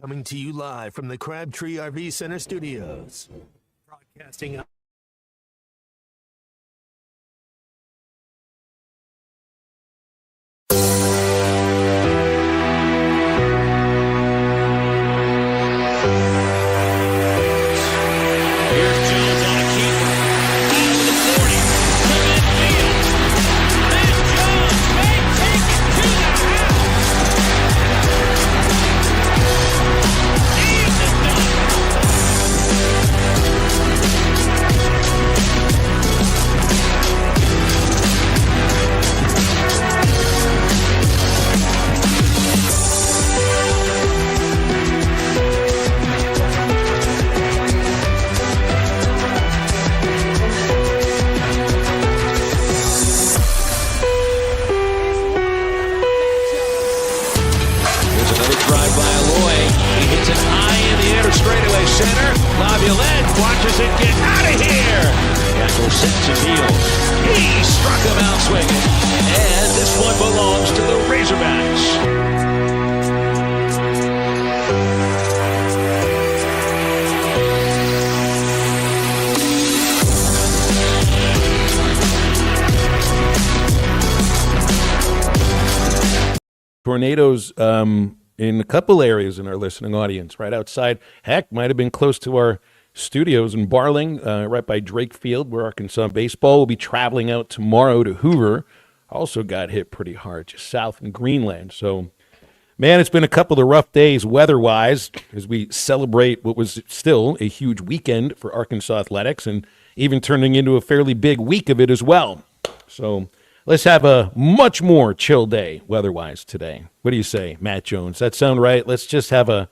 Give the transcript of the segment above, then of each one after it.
Coming to you live from the Crabtree RV Center studios. Broadcasting watches it get out of here. Gecko sets and deals. He struck him out swinging. And this one belongs to the Razorbacks. Tornadoes in a couple areas in our listening audience, right outside. Heck, might have been close to our studios in Barling, right by Drake Field, where Arkansas baseball will be traveling out tomorrow to Hoover. Also got hit pretty hard just south in Greenland. So, man, it's been a couple of rough days weather-wise as we celebrate what was still a huge weekend for Arkansas athletics and even turning into a fairly big week of it as well. So let's have a much more chill day weather-wise today. What do you say, Matt Jones? That sound right? Let's just have a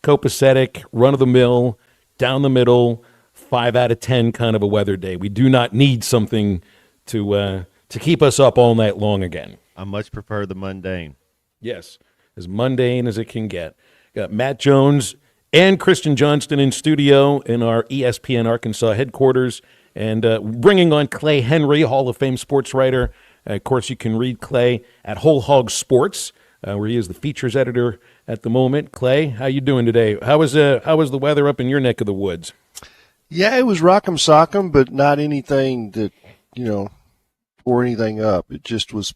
copacetic, run-of-the-mill, down the middle, 5 out of 10 kind of a weather day. We do not need something to keep us up all night long again. I much prefer the mundane. Yes, as mundane as it can get. Got Matt Jones and Christian Johnston in studio in our ESPN Arkansas headquarters, and bringing on Clay Henry, Hall of Fame sports writer. Of course, you can read Clay at Whole Hog Sports, where he is the features editor at the moment. Clay, how you doing today? How was the weather up in your neck of the woods? Yeah, it was rock'em sock'em, but not anything that, tore anything up. It just was,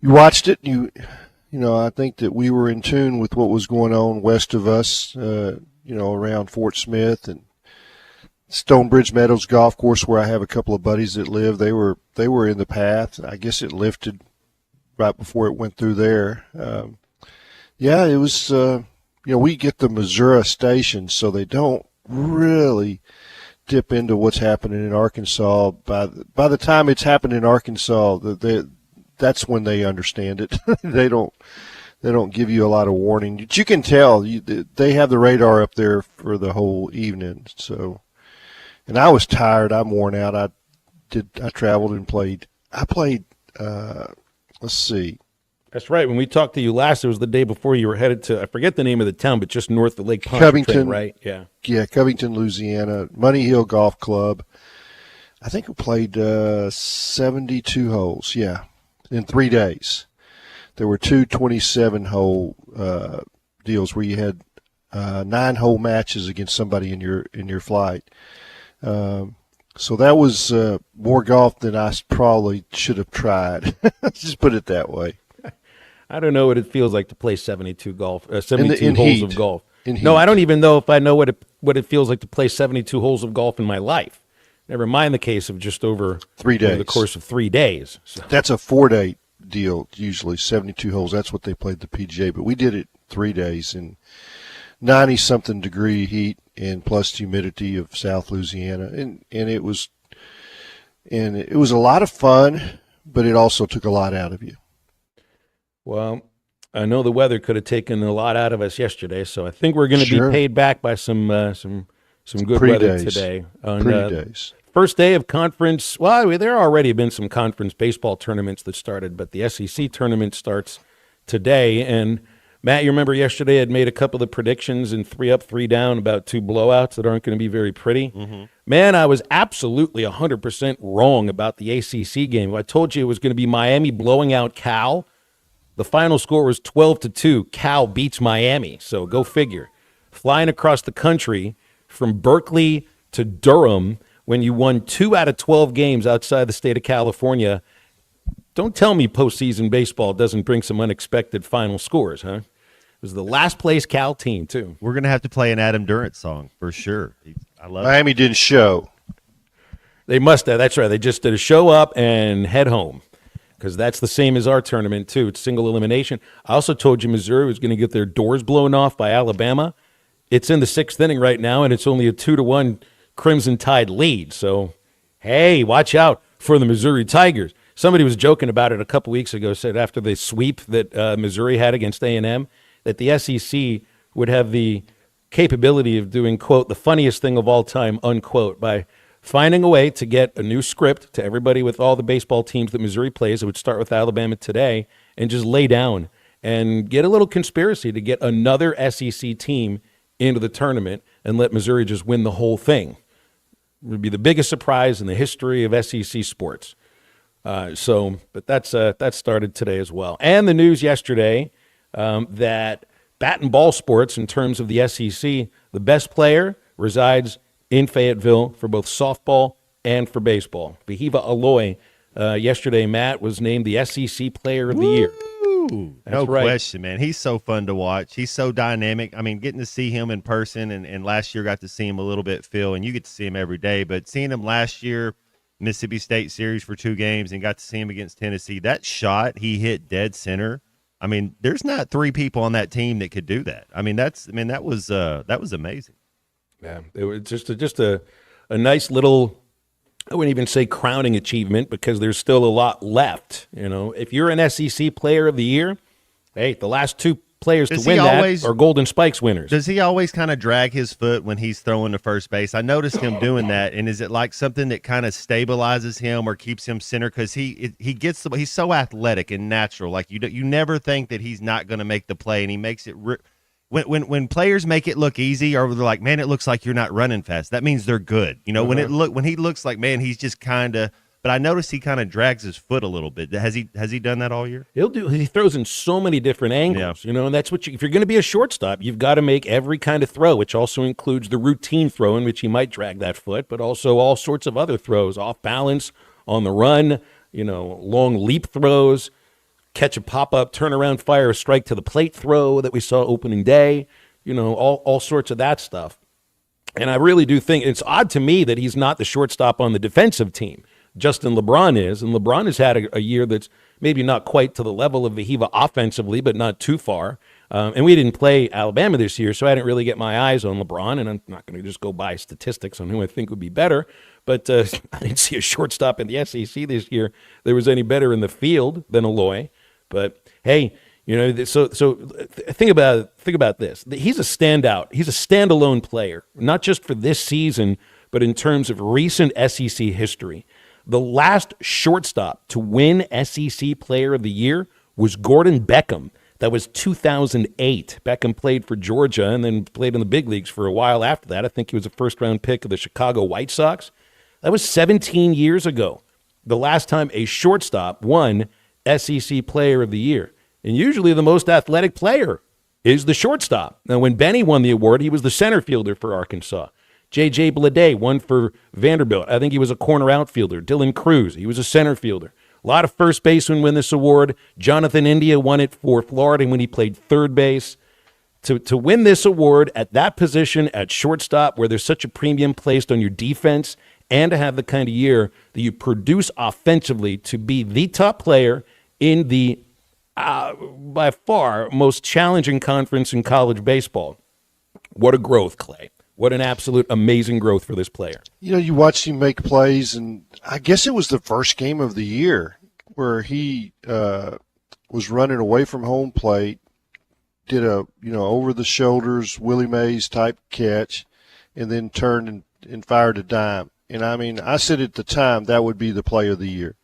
you watched it, I think that we were in tune with what was going on west of us, around Fort Smith and Stonebridge Meadows Golf Course, where I have a couple of buddies that live. They were in the path. I guess it lifted right before it went through there. Yeah, it was, we get the Missouri stations, so they don't really dip into what's happening in Arkansas. By the time it's happened in Arkansas, that's when they understand it. They don't give you a lot of warning. But you can tell they have the radar up there for the whole evening. So, and I was tired. I'm worn out. I traveled and played. I played. Let's see. That's right. When we talked to you last, it was the day before you were headed to, I forget the name of the town, but just north of Lake Pontchartrain, Covington, right? Yeah. Yeah, Covington, Louisiana, Money Hill Golf Club. I think we played 72 holes, yeah, in 3 days. There were two 27-hole deals where you had 9-hole matches against somebody in your flight. So that was more golf than I probably should have tried. Just put it that way. I don't know what it feels like to play 72 holes heat. of golf. In No, heat. I don't even know if I know what it feels like to play 72 holes of golf in my life. Never mind the case of just over 3 days. Over the course of 3 days. So. That's a 4-day deal, usually 72 holes. That's what they played the PGA, but we did it 3 days in 90-something degree heat and plus humidity of South Louisiana, and it was a lot of fun, but it also took a lot out of you. Well, I know the weather could have taken a lot out of us yesterday, so I think we're going to be paid back by some good weather today. Pretty days. First day of conference. Well, there already been some conference baseball tournaments that started, but the SEC tournament starts today. And Matt, you remember yesterday I had made a couple of predictions in 3 up, 3 down about 2 blowouts that aren't going to be very pretty. Mm-hmm. Man, I was absolutely 100% wrong about the ACC game. I told you it was going to be Miami blowing out Cal. The final score was 12-2. Cal beats Miami. So go figure. Flying across the country from Berkeley to Durham when you won 2 out of 12 games outside the state of California. Don't tell me postseason baseball doesn't bring some unexpected final scores, huh? It was the last place Cal team, too. We're going to have to play an Adam Durant song for sure. I love Miami didn't show. They must have. That's right. They just did a show up and head home because that's the same as our tournament, too. It's single elimination. I also told you Missouri was going to get their doors blown off by Alabama. It's in the 6th inning right now, and it's only a 2-1 Crimson Tide lead. So, hey, watch out for the Missouri Tigers. Somebody was joking about it a couple weeks ago, said after the sweep that Missouri had against A&M, that the SEC would have the capability of doing, quote, the funniest thing of all time, unquote, by finding a way to get a new script to everybody with all the baseball teams that Missouri plays. It would start with Alabama today and just lay down and get a little conspiracy to get another SEC team into the tournament and let Missouri just win the whole thing. It would be the biggest surprise in the history of SEC sports. But that started today as well. And the news yesterday that bat and ball sports, in terms of the SEC, the best player resides in Fayetteville for both softball and for baseball. Vahiva Aloy, yesterday, Matt, was named the SEC Player of the Year. No question, man. He's so fun to watch. He's so dynamic. I mean, getting to see him in person, and last year got to see him a little bit, Phil, and you get to see him every day. But seeing him last year, Mississippi State series for 2 games, and got to see him against Tennessee, that shot he hit dead center. I mean, there's not 3 people on that team that could do that. I mean, that was amazing. Yeah, it was just a nice little, I wouldn't even say crowning achievement because there's still a lot left. You know, if you're an SEC Player of the Year, hey, the last 2 players to win that are Golden Spikes winners. Does he always kind of drag his foot when he's throwing to first base? I noticed him doing that, and is it like something that kind of stabilizes him or keeps him center? Because he's so athletic and natural. Like you never think that he's not going to make the play, and he makes it. When players make it look easy, or they're like, man, it looks like you're not running fast, that means they're good. You know, when he looks like, man, he's just kind of. But I noticed he kind of drags his foot a little bit. Has he done that all year? He throws in so many different angles, you know, and that's if you're going to be a shortstop, you've got to make every kind of throw, which also includes the routine throw in which he might drag that foot, but also all sorts of other throws, off balance, on the run, you know, long leap throws, catch a pop-up, turn around, fire a strike to the plate throw that we saw opening day, you know, all sorts of that stuff. And I really do think it's odd to me that he's not the shortstop on the defensive team. Justin LeBron is, and LeBron has had a year that's maybe not quite to the level of Vahiva offensively, but not too far. And we didn't play Alabama this year, so I didn't really get my eyes on LeBron, and I'm not going to just go by statistics on who I think would be better. But I didn't see a shortstop in the SEC this year that was any better in the field than Aloy. But hey, you know, so think about this. He's a standout. He's a standalone player, not just for this season, but in terms of recent SEC history. The last shortstop to win SEC Player of the Year was Gordon Beckham. That was 2008. Beckham played for Georgia and then played in the big leagues for a while after that. I think he was a first-round pick of the Chicago White Sox. That was 17 years ago, the last time a shortstop won SEC Player of the Year. And usually the most athletic player is the shortstop. Now, when Benny won the award, he was the center fielder for Arkansas. J.J. Bleday won for Vanderbilt. I think he was a corner outfielder. Dylan Cruz, he was a center fielder. A lot of first basemen win this award. Jonathan India won it for Florida when he played third base. To win this award at that position at shortstop where there's such a premium placed on your defense and to have the kind of year that you produce offensively to be the top player in the by far most challenging conference in college baseball. What a growth, Clay. What an absolute amazing growth for this player. You know, you watched him make plays, and I guess it was the first game of the year where he was running away from home plate, did a, over the shoulders Willie Mays type catch, and then turned and fired a dime. And I mean, I said at the time that would be the play of the year.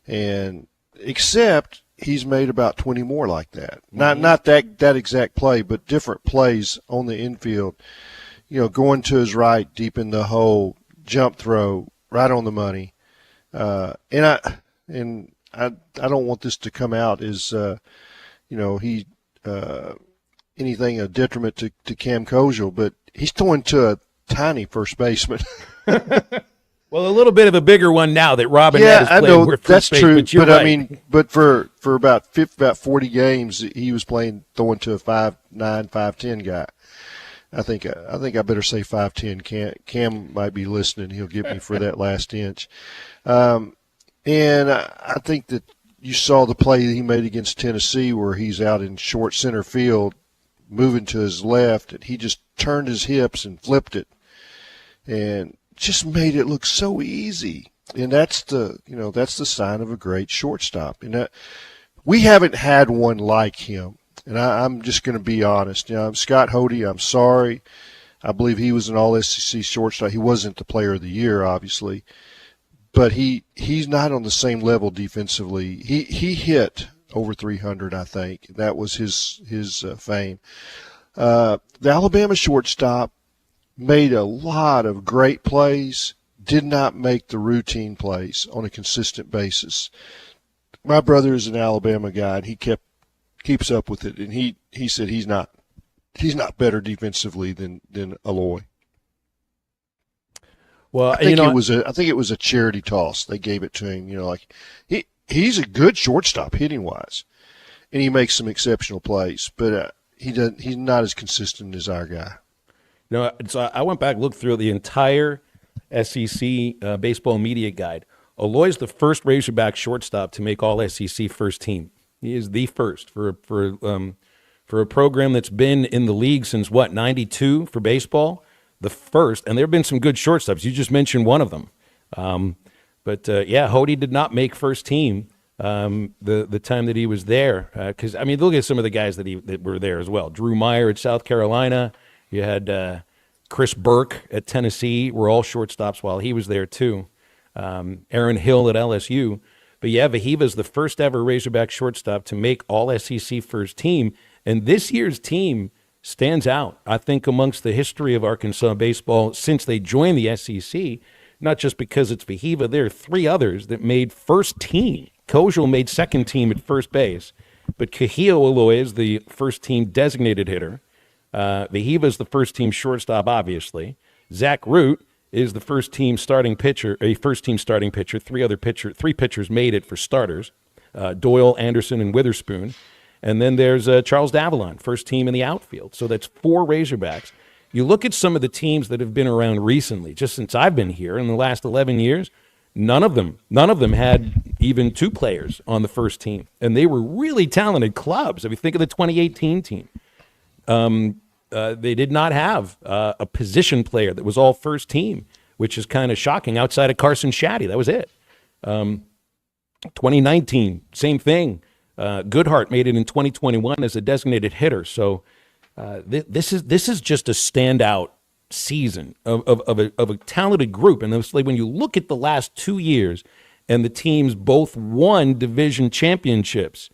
And except he's made about 20 more like that. Mm-hmm. Not that exact play, but different plays on the infield. Going to his right, deep in the hole, jump throw, right on the money. And I don't want this to come out as he anything a detriment to Cam Kosiel, but he's throwing to a tiny first baseman. Well, a little bit of a bigger one now that Robin Yeah, has I played. know with that's first base, true. but you're But right. I mean, but for about 40 games, he was throwing to a 5'9", 5'10" guy. I think I better say 5'10". Cam might be listening. He'll get me for that last inch. And I think that you saw the play that he made against Tennessee where he's out in short center field, moving to his left, and he just turned his hips and flipped it, and just made it look so easy. And that's the sign of a great shortstop. And we haven't had one like him. And I'm just going to be honest. Scott Hodey, I'm sorry. I believe he was an all-SEC shortstop. He wasn't the player of the year, obviously. But he's not on the same level defensively. He hit over 300, I think. That was his fame. The Alabama shortstop made a lot of great plays, did not make the routine plays on a consistent basis. My brother is an Alabama guy, and he keeps up with it, and he said he's not better defensively than Aloy. Well, I think it was a charity toss. They gave it to him. Like he's a good shortstop hitting wise, and he makes some exceptional plays, but he's not as consistent as our guy. So I went back and looked through the entire SEC baseball media guide. Aloy's the first Razorback shortstop to make all SEC first team. He is the first for a program that's been in the league since '92 for baseball. The first, and there have been some good shortstops. You just mentioned one of them. But Hodey did not make first team the time that he was there. Because look at some of the guys that were there as well. Drew Meyer at South Carolina. You had Chris Burke at Tennessee. Were all shortstops while he was there too. Aaron Hill at LSU. But Vahiva's the first ever Razorback shortstop to make all SEC first team. And this year's team stands out, I think, amongst the history of Arkansas baseball since they joined the SEC, not just because it's Vahiva. There are three others that made first team. Kosiel made second team at first base, but Kahio Aloy is the first team designated hitter. Vahiva is the first team shortstop, obviously. Zach Root is the first team starting pitcher, Three pitchers made it for starters, Doyle, Anderson, and Witherspoon. And then there's Charles Davalon, first team in the outfield. So that's four Razorbacks. You look at some of the teams that have been around recently, just since I've been here in the last 11 years, none of them had even two players on the first team. And they were really talented clubs. If you think of the 2018 team, they did not have a position player that was all first team, which is kind of shocking outside of Carson Shaddy. That was it. 2019, same thing. Goodhart made it in 2021 as a designated hitter. So this is just a standout season of a talented group. And it's like when you look at the last 2 years and the teams both won division championships,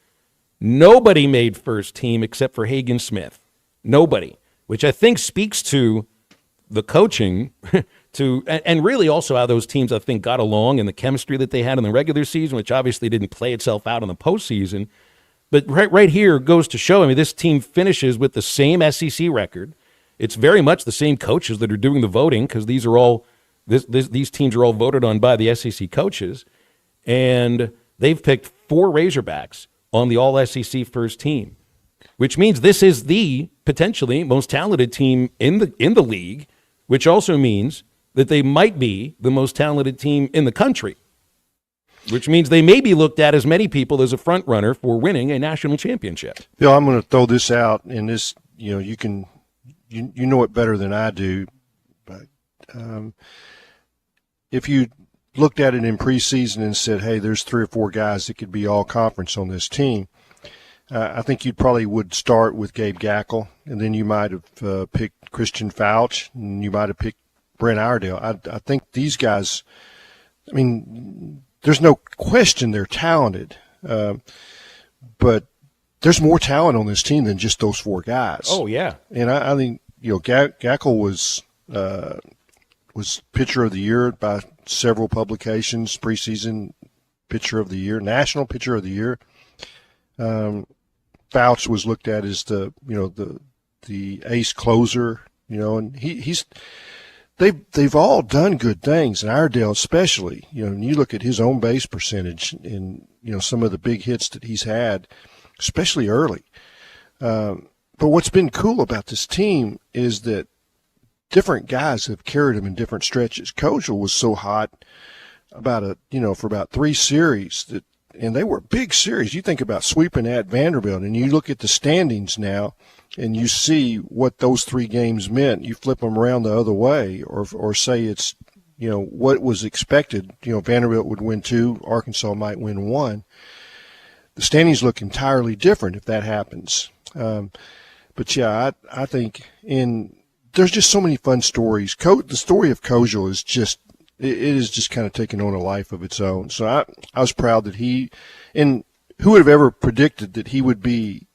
nobody made first team except for Hagen Smith. Nobody, which I think speaks to the coaching and really also how those teams, I think, got along and the chemistry that they had in the regular season, which obviously didn't play itself out in the postseason. But right here goes to show, this team finishes with the same SEC record. It's very much the same coaches that are doing the voting because these teams are all voted on by the SEC coaches. And they've picked four Razorbacks on the all-SEC first team, which means this is the potentially most talented team in the league, which also means that they might be the most talented team in the country, which means they may be looked at as many people as a front runner for winning a national championship. Bill, I'm going to throw this out, and this, you know it better than I do, but if you looked at it in preseason and said, hey, there's 3 or 4 guys that could be all conference on this team, I think you probably would start with Gabe Gackle, and then you might have picked Christian Fouch, and you might have picked Brent Iredale. I think these guys, there's no question they're talented, but there's more talent on this team than just those 4 guys. Oh, yeah. And I think, Gackle was pitcher of the year by several publications, preseason pitcher of the year, national pitcher of the year. Fouch was looked at as the ace closer, and they've all done good things, and Iredale especially. When you look at his own base percentage and some of the big hits that he's had, especially early. But what's been cool about this team is that different guys have carried him in different stretches. Kojal was so hot for about 3 series and they were big series. You think about sweeping at Vanderbilt, and you look at the standings now, and you see what those 3 games meant. You flip them around the other way, or say it's what was expected. Vanderbilt would win 2, Arkansas might win 1. The standings look entirely different if that happens. But yeah, I think there's just so many fun stories. The story of Kojal is just it is just kind of taking on a life of its own. So I was proud that and who would have ever predicted that he would be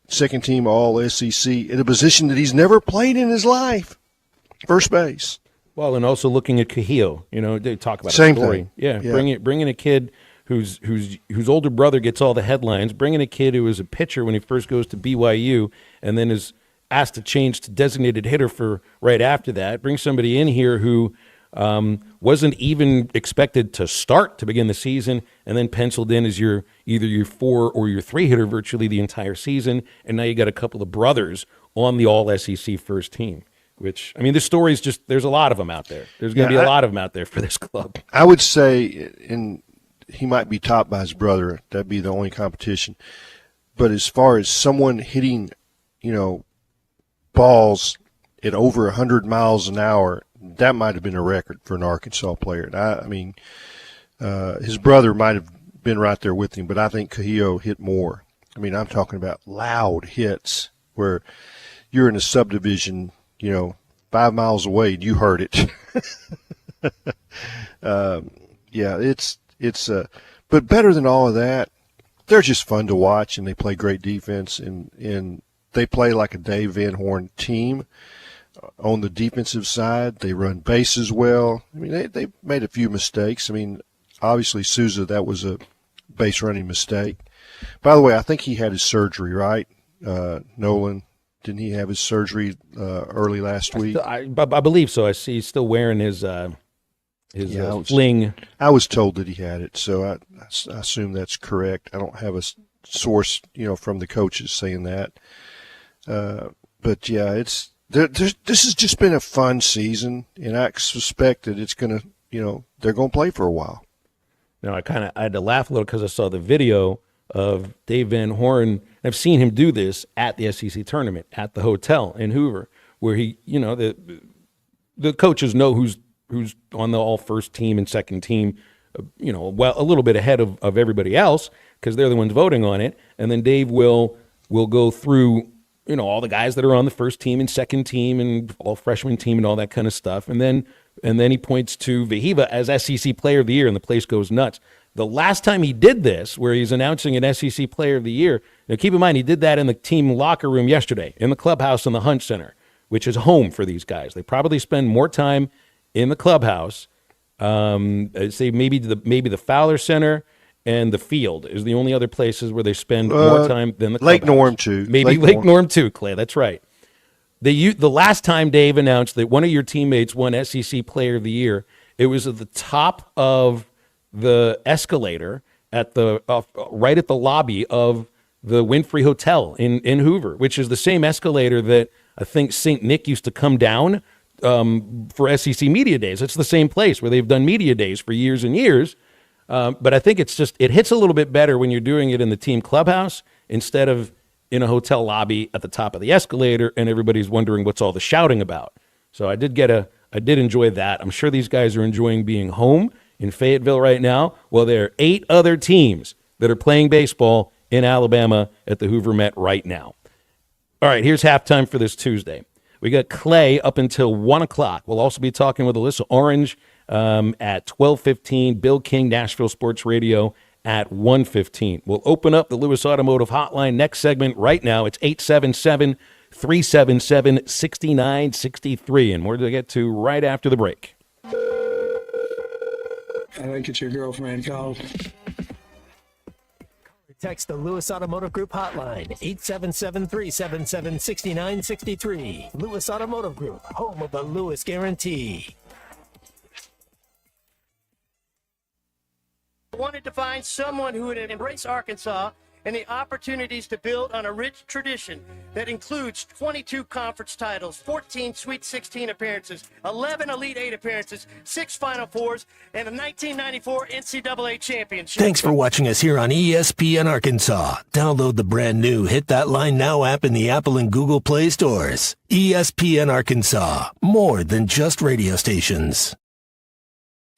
second team All SEC in a position that he's never played in his life, first base. Well, and also looking at Cahillo, they talk about Same a story. thing. Yeah. Bringing a kid whose older brother gets all the headlines, bringing a kid who was a pitcher when he first goes to BYU and then is asked to change to designated hitter for right after that. Bring somebody in here who wasn't even expected to start to begin the season, and then penciled in as either your 4 or your 3 hitter virtually the entire season, and now you got a couple of brothers on the All SEC first team. Which, this story is there's a lot of them out there. There's going to be a lot of them out there for this club. I would say, and he might be topped by his brother. That'd be the only competition. But as far as someone hitting, balls at over 100 miles an hour, that might have been a record for an Arkansas player. And his brother might have been right there with him, but I think Cahillo hit more. I'm talking about loud hits where you're in a subdivision, 5 miles away and you heard it. But better than all of that, they're just fun to watch, and they play great defense, and they play like a Dave Van Horn team. On the defensive side, they run bases well. They made a few mistakes. Obviously Souza, that was a base running mistake. By the way, I think he had his surgery, right? Nolan, didn't he have his surgery early last week? I believe so. I see he's still wearing his sling. I was told that he had it, so I assume that's correct. I don't have a source, from the coaches saying that. But yeah, this has just been a fun season, and I suspect that it's going to, they're going to play for a while. Now, I had to laugh a little because I saw the video of Dave Van Horn. I've seen him do this at the SEC tournament at the hotel in Hoover, where he, the coaches know who's on the all first team and second team, well, a little bit ahead of everybody else because they're the ones voting on it. And then Dave will go through, all the guys that are on the first team and second team and all freshman team and all that kind of stuff. And then he points to Vahiva as SEC Player of the Year, and the place goes nuts. The last time he did this, where he's announcing an SEC Player of the Year, now keep in mind he did that in the team locker room yesterday, in the clubhouse in the Hunt Center, which is home for these guys. They probably spend more time in the clubhouse. I'd say maybe the Fowler Center and the field is the only other places where they spend more time than the clubhouse. Lake Norm too. Maybe Lake Norm too, Clay. That's right. The last time Dave announced that one of your teammates won SEC Player of the Year, it was at the top of the escalator at the right at the lobby of the Winfrey Hotel in Hoover, which is the same escalator that I think St. Nick used to come down for SEC Media Days. It's the same place where they've done Media Days for years and years. But I think it hits a little bit better when you're doing it in the team clubhouse instead of in a hotel lobby at the top of the escalator and everybody's wondering what's all the shouting about. So I did enjoy that. I'm sure these guys are enjoying being home in Fayetteville right now. Well, there are 8 other teams that are playing baseball in Alabama at the Hoover Met right now. All right, here's halftime for this Tuesday. We got Clay up until 1 o'clock. We'll also be talking with Alyssa Orange at 12:15. Bill King, Nashville Sports Radio at 1:15. We'll open up the Lewis Automotive Hotline next segment right now. It's 877-377-6963, and more to get to right after the break. I think it's your girlfriend called. Text the Lewis Automotive Group hotline, 877-377-6963. Lewis Automotive Group, home of the Lewis Guarantee. I wanted to find someone who would embrace Arkansas and the opportunities to build on a rich tradition that includes 22 conference titles, 14 Sweet 16 appearances, 11 Elite 8 appearances, 6 Final Fours, and a 1994 NCAA championship. Thanks for watching us here on ESPN Arkansas. Download the brand new Hit That Line Now app in the Apple and Google Play stores. ESPN Arkansas, more than just radio stations.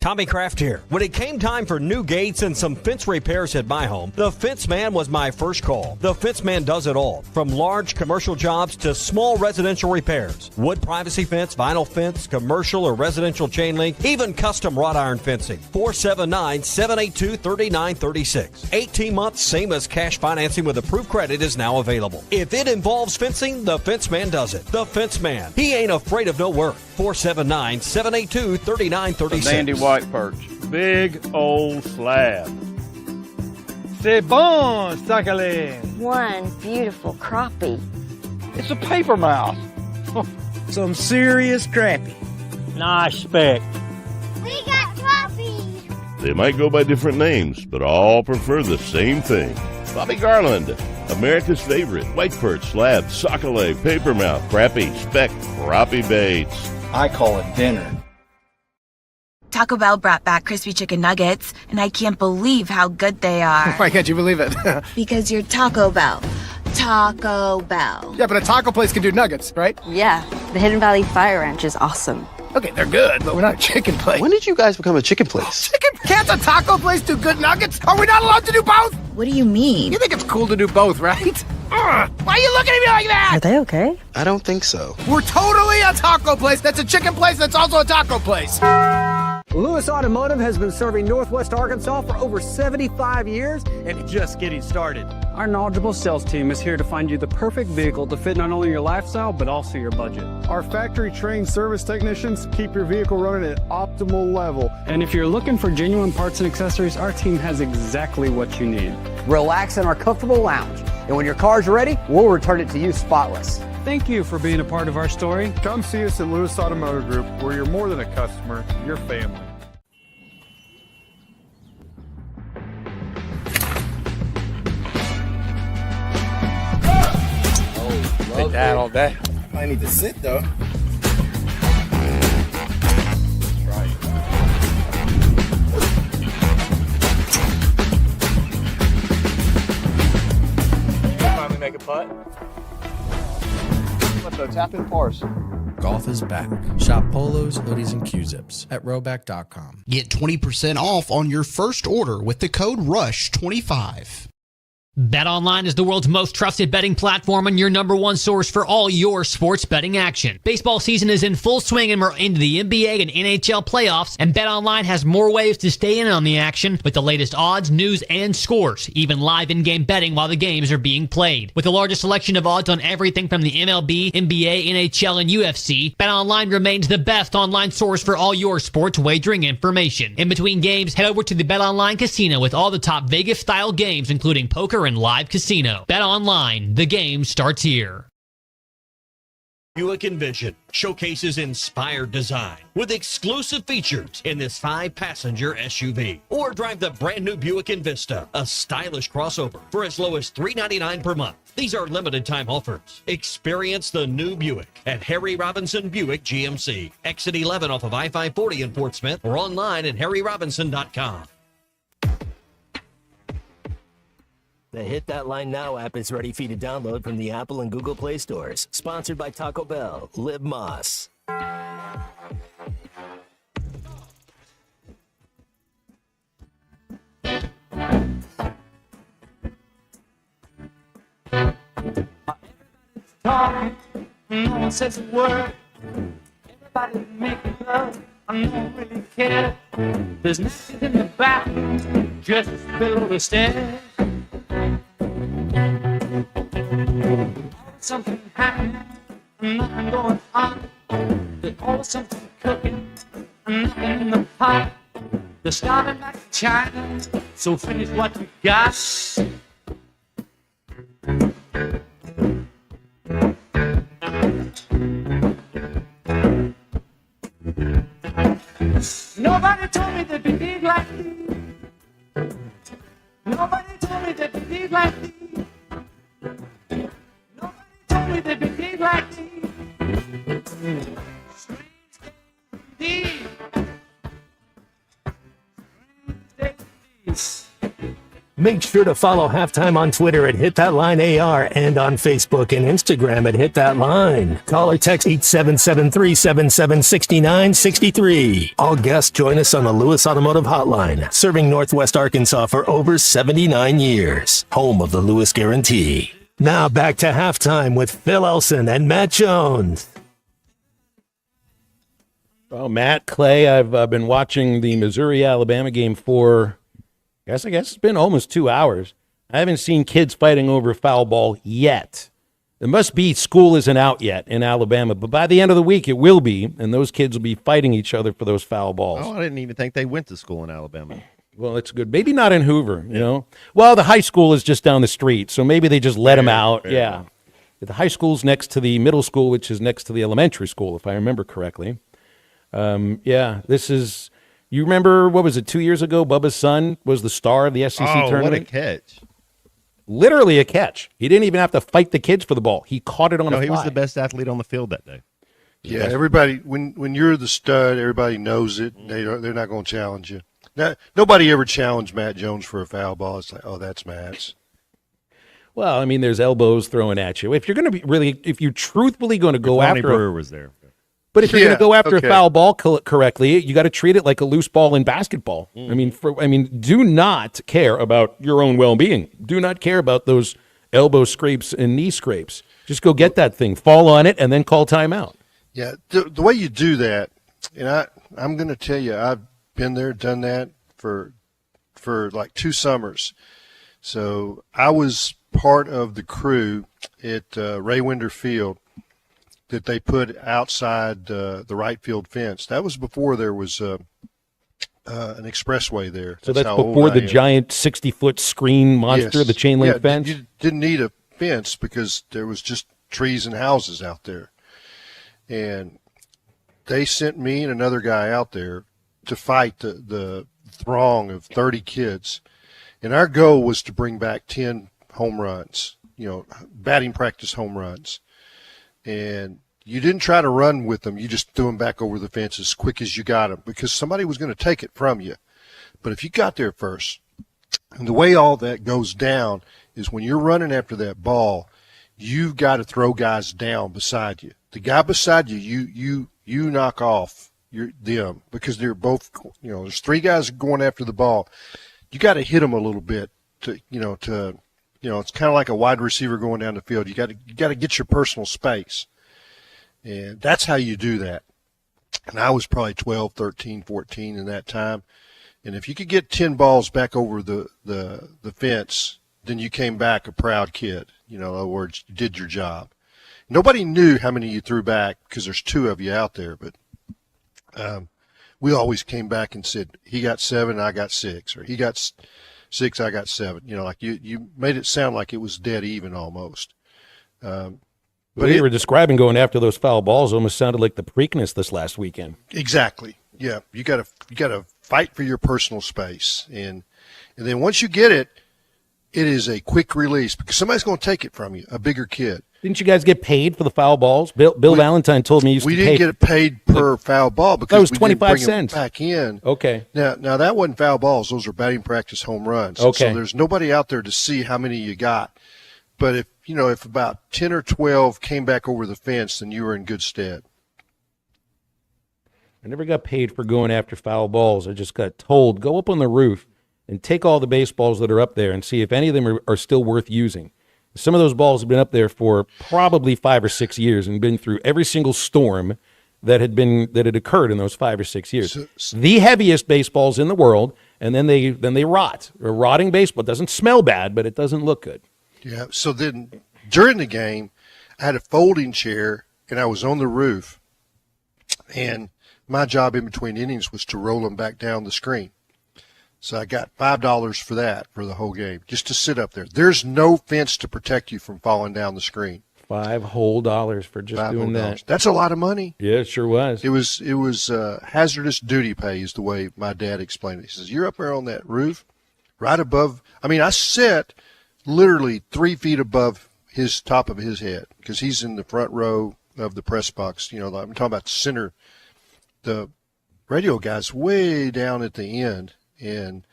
Tommy Kraft here. When it came time for new gates and some fence repairs at my home, the Fence Man was my first call. The Fence Man does it all, from large commercial jobs to small residential repairs. Wood privacy fence, vinyl fence, commercial or residential chain link, even custom wrought iron fencing. 479-782-3936. 18 months, same as cash financing with approved credit is now available. If it involves fencing, the Fence Man does it. The Fence Man. He ain't afraid of no work. 479-782-3936. Dandy white perch. Big old slab. C'est bon, sacalé. One beautiful crappie. It's a paper mouse. Some serious crappie. Nice speck. We got crappie. They might go by different names, but all prefer the same thing. Bobby Garland, America's favorite. White perch, slab, sockeye, papermouth, crappie, speck, crappie baits. I call it dinner. Taco Bell brought back crispy chicken nuggets, and I can't believe how good they are. Why can't you believe it? Because you're Taco Bell. Taco Bell. Yeah, but a taco place can do nuggets, right? Yeah, the Hidden Valley Fire Ranch is awesome. Okay, they're good, but we're not a chicken place. When did you guys become a chicken place? Chicken? Can't a taco place do good nuggets? Are we not allowed to do both? What do you mean? You think it's cool to do both, right? Why are you looking at me like that? Are they okay? I don't think so. We're totally a taco place that's a chicken place that's also a taco place. Lewis Automotive has been serving Northwest Arkansas for over 75 years and just getting started. Our knowledgeable sales team is here to find you the perfect vehicle to fit not only your lifestyle, but also your budget. Our factory-trained service technicians keep your vehicle running at optimal level. And if you're looking for genuine parts and accessories, our team has exactly what you need. Relax in our comfortable lounge. And when your car's ready, we'll return it to you spotless. Thank you for being a part of our story. Come see us at Lewis Automotive Group, where you're more than a customer, you're family. Take that all day. I need to sit though. Finally make a putt. What the tap in parse? Golf is back. Shop polos, hoodies, and Q-zips at Rhoback.com. Get 20% off on your first order with the code RUSH25. BetOnline is the world's most trusted betting platform and your number one source for all your sports betting action. Baseball season is in full swing and we're into the NBA and NHL playoffs, and BetOnline has more ways to stay in on the action with the latest odds, news, and scores, even live in-game betting while the games are being played. With the largest selection of odds on everything from the MLB, NBA, NHL, and UFC, BetOnline remains the best online source for all your sports wagering information. In between games, head over to the BetOnline Casino with all the top Vegas-style games, including poker and live casino. Bet online. The game starts here. Buick Envision showcases inspired design with exclusive features in this 5-passenger SUV. Or drive the brand new Buick Envista, a stylish crossover for as low as $399 per month. These are limited time offers. Experience the new Buick at Harry Robinson Buick GMC. Exit 11 off of I-540 in Fort Smith or online at harryrobinson.com. The Hit That Line Now app is ready for you to download from the Apple and Google Play stores. Sponsored by Taco Bell. Live Moss. Talking, no one says a word. Everybody making love, I don't really care. There's nothing in the back, just below the stairs. Something happening, nothing going on. There's always something cooking, nothing in the pot. They're starting back in China, so finish what you got. Nobody told me they'd be big like these. Nobody told me they'd be big like these. Nobody told me they'd be big like these. These. Make sure to follow Halftime on Twitter at Hit That Line AR and on Facebook and Instagram at Hit That Line. Call or text 877-377-6963. All guests join us on the Lewis Automotive Hotline, serving Northwest Arkansas for over 79 years. Home of the Lewis Guarantee. Now back to Halftime with Phil Elson and Matt Jones. Well, Matt, Clay, I've been watching the Missouri-Alabama game for... I guess it's been almost 2 hours. I haven't seen kids fighting over foul ball yet. It must be school isn't out yet in Alabama, but by the end of the week it will be, and those kids will be fighting each other for those foul balls. Oh, I didn't even think they went to school in Alabama. Well, it's good. Maybe not in Hoover, you know. Well, the high school is just down the street, so maybe they just let them out. Yeah. The high school's next to the middle school, which is next to the elementary school, if I remember correctly. This is... You remember, what was it, 2 years ago, Bubba's son was the star of the SEC tournament? What a catch. Literally a catch. He didn't even have to fight the kids for the ball. He caught it on a fly. He was the best athlete on the field that day. Yeah, everybody, when you're the stud, everybody knows it. They're not going to challenge you. Now, nobody ever challenged Matt Jones for a foul ball. It's like, oh, that's Matt's. Well, I mean, there's elbows thrown at you. If you're going to be if you're truthfully going to go Lonnie after... Brewer was there. But if you're going to go after a foul ball correctly, you got to treat it like a loose ball in basketball. I mean, do not care about your own well-being. Do not care about those elbow scrapes and knee scrapes. Just go get that thing, fall on it, and then call timeout. Yeah, the way you do that, and I'm going to tell you, I've been there, done that for like 2 summers. So I was part of the crew at Ray Winder Field that they put outside the right field fence. That was before there was an expressway there. So that's before the giant 60-foot screen monster, the chain link fence? You didn't need a fence because there was just trees and houses out there. And they sent me and another guy out there to fight the throng of 30 kids. And our goal was to bring back 10 home runs, batting practice home runs. And you didn't try to run with them. You just threw them back over the fence as quick as you got them because somebody was going to take it from you. But if you got there first, and the way all that goes down is when you're running after that ball, you've got to throw guys down beside you. The guy beside you, you knock off them because they're both, there's 3 guys going after the ball. You got to hit them a little bit to it's kind of like a wide receiver going down the field. You got to get your personal space. And that's how you do that. And I was probably 12, 13, 14 in that time. And if you could get 10 balls back over the fence, then you came back a proud kid. In other words, you did your job. Nobody knew how many you threw back because there's 2 of you out there. But we always came back and said, he got 7, I got 6. Or he got 6, I got 7. Like you made it sound like it was dead even almost. But you were describing going after those foul balls almost sounded like the Preakness this last weekend. Exactly. Yeah, you got to fight for your personal space, and then once you get it, it is a quick release because somebody's going to take it from you, a bigger kid. Didn't you guys get paid for the foul balls? Bill Valentine told me we didn't get paid per foul ball because that was we 25 didn't bring cents them back in. Okay. Now that wasn't foul balls; those are batting practice home runs. Okay. So there's nobody out there to see how many you got. But if about 10 or 12 came back over the fence, then you were in good stead. I never got paid for going after foul balls. I just got told, go up on the roof and take all the baseballs that are up there and see if any of them are still worth using. Some of those balls have been up there for probably 5 or 6 years and been through every single storm that had occurred in those 5 or 6 years. The heaviest baseballs in the world, and then they rot. A rotting baseball doesn't smell bad, but it doesn't look good. Yeah, so then during the game, I had a folding chair, and I was on the roof, and my job in between innings was to roll them back down the screen. So I got $5 for that for the whole game, just to sit up there. There's no fence to protect you from falling down the screen. $5 whole for just doing that. That's a lot of money. Yeah, it sure was. It was hazardous duty pay is the way my dad explained it. He says, you're up there on that roof right above. I mean, I sit literally 3 feet above his top of his head because he's in the front row of the press box. You know, I'm talking about the center. The radio guy's way down at the end, and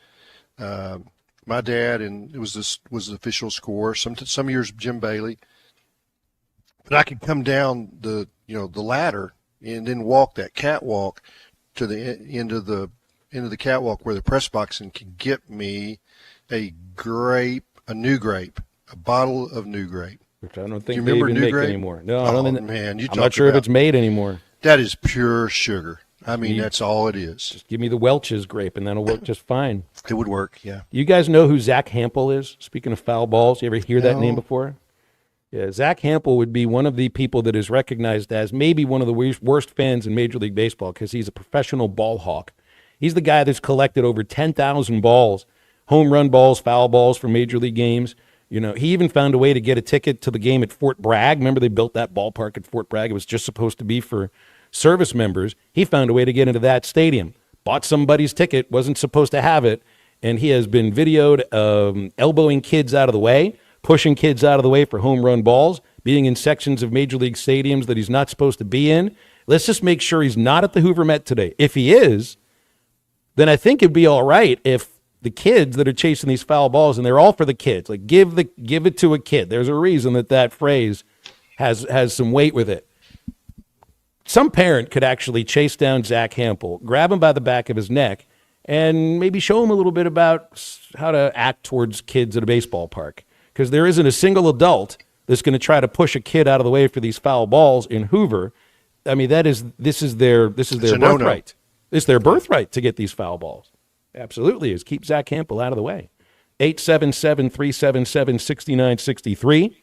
my dad, and it was the official score. Some years Jim Bailey, but I could come down the ladder and then walk that catwalk to the end of the catwalk where the press box and could get me a new grape, a bottle of new grape. Which I don't think they even make anymore. No, I don't think. Man, I'm not sure if it's made anymore. That is pure sugar. I mean, that's all it is. Just give me the Welch's grape, and that'll work just fine. It would work, yeah. You guys know who Zach Hampel is? Speaking of foul balls, you ever hear that name before? Yeah, Zach Hampel would be one of the people that is recognized as maybe one of the worst fans in Major League Baseball because he's a professional ball hawk. He's the guy that's collected over 10,000 balls, home run balls, foul balls for Major League games. You know, he even found a way to get a ticket to the game at Fort Bragg. Remember they built that ballpark at Fort Bragg? It was just supposed to be for service members. He found a way to get into that stadium, bought somebody's ticket, wasn't supposed to have it, and he has been videoed elbowing kids out of the way, pushing kids out of the way for home run balls, being in sections of Major League stadiums that he's not supposed to be in. Let's just make sure he's not at the Hoover Met today. If he is, then I think it'd be all right if the kids that are chasing these foul balls, and they're all for the kids, like give it to a kid. There's a reason that phrase has some weight with it. Some parent could actually chase down Zach Hampel, grab him by the back of his neck, and maybe show him a little bit about how to act towards kids at a baseball park. Because there isn't a single adult that's going to try to push a kid out of the way for these foul balls in Hoover. I mean, this is their birthright. It's their birthright to get these foul balls. Absolutely is. Keep Zach Hampel out of the way. 877-377-6963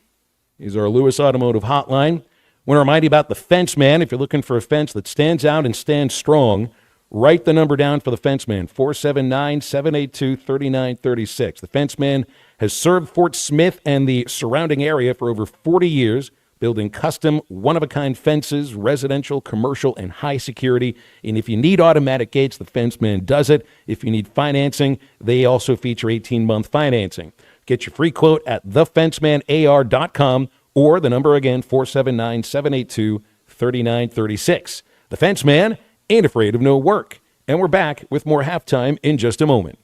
is our Lewis Automotive hotline. Want to remind you about the Fence Man. If you're looking for a fence that stands out and stands strong, write the number down for the Fence Man, 479-782-3936. The Fence Man has served Fort Smith and the surrounding area for over 40 years, building custom, one-of-a-kind fences, residential, commercial, and high security. And if you need automatic gates, the Fence Man does it. If you need financing, they also feature 18-month financing. Get your free quote at thefencemanar.com or the number again, 479-782-3936. The Fence Man ain't afraid of no work. And we're back with more Halftime in just a moment.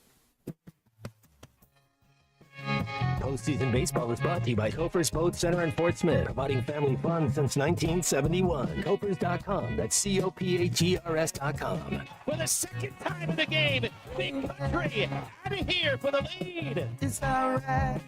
Postseason baseball is brought to you by Cofer's Boat Center in Fort Smith, providing family fun since 1971. Copers.com. That's COPHERS.com. For the second time in the game, Big Country out of here for the lead. It's all right.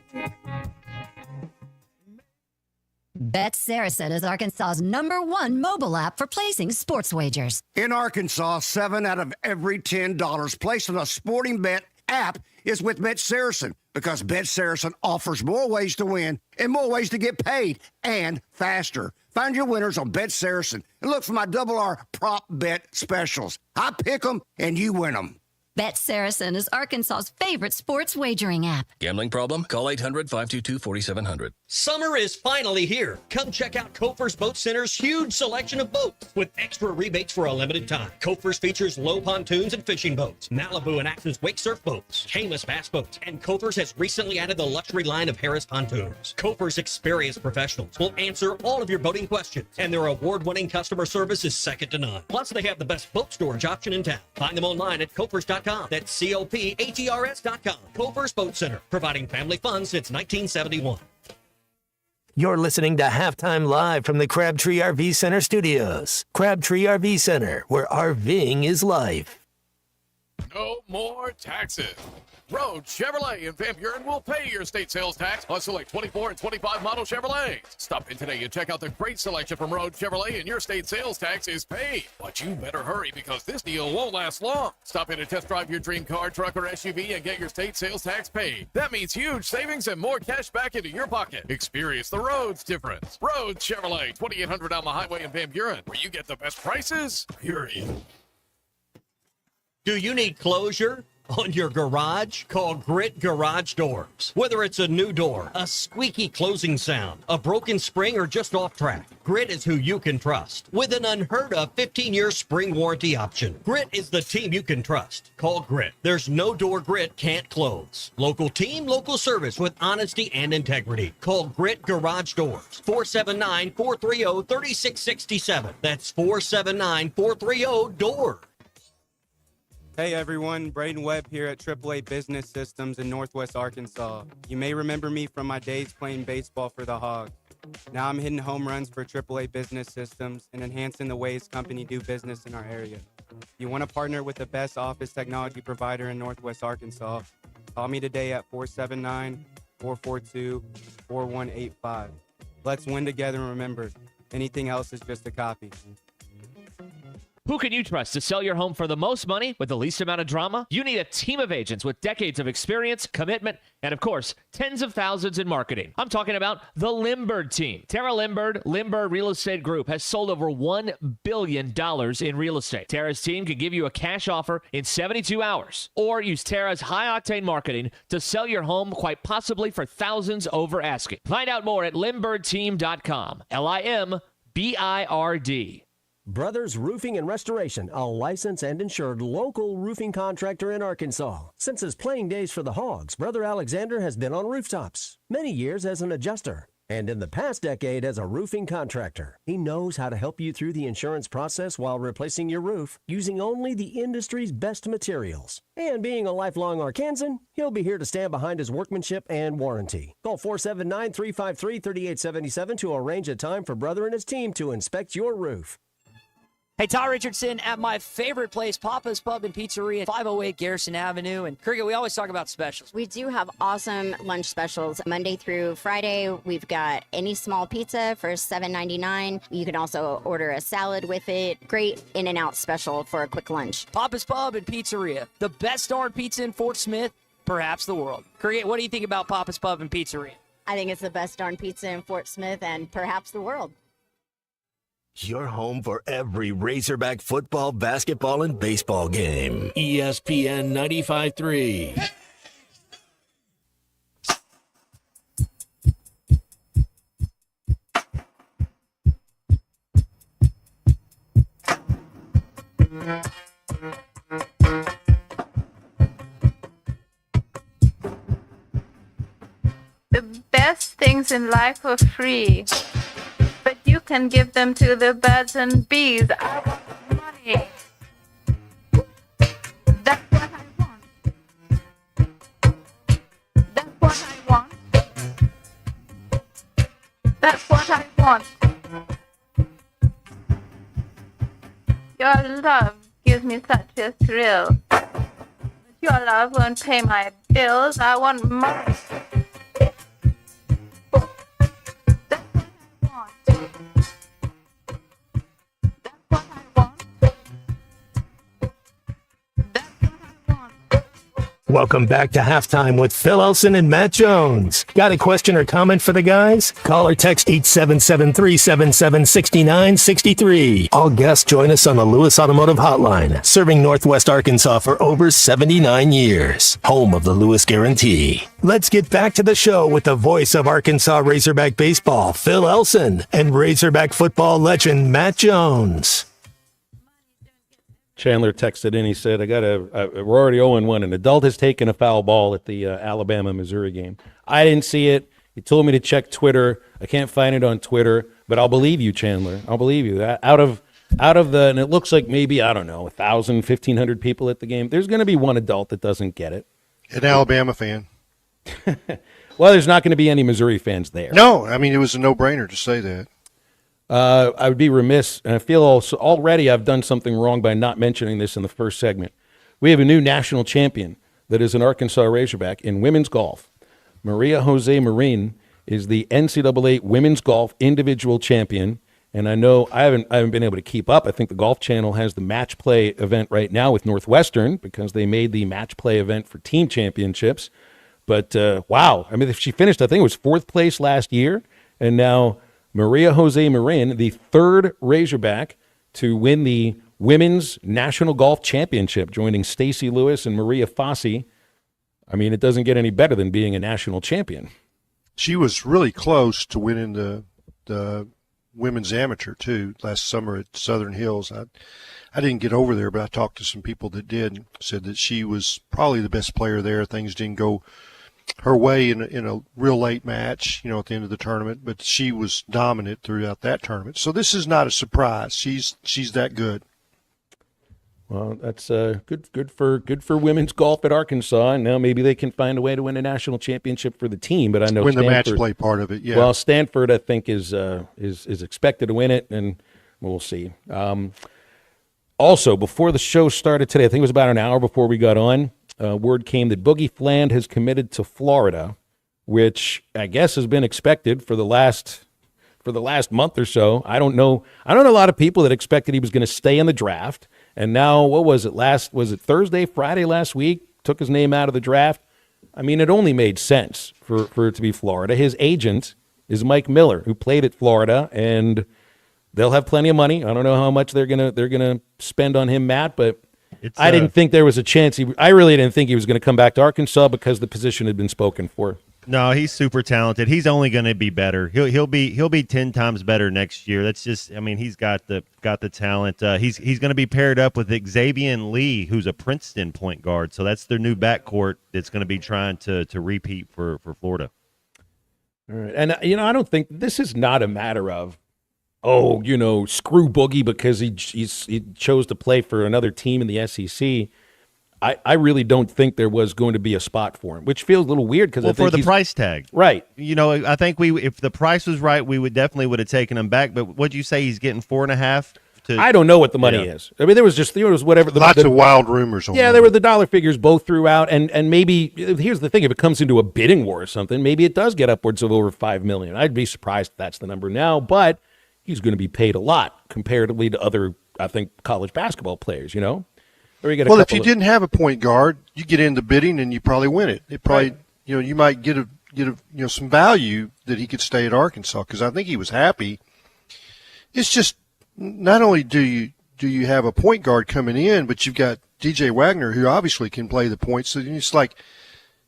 Bet Saracen is Arkansas's #1 mobile app for placing sports wagers. In Arkansas, 7 out of every $10 placed on a sporting bet app is with Bet Saracen because Bet Saracen offers more ways to win and more ways to get paid and faster. Find your winners on Bet Saracen and look for my R prop bet specials. I pick them and you win them. Bet Saracen is Arkansas's favorite sports wagering app. Gambling problem? Call 800-522-4700. Summer is finally here. Come check out Cofer's Boat Center's huge selection of boats with extra rebates for a limited time. Cofer's features low pontoons and fishing boats, Malibu and Axis wake surf boats, Camus bass boats, and Cofer's has recently added the luxury line of Harris pontoons. Cofer's experienced professionals will answer all of your boating questions, and their award-winning customer service is second to none. Plus, they have the best boat storage option in town. Find them online at Cofers.com. That's COPHERS.com. Cofer's Boat Center, providing family fun since 1971. You're listening to Halftime Live from the Crabtree RV Center studios. Crabtree RV Center, where RVing is life. No more taxes. Road Chevrolet in Van Buren will pay your state sales tax on select 24 and 25 model Chevrolets. Stop in today and check out the great selection from Road Chevrolet, and your state sales tax is paid. But you better hurry because this deal won't last long. Stop in and test drive your dream car, truck, or SUV and get your state sales tax paid. That means huge savings and more cash back into your pocket. Experience the Roads difference. Road Chevrolet, 2800 Alma Highway in Van Buren, where you get the best prices, period. Do you need closure? on your garage? Call Grit Garage Doors. Whether it's a new door, a squeaky closing sound, a broken spring, or just off track, Grit is who you can trust. With an unheard of 15-year spring warranty option, Grit is the team you can trust. Call Grit. There's no door Grit can't close. Local team, local service with honesty and integrity. Call Grit Garage Doors. 479-430-3667. That's 479-430-DOOR. Hey everyone, Braden Webb here at AAA Business Systems in Northwest Arkansas. You may remember me from my days playing baseball for the Hogs. Now I'm hitting home runs for AAA Business Systems and enhancing the ways company do business in our area. If you want to partner with the best office technology provider in Northwest Arkansas, call me today at 479-442-4185. Let's win together, and remember, anything else is just a copy. Who can you trust to sell your home for the most money with the least amount of drama? You need a team of agents with decades of experience, commitment, and of course, tens of thousands in marketing. I'm talking about the Limbird team. Tara Limbird Real Estate Group has sold over $1 billion in real estate. Tara's team can give you a cash offer in 72 hours, or use Tara's high-octane marketing to sell your home quite possibly for thousands over asking. Find out more at limbirdteam.com. LIMBIRD. Brothers Roofing and Restoration, a licensed and insured local roofing contractor in Arkansas. Since his playing days for the Hogs, Brother Alexander has been on rooftops, many years as an adjuster, and in the past decade as a roofing contractor. He knows how to help you through the insurance process while replacing your roof using only the industry's best materials. And being a lifelong Arkansan, he'll be here to stand behind his workmanship and warranty. Call 479-353-3877 to arrange a time for Brother and his team to inspect your roof. Hey, Ty Richardson at my favorite place, Papa's Pub and Pizzeria, 508 Garrison Avenue. And Cricket, we always talk about specials. We do have awesome lunch specials Monday through Friday. We've got any small pizza for $7.99. You can also order a salad with it. Great In-N-Out special for a quick lunch. Papa's Pub and Pizzeria, the best darn pizza in Fort Smith, perhaps the world. Cricket, what do you think about Papa's Pub and Pizzeria? I think it's the best darn pizza in Fort Smith and perhaps the world. Your home for every Razorback football, basketball, and baseball game. ESPN 95.3. The best things in life are free. But you can give them to the birds and bees. I want money. That's what I want. That's what I want. That's what I want. Your love gives me such a thrill. But your love won't pay my bills. I want money. Welcome back to Halftime with Phil Elson and Matt Jones. Got a question or comment for the guys? Call or text 877-377-6963. All guests join us on the Lewis Automotive Hotline, serving Northwest Arkansas for over 79 years. Home of the Lewis Guarantee. Let's get back to the show with the voice of Arkansas Razorback baseball, Phil Elson, and Razorback football legend, Matt Jones. Chandler texted in. He said, we're already 0-1. An adult has taken a foul ball at the Alabama-Missouri game. I didn't see it. He told me to check Twitter. I can't find it on Twitter, but I'll believe you, Chandler. I'll believe you. Out of the, and it looks like maybe, 1,000, 1,500 people at the game, there's going to be one adult that doesn't get it. An Alabama fan. Well, there's not going to be any Missouri fans there. No, I mean, it was a no-brainer to say that. I would be remiss, and I feel also already I've done something wrong by not mentioning this in the first segment. We have a new national champion that is an Arkansas Razorback in women's golf. Maria Jose Marin is the NCAA women's golf individual champion, and I know I haven't been able to keep up. I think the Golf Channel has the match play event right now with Northwestern because they made the match play event for team championships. But wow, I mean, if she finished, I think it was 4th place last year, and now Maria Jose Marin, the third Razorback to win the Women's National Golf Championship, joining Stacey Lewis and Maria Fassi. I mean, it doesn't get any better than being a national champion. She was really close to winning the women's amateur, too, last summer at Southern Hills. I didn't get over there, but I talked to some people that did and said that she was probably the best player there. Things didn't go her way in a real late match, at the end of the tournament, but she was dominant throughout that tournament. So this is not a surprise. She's that good. Well, that's good for women's golf at Arkansas. And now maybe they can find a way to win a national championship for the team. But I know win the Stanford, match play part of it. Yeah. Well, Stanford, I think, is expected to win it, and we'll see. Also, before the show started today, I think it was about an hour before we got on, word came that Boogie Fland has committed to Florida, which I guess has been expected for the last month or so. I don't know a lot of people that expected he was going to stay in the draft. And now, what was it? Was it Thursday, Friday last week? Took his name out of the draft. I mean, it only made sense for it to be Florida. His agent is Mike Miller, who played at Florida, and they'll have plenty of money. I don't know how much they're gonna spend on him, Matt, but I didn't think there was a chance. I really didn't think he was going to come back to Arkansas because the position had been spoken for. No, he's super talented. He's only going to be better. He'll be 10 times better next year. That's just, I mean, he's got the talent. He's going to be paired up with Xavier Lee, who's a Princeton point guard. So that's their new backcourt that's going to be trying to repeat for Florida. All right, and I don't think this is not a matter of, screw Boogie because he chose to play for another team in the SEC. I really don't think there was going to be a spot for him, which feels a little weird because I think for the price tag, right? I think if the price was right, we would have taken him back. But what'd you say he's getting 4.5? I don't know what the money is. I mean, there was whatever. Lots of wild rumors. There were the dollar figures both throughout, and maybe here's the thing: if it comes into a bidding war or something, maybe it does get upwards of over $5 million. I'd be surprised if that's the number now, but he's going to be paid a lot comparatively to other, I think, college basketball players. Well, if you didn't have a point guard, you get into bidding and you probably win it. It probably, you might get some value that he could stay at Arkansas because I think he was happy. It's just not only do you have a point guard coming in, but you've got DJ Wagner who obviously can play the points. So it's like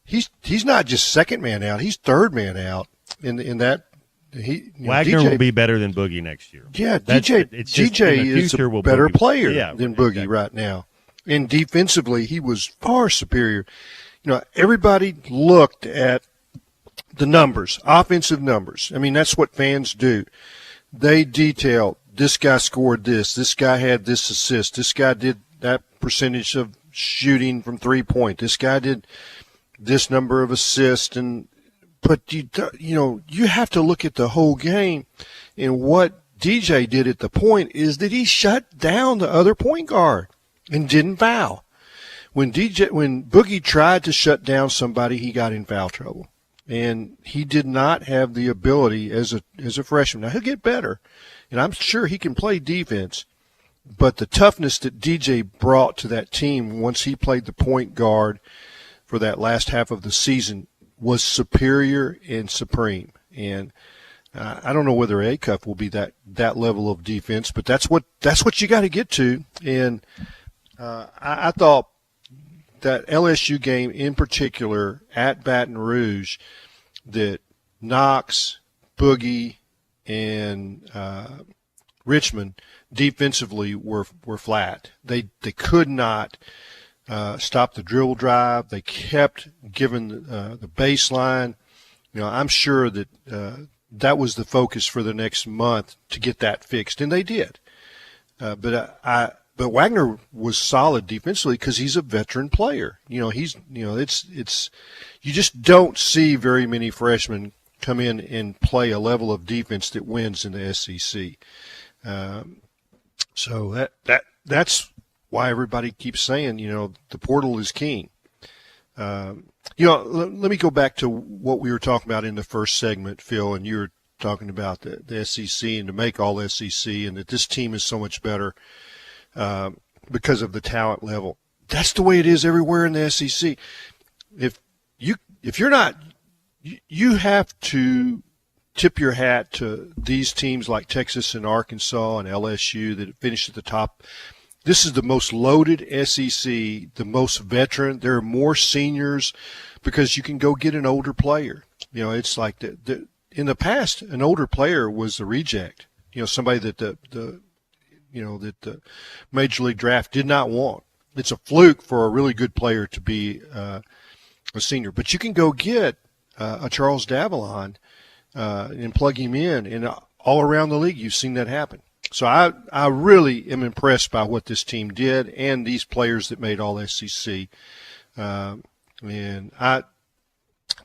he's not just second man out; he's third man out in that. Wagner will be better than Boogie next year. Yeah, DJ is a better player than Boogie right now. And defensively, he was far superior. Everybody looked at the numbers, offensive numbers. I mean, that's what fans do. They detail, this guy scored this guy had this assist, this guy did that percentage of shooting from three-point, this guy did this number of assists. But you have to look at the whole game. And what DJ did at the point is that he shut down the other point guard and didn't foul. When Boogie tried to shut down somebody, he got in foul trouble, and he did not have the ability as a freshman. Now he'll get better, and I'm sure he can play defense. But the toughness that DJ brought to that team once he played the point guard for that last half of the season was superior and supreme. And I don't know whether Acuff will be that level of defense, but that's what you got to get to. And I thought that LSU game in particular at Baton Rouge, that Knox, Boogie, and Richmond defensively were flat. They could not stop the dribble drive. They kept giving the baseline. I'm sure that that was the focus for the next month to get that fixed, and they did. But Wagner was solid defensively because he's a veteran player. It's you just don't see very many freshmen come in and play a level of defense that wins in the SEC. So that's why everybody keeps saying, the portal is king. Let me go back to what we were talking about in the first segment, Phil, and you were talking about the SEC and to make all SEC and that this team is so much better because of the talent level. That's the way it is everywhere in the SEC. If you're not, you have to tip your hat to these teams like Texas and Arkansas and LSU that finished at the top this is the most loaded SEC, the most veteran. There are more seniors because you can go get an older player. You know, it's like in the past, an older player was a reject. You know, somebody that the Major League Draft did not want. It's a fluke for a really good player to be a senior. But you can go get a Charles Davalon and plug him in, and all around the league you've seen that happen. So I really am impressed by what this team did and these players that made all SEC.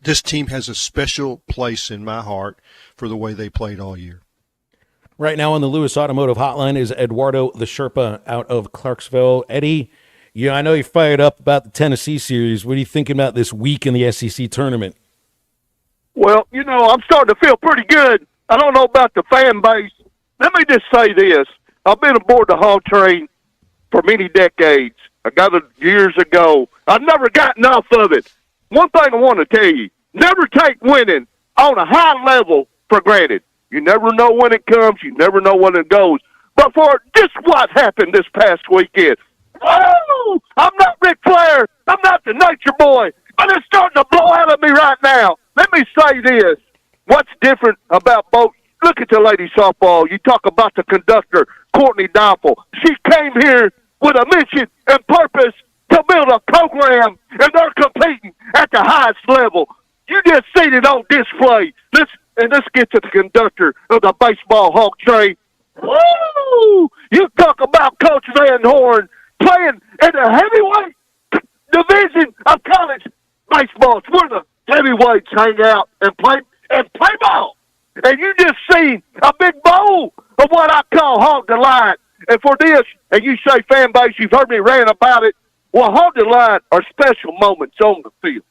This team has a special place in my heart for the way they played all year. Right now on the Lewis Automotive Hotline is Eduardo the Sherpa out of Clarksville. Eddie, I know you're fired up about the Tennessee series. What are you thinking about this week in the SEC tournament? Well, I'm starting to feel pretty good. I don't know about the fan base. Let me just say this. I've been aboard the Hog Train for many decades. I got it years ago. I've never got enough of it. One thing I want to tell you, never take winning on a high level for granted. You never know when it comes. You never know when it goes. But for just what happened this past weekend, whoa! I'm not Ric Flair. I'm not the Nature Boy. But it's starting to blow out of me right now. Let me say this. What's different about both? Look at the lady softball. You talk about the conductor, Courtney Doppel. She came here with a mission and purpose to build a program, and they're competing at the highest level. You just seen it on display. Let's get to the conductor of the baseball Hog Train. Woo! You talk about Coach Van Horn playing in the heavyweight division of college baseball. It's where the heavyweights hang out and play ball. And you just seen a big bowl of what I call Hog Delight. And for this, and you say fan base, you've heard me rant about it. Well, Hog Delight are special moments on the field.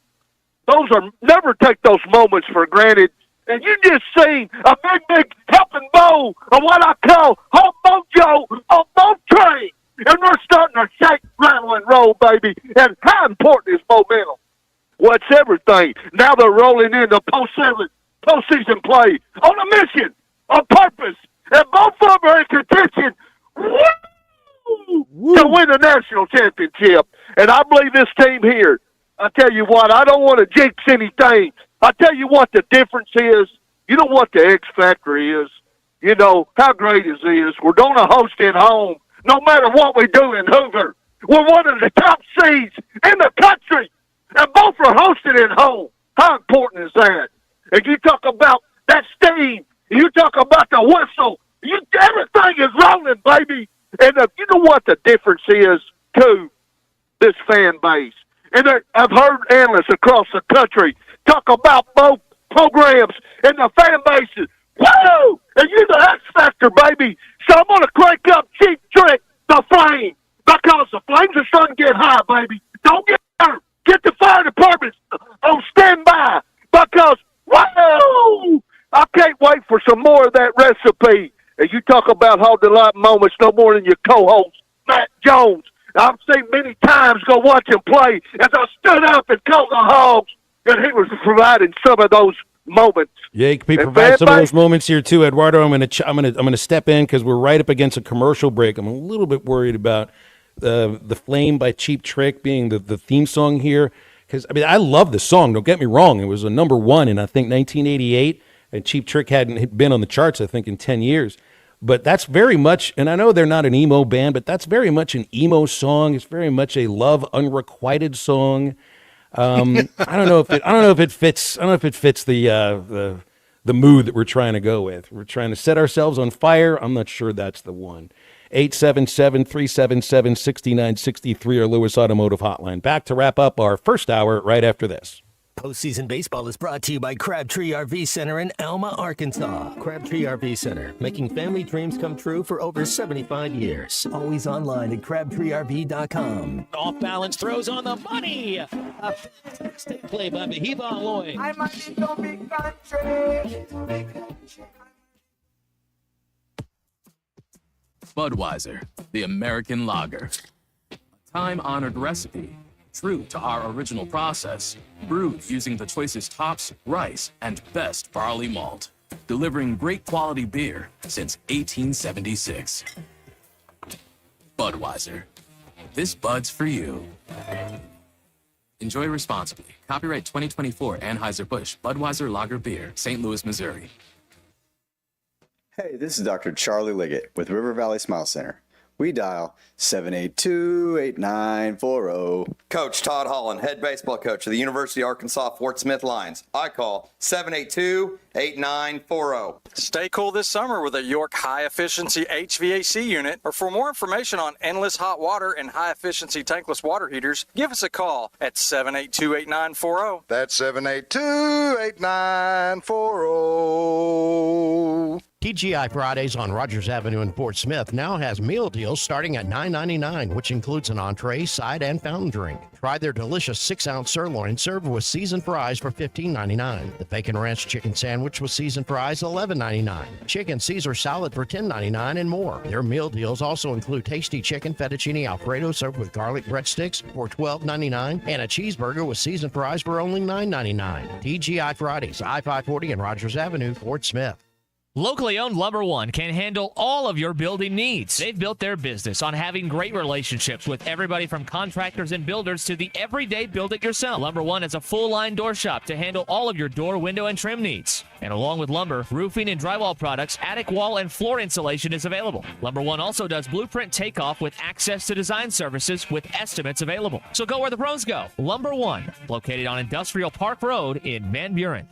Never take those moments for granted. And you just seen a big helping bowl of what I call Hog Mojo on both trains. And we're starting to shake, rattle, and roll, baby. And how important is momentum? What's everything? Now they're rolling into postseason play on a mission, on purpose. And both of them are in contention to win the national championship. And I believe this team here, I tell you what, I don't want to jinx anything. I tell you what the difference is. You know what the X factor is. You know how great is this. We're going to host at home no matter what we do in Hoover. We're one of the top seeds in the country, and both are hosted at home. How important is that? And you talk about that steam, you talk about the whistle, everything is rolling, baby. And you know what the difference is, too, this fan base. And I've heard analysts across the country talk about both programs and the fan bases. Woo! And you're the X Factor, baby. So I'm going to crank up Cheap Trick, the Flame, because the Flames are starting to get high, baby. Don't get hurt. Get the fire department on standby because, woo! I can't wait for some more of that recipe. And you talk about Hog Delight moments no more than your co-host, Matt Jones. I've seen many times go watch him play as I stood up and called the Hogs, and he was providing some of those moments. Yeah, you can provide some of those moments here too, Eduardo. I'm gonna step in because we're right up against a commercial break. I'm a little bit worried about the Flame by Cheap Trick being the theme song here, because I love the song. Don't get me wrong; it was a number one in I think 1988, and Cheap Trick hadn't been on the charts I think in 10 years. But that's very much, and I know they're not an emo band, but that's very much an emo song. It's very much a love unrequited song. I don't know if it fits. I don't know if it fits the mood that we're trying to go with. We're trying to set ourselves on fire. I'm not sure that's the one. 877-377-6963 or Lewis Automotive Hotline. Back to wrap up our first hour right after this. Postseason Baseball is brought to you by Crabtree RV Center in Alma, Arkansas. Crabtree RV Center, making family dreams come true for over 75 years. Always online at crabtreerv.com. Off balance throws on the money. A fantastic play by Mahiba Lloyd. I'm a little big country. Budweiser, the American lager. A time-honored recipe, true to our original process, brewed using the choicest hops, rice, and best barley malt, delivering great quality beer since 1876. Budweiser. This Bud's for you. Enjoy responsibly. Copyright 2024 Anheuser-Busch Budweiser Lager Beer, St. Louis, Missouri. Hey, this is Dr. Charlie Liggett with River Valley Smile Center. We dial 782-8940. Coach Todd Holland, head baseball coach of the University of Arkansas Fort Smith Lions. I call 782-8940. Stay cool this summer with a York high-efficiency HVAC unit. Or for more information on endless hot water and high-efficiency tankless water heaters, give us a call at 782-8940. That's 782-8940. TGI Fridays on Rogers Avenue in Fort Smith now has meal deals starting at $9.99, which includes an entree, side, and fountain drink. Try their delicious 6-ounce sirloin served with seasoned fries for $15.99. The Bacon Ranch Chicken Sandwich with seasoned fries, $11.99. Chicken Caesar Salad for $10.99 and more. Their meal deals also include tasty chicken fettuccine Alfredo served with garlic breadsticks for $12.99 and a cheeseburger with seasoned fries for only $9.99. TGI Fridays, I-540 and Rogers Avenue, Fort Smith. Locally owned Lumber One can handle all of your building needs. They've built their business on having great relationships with everybody from contractors and builders to the everyday build-it-yourself. Lumber One is a full-line door shop to handle all of your door, window, and trim needs. And along with lumber, roofing and drywall products, attic wall and floor insulation is available. Lumber One also does blueprint takeoff with access to design services with estimates available. So go where the pros go. Lumber One, located on Industrial Park Road in Van Buren.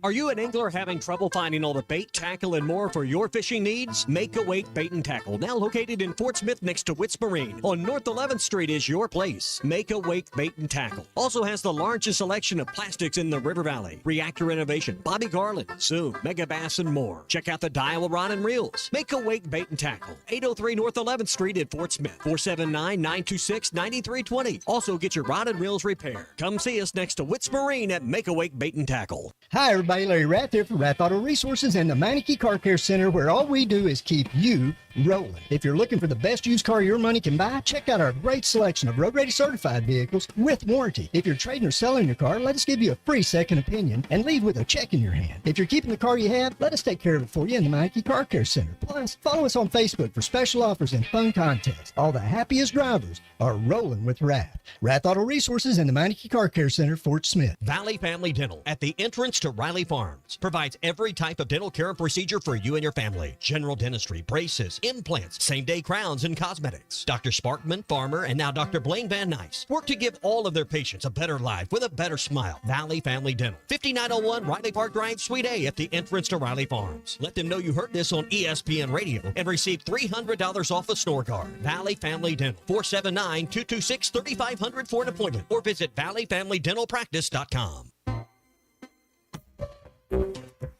Are you an angler having trouble finding all the bait, tackle, and more for your fishing needs? Make a Wake Bait and Tackle, now located in Fort Smith next to Witts Marine on North 11th Street, is your place. Make a Wake Bait and Tackle also has the largest selection of plastics in the River Valley. Reactor Innovation, Bobby Garland, Zoom, Mega Bass, and more. Check out the Daiwa Rod and Reels. Make a Wake Bait and Tackle, 803 North 11th Street at Fort Smith, 479-926-9320. Also get your rod and reels repaired. Come see us next to Witts Marine at Make a Wake Bait and Tackle. Hi, everybody. Larry Rath here for Rath Auto Resources and the Meineke Car Care Center, where all we do is keep you rolling. If you're looking for the best used car your money can buy, check out our great selection of road-ready certified vehicles with warranty. If you're trading or selling your car, let us give you a free second opinion and leave with a check in your hand. If you're keeping the car you have, let us take care of it for you in the Meineke Car Care Center. Plus, follow us on Facebook for special offers and fun contests. All the happiest drivers are rolling with Rath. Rath Auto Resources and the Meineke Car Care Center, Fort Smith. Valley Family Dental at the entrance to Riley Farms provides every type of dental care and procedure for you and your family. General dentistry, braces, implants, same-day crowns, and cosmetics. Dr. Sparkman, Farmer, and now Dr. Blaine Van Nice work to give all of their patients a better life with a better smile. Valley Family Dental, 5901 Riley Park Drive, Suite A at the entrance to Riley Farms. Let them know you heard this on ESPN Radio and receive $300 off a snore guard. Valley Family Dental, 479-226-3500 for an appointment, or visit valleyfamilydentalpractice.com.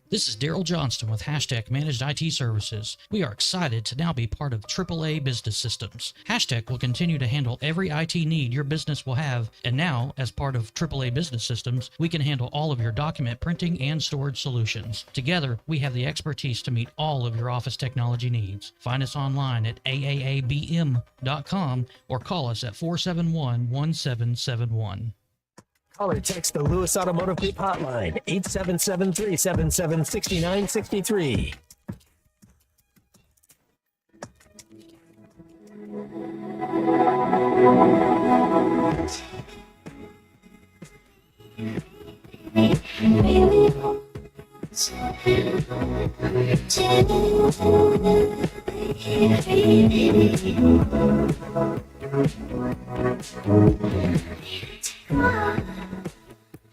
This is Daryl Johnston with Hashtag Managed IT Services. We are excited to now be part of AAA Business Systems. Hashtag will continue to handle every IT need your business will have, and now, as part of AAA Business Systems, we can handle all of your document printing and storage solutions. Together, we have the expertise to meet all of your office technology needs. Find us online at aaabm.com or call us at 471-1771. Call or text the Lewis Automotive Group hotline, 877-377-6963.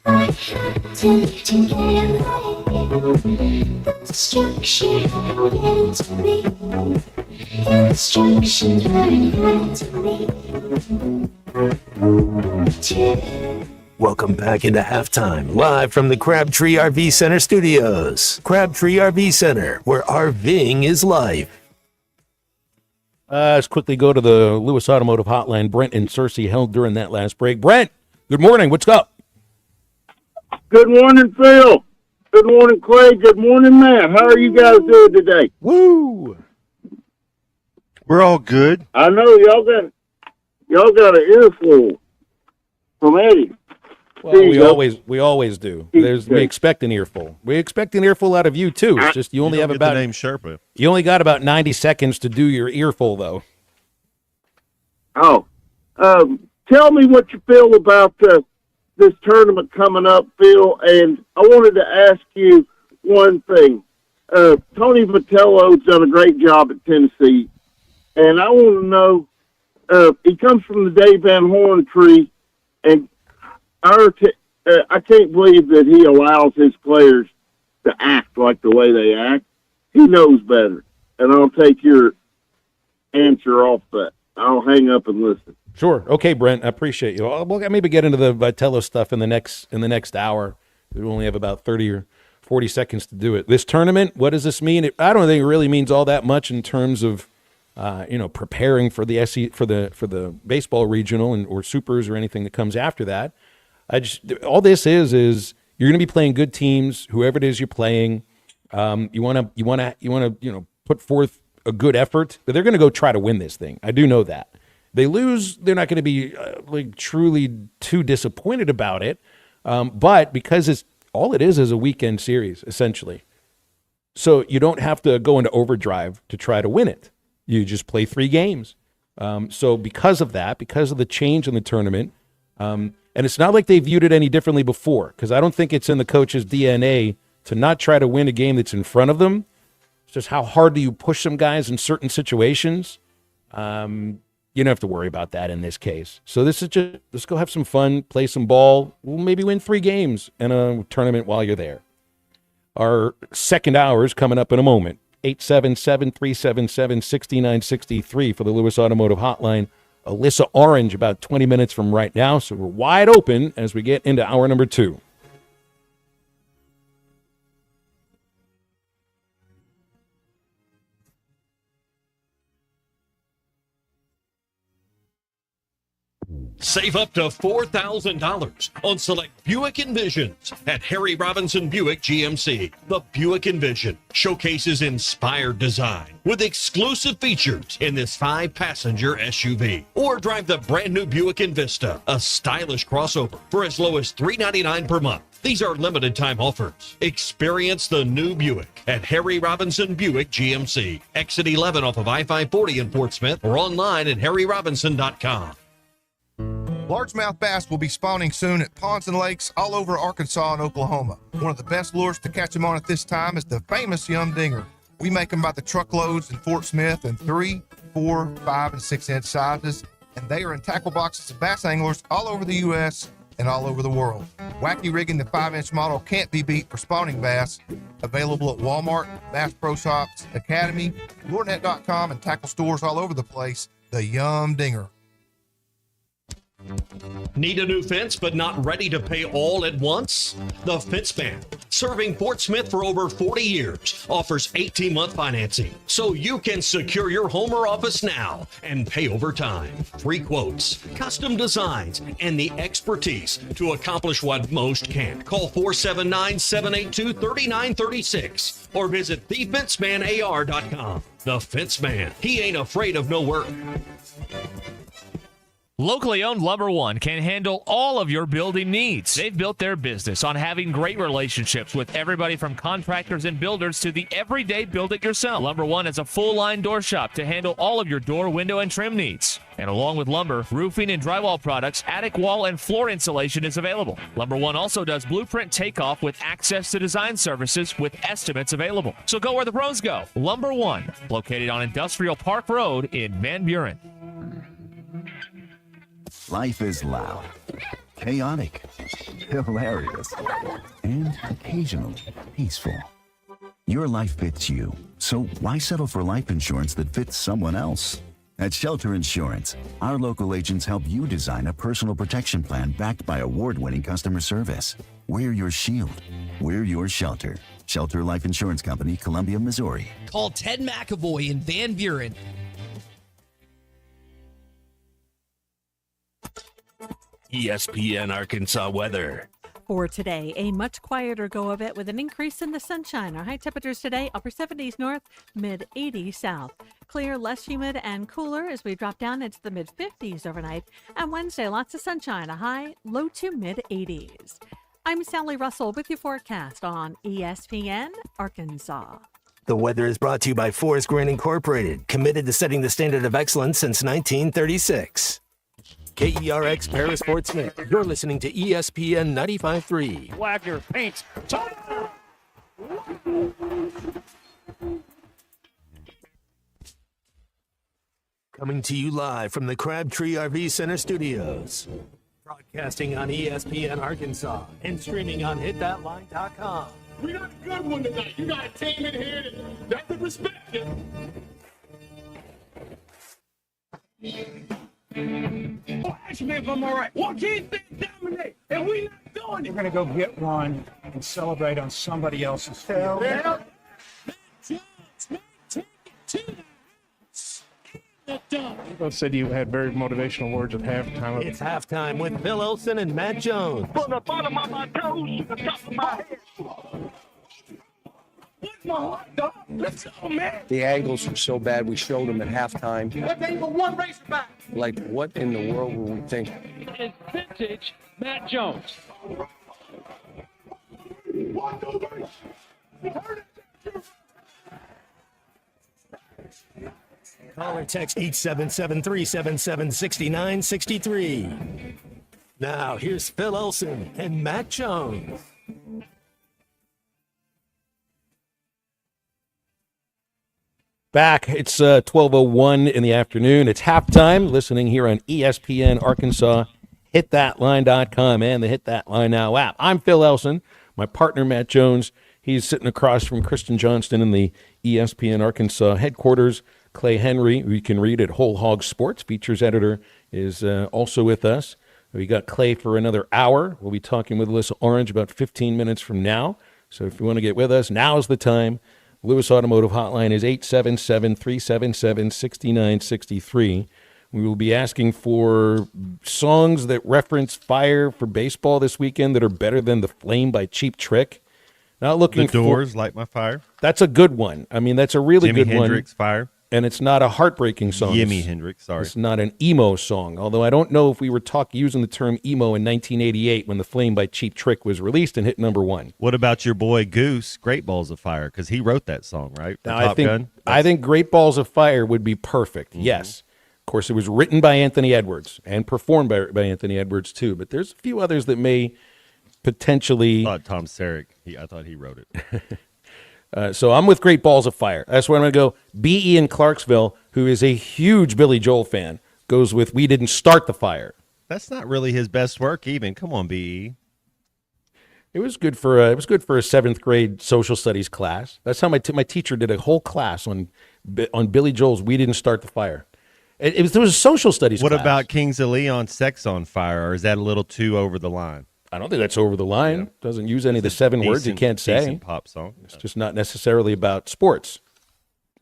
I had to get away. Instruction given to me. Instruction given to me. Welcome back into halftime, live from the Crabtree RV Center studios. Crabtree RV Center, where RVing is life. Let's quickly go to the Lewis Automotive Hotline. Brent and Cersei held during that last break. Brent, good morning. What's up? Good morning, Phil. Good morning, Clay. Good morning, Matt. How are you guys doing today? Woo! We're all good. I know y'all got an earful from Eddie. Well, we always do. We expect an earful. We expect an earful out of you too. It's just you only have about the name Sherpa. You only got about 90 seconds to do your earful, though. Oh, tell me what you feel about this tournament coming up, Phil. And I wanted to ask you one thing. Tony Vitello's done a great job at Tennessee, and I want to know. He comes from the Dave Van Horn tree, and I can't believe that he allows his players to act like the way they act. He knows better, and I'll take your answer off that. I'll hang up and listen. Sure. Okay, Brent. I appreciate you. We'll maybe get into the Vitello stuff in the next hour. We only have about 30 or 40 seconds to do it. This tournament, what does this mean? I don't think it really means all that much in terms of preparing for the for the baseball regional or supers or anything that comes after that. All this is you're going to be playing good teams, whoever it is you're playing. You want to put forth a good effort, but they're going to go try to win this thing. I do know that. They lose, they're not going to be truly too disappointed about it. But because all it is a weekend series essentially, so you don't have to go into overdrive to try to win it. You just play 3 games. So because of that, because of the change in the tournament, and it's not like they viewed it any differently before, because I don't think it's in the coach's DNA to not try to win a game that's in front of them. It's just how hard do you push some guys in certain situations. You don't have to worry about that in this case. So this is just, let's go have some fun, play some ball. We'll maybe win 3 games in a tournament while you're there. Our second hour is coming up in a moment. 877-377-6963 for the Lewis Automotive Hotline. Alyssa Orange about 20 minutes from right now. So we're wide open as we get into hour number 2. Save up to $4,000 on select Buick Envisions at Harry Robinson Buick GMC. The Buick Envision showcases inspired design with exclusive features in this 5-passenger SUV. Or drive the brand new Buick Envista, a stylish crossover, for as low as $399 per month. These are limited time offers. Experience the new Buick at Harry Robinson Buick GMC. Exit 11 off of I-540 in Fort Smith or online at harryrobinson.com. Largemouth bass will be spawning soon at ponds and lakes all over Arkansas and Oklahoma. One of the best lures to catch them on at this time is the famous Yum Dinger. We make them by the truckloads in Fort Smith in 3, 4, 5, and 6-inch sizes, and they are in tackle boxes of bass anglers all over the U.S. and all over the world. Wacky rigging the 5-inch model can't be beat for spawning bass. Available at Walmart, Bass Pro Shops, Academy, LureNet.com, and tackle stores all over the place. The Yum Dinger. Need a new fence but not ready to pay all at once? The Fence Man, serving Fort Smith for over 40 years, offers 18-month financing so you can secure your home or office now and pay over time. Free quotes, custom designs, and the expertise to accomplish what most can't. Call 479-782-3936 or visit thefencemanAR.com. The Fence Man, he ain't afraid of no work. Locally owned Lumber One can handle all of your building needs. They've built their business on having great relationships with everybody from contractors and builders to the everyday build-it-yourself. Lumber One is a full-line door shop to handle all of your door, window, and trim needs. And along with lumber, roofing and drywall products, attic wall and floor insulation is available. Lumber One also does blueprint takeoff with access to design services with estimates available. So go where the pros go. Lumber One, located on Industrial Park Road in Van Buren. Life is loud, chaotic, hilarious, and occasionally peaceful. Your life fits you, so why settle for life insurance that fits someone else? At Shelter Insurance, our local agents help you design a personal protection plan backed by award-winning customer service. We're your shield. We're your shelter. Shelter Life Insurance Company, Columbia, Missouri. Call Ted McAvoy in Van Buren. ESPN Arkansas weather. For today, a much quieter go of it with an increase in the sunshine. Our high temperatures today, upper 70s north, mid 80s south. Clear, less humid, and cooler as we drop down into the mid 50s overnight. And Wednesday, lots of sunshine, a high low to mid 80s. I'm Sally Russell with your forecast on ESPN Arkansas. The weather is brought to you by Forest Grain Incorporated, committed to setting the standard of excellence since 1936. KERX Paris Fort Smith. You're listening to ESPN 95.3. Wagner paints. Coming to you live from the Crabtree RV Center studios. Broadcasting on ESPN Arkansas and streaming on hitthatline.com. We got a good one tonight. You got a team in here that can respect you. Oh, ask me if I'm all right. Joaquin Phoenix dominate, and we not doing it. We're gonna go get one and celebrate on somebody else's field. Yeah. Both said you had very motivational words at halftime. It's halftime with Phil Olsen and Matt Jones. From the bottom of my toes to the top of my head. What's my heart, dog? Let's go, man. The angles were so bad, we showed them at halftime. What they were one racer back. Like, what in the world were we thinking? It's vintage Matt Jones. Call or text 877-377-6963. Now, here's Phil Olsen and Matt Jones. Back. It's 12:01 in the afternoon. It's halftime. Listening here on ESPN Arkansas, hitthatline.com, and the Hit That Line Now app. I'm Phil Olsen. My partner, Matt Jones. He's sitting across from Kristen Johnston in the ESPN Arkansas headquarters. Clay Henry, who you can read at Whole Hog Sports, features editor, is also with us. We got Clay for another hour. We'll be talking with Alyssa Orange about 15 minutes from now. So if you want to get with us, now's the time. Lewis Automotive Hotline is 877-377-6963. We will be asking for songs that reference fire for baseball this weekend that are better than The Flame by Cheap Trick. Not looking The Doors, Light My Fire. That's a good one. I mean, that's a really Jimi good Hendrix, one. Fire. And it's not a heartbreaking song. Jimi Hendrix, sorry. It's not an emo song, although I don't know if we were using the term emo in 1988 when The Flame by Cheap Trick was released and hit number one. What about your boy Goose, Great Balls of Fire? Because he wrote that song, right? Now, I think Great Balls of Fire would be perfect, yes. Of course, it was written by Anthony Edwards and performed by Anthony Edwards, too. But there's a few others that may potentially... I thought Tom Sarek, I thought he wrote it. So I'm with Great Balls of Fire. That's where I'm going to go. B.E. in Clarksville, who is a huge Billy Joel fan, goes with We Didn't Start the Fire. That's not really his best work even. Come on, B.E. It was good for a seventh grade social studies class. That's how my teacher did a whole class on Billy Joel's We Didn't Start the Fire. There was a social studies class. What about Kings of Leon, Sex on Fire, or is that a little too over the line? I don't think that's over the line. Yeah. Doesn't use any of the seven words you can't say. Decent pop song. It's just not necessarily about sports.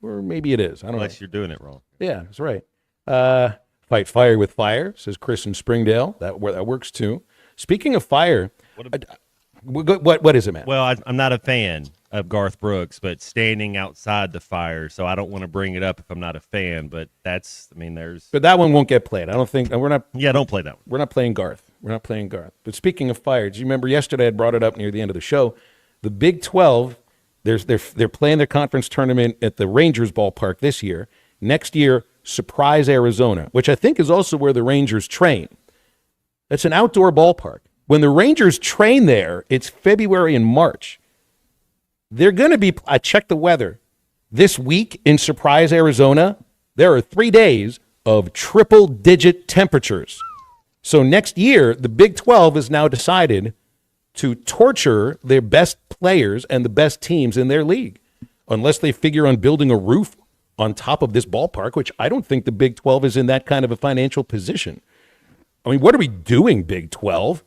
Or maybe it is. I don't know. Unless you're doing it wrong. Yeah, that's right. Fight fire with fire, says Chris in Springdale. That works too. Speaking of fire, what is it, man? Well, I'm not a fan of Garth Brooks, but standing outside the fire, so I don't want to bring it up if I'm not a fan, but there's... But that one won't get played. I don't think... We're not... Yeah, don't play that one. We're not playing Garth. But speaking of fire, do you remember yesterday I brought it up near the end of the show? The Big 12, they're playing their conference tournament at the Rangers ballpark this year. Next year, Surprise, Arizona, which I think is also where the Rangers train. That's an outdoor ballpark. When the Rangers train there, it's February and March. They're going to be, I checked the weather, this week in Surprise, Arizona, there are 3 days of triple-digit temperatures. So next year, the Big 12 has now decided to torture their best players and the best teams in their league, unless they figure on building a roof on top of this ballpark, which I don't think the Big 12 is in that kind of a financial position. I mean, what are we doing, Big 12?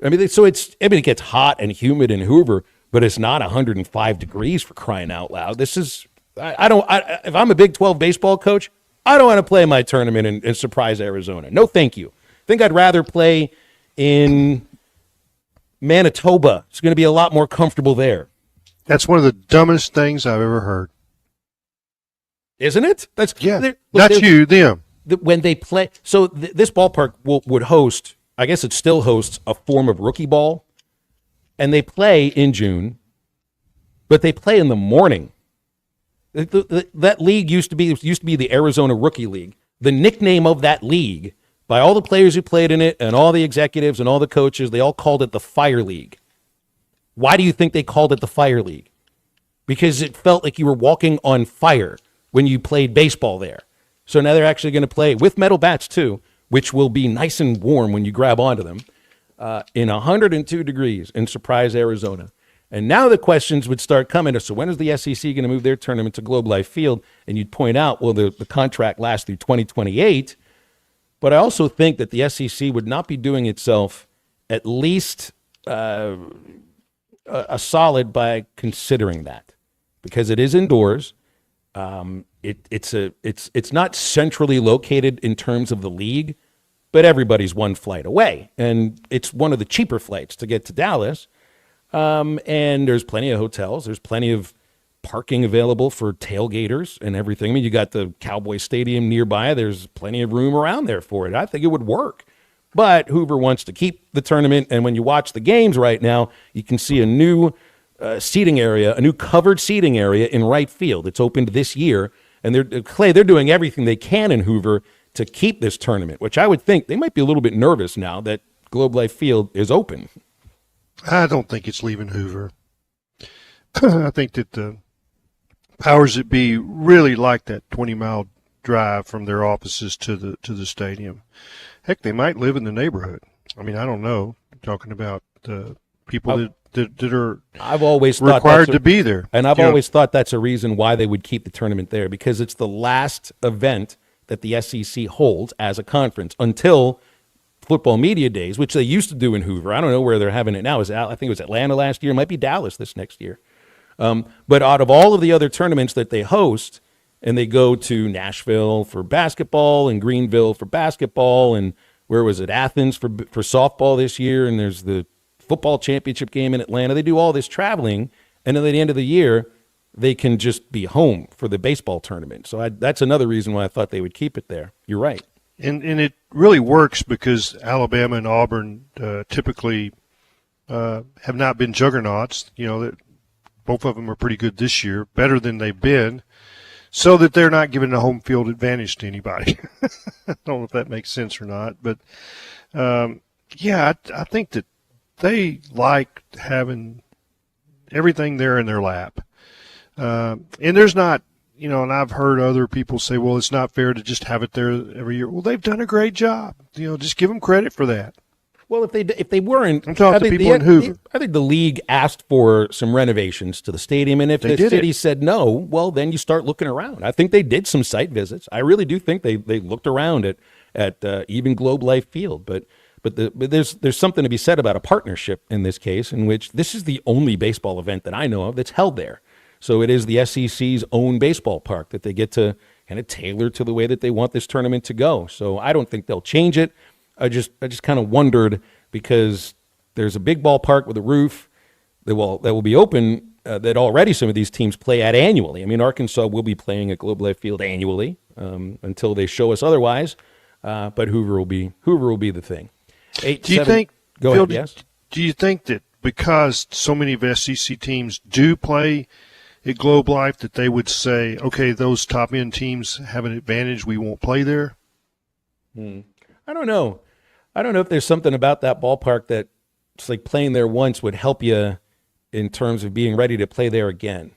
I mean, it gets hot and humid in Hoover, but it's not 105 degrees for crying out loud. This is, if I'm a Big 12 baseball coach, I don't want to play my tournament in Surprise, Arizona. No, thank you. I think I'd rather play in Manitoba is going to be a lot more comfortable there. That's one of the dumbest things I've ever heard. Isn't it? That's not you, them. When they play, so this ballpark would host, I guess it still hosts a form of rookie ball, and they play in June, but they play in the morning. That league used to be the Arizona Rookie League. The nickname of that league, by all the players who played in it and all the executives and all the coaches, they all called it the Fire League. Why do you think they called it the Fire League? Because it felt like you were walking on fire when you played baseball there. So now they're actually going to play with metal bats too, which will be nice and warm when you grab onto them, in 102 degrees in Surprise, Arizona. And now the questions would start coming. So when is the SEC going to move their tournament to Globe Life Field? And you'd point out, well, the contract lasts through 2028. But I also think that the SEC would not be doing itself at least a solid by considering that, because it is indoors. It's not centrally located in terms of the league, but everybody's one flight away, and it's one of the cheaper flights to get to Dallas. And there's plenty of hotels. There's plenty of parking available for tailgaters and everything. I mean, you got the Cowboy Stadium nearby. There's plenty of room around there for it. I think it would work. But Hoover wants to keep the tournament, and when you watch the games right now, you can see a new seating area, a new covered seating area in right field. It's opened this year, and they're doing everything they can in Hoover to keep this tournament, which I would think they might be a little bit nervous now that Globe Life Field is open. I don't think it's leaving Hoover. I think that the powers that be really like that 20-mile drive from their offices to the stadium. Heck, they might live in the neighborhood. I mean, I don't know. I'm talking about the people that are I've always required to be there. And I've always thought that's a reason why they would keep the tournament there, because it's the last event that the SEC holds as a conference until football media days, which they used to do in Hoover. I don't know where they're having it now. I think it was Atlanta last year. It might be Dallas this next year. But out of all of the other tournaments that they host, and they go to Nashville for basketball and Greenville for basketball, and where was it, Athens for softball this year, and there's the football championship game in Atlanta. They do all this traveling, and then at the end of the year, they can just be home for the baseball tournament. So that's another reason why I thought they would keep it there. You're right. And it really works because Alabama and Auburn typically have not been juggernauts. You know, both of them are pretty good this year, better than they've been, so that they're not giving a home field advantage to anybody. I don't know if that makes sense or not, but I think that they like having everything there in their lap. And there's not, and I've heard other people say, well, it's not fair to just have it there every year. Well, they've done a great job. Just give them credit for that. Well, if they weren't, I'm talking to people in Hoover. I think the league asked for some renovations to the stadium, and if the city said no, well, then you start looking around. I think they did some site visits. I really do think they looked around at even Globe Life Field, but there's something to be said about a partnership in this case, in which this is the only baseball event that I know of that's held there. So it is the SEC's own baseball park that they get to kind of tailor to the way that they want this tournament to go. So I don't think they'll change it. I just kind of wondered, because there's a big ballpark with a roof that will be open, that already some of these teams play at annually. I mean, Arkansas will be playing at Globe Life Field annually until they show us otherwise. But Hoover will be the thing. Do you think? Go Phil, ahead. Yes. Do you think that because so many of SEC teams do play at Globe Life, that they would say, okay, those top end teams have an advantage, we won't play there? I don't know. I don't know if there's something about that ballpark that it's like playing there once would help you in terms of being ready to play there again.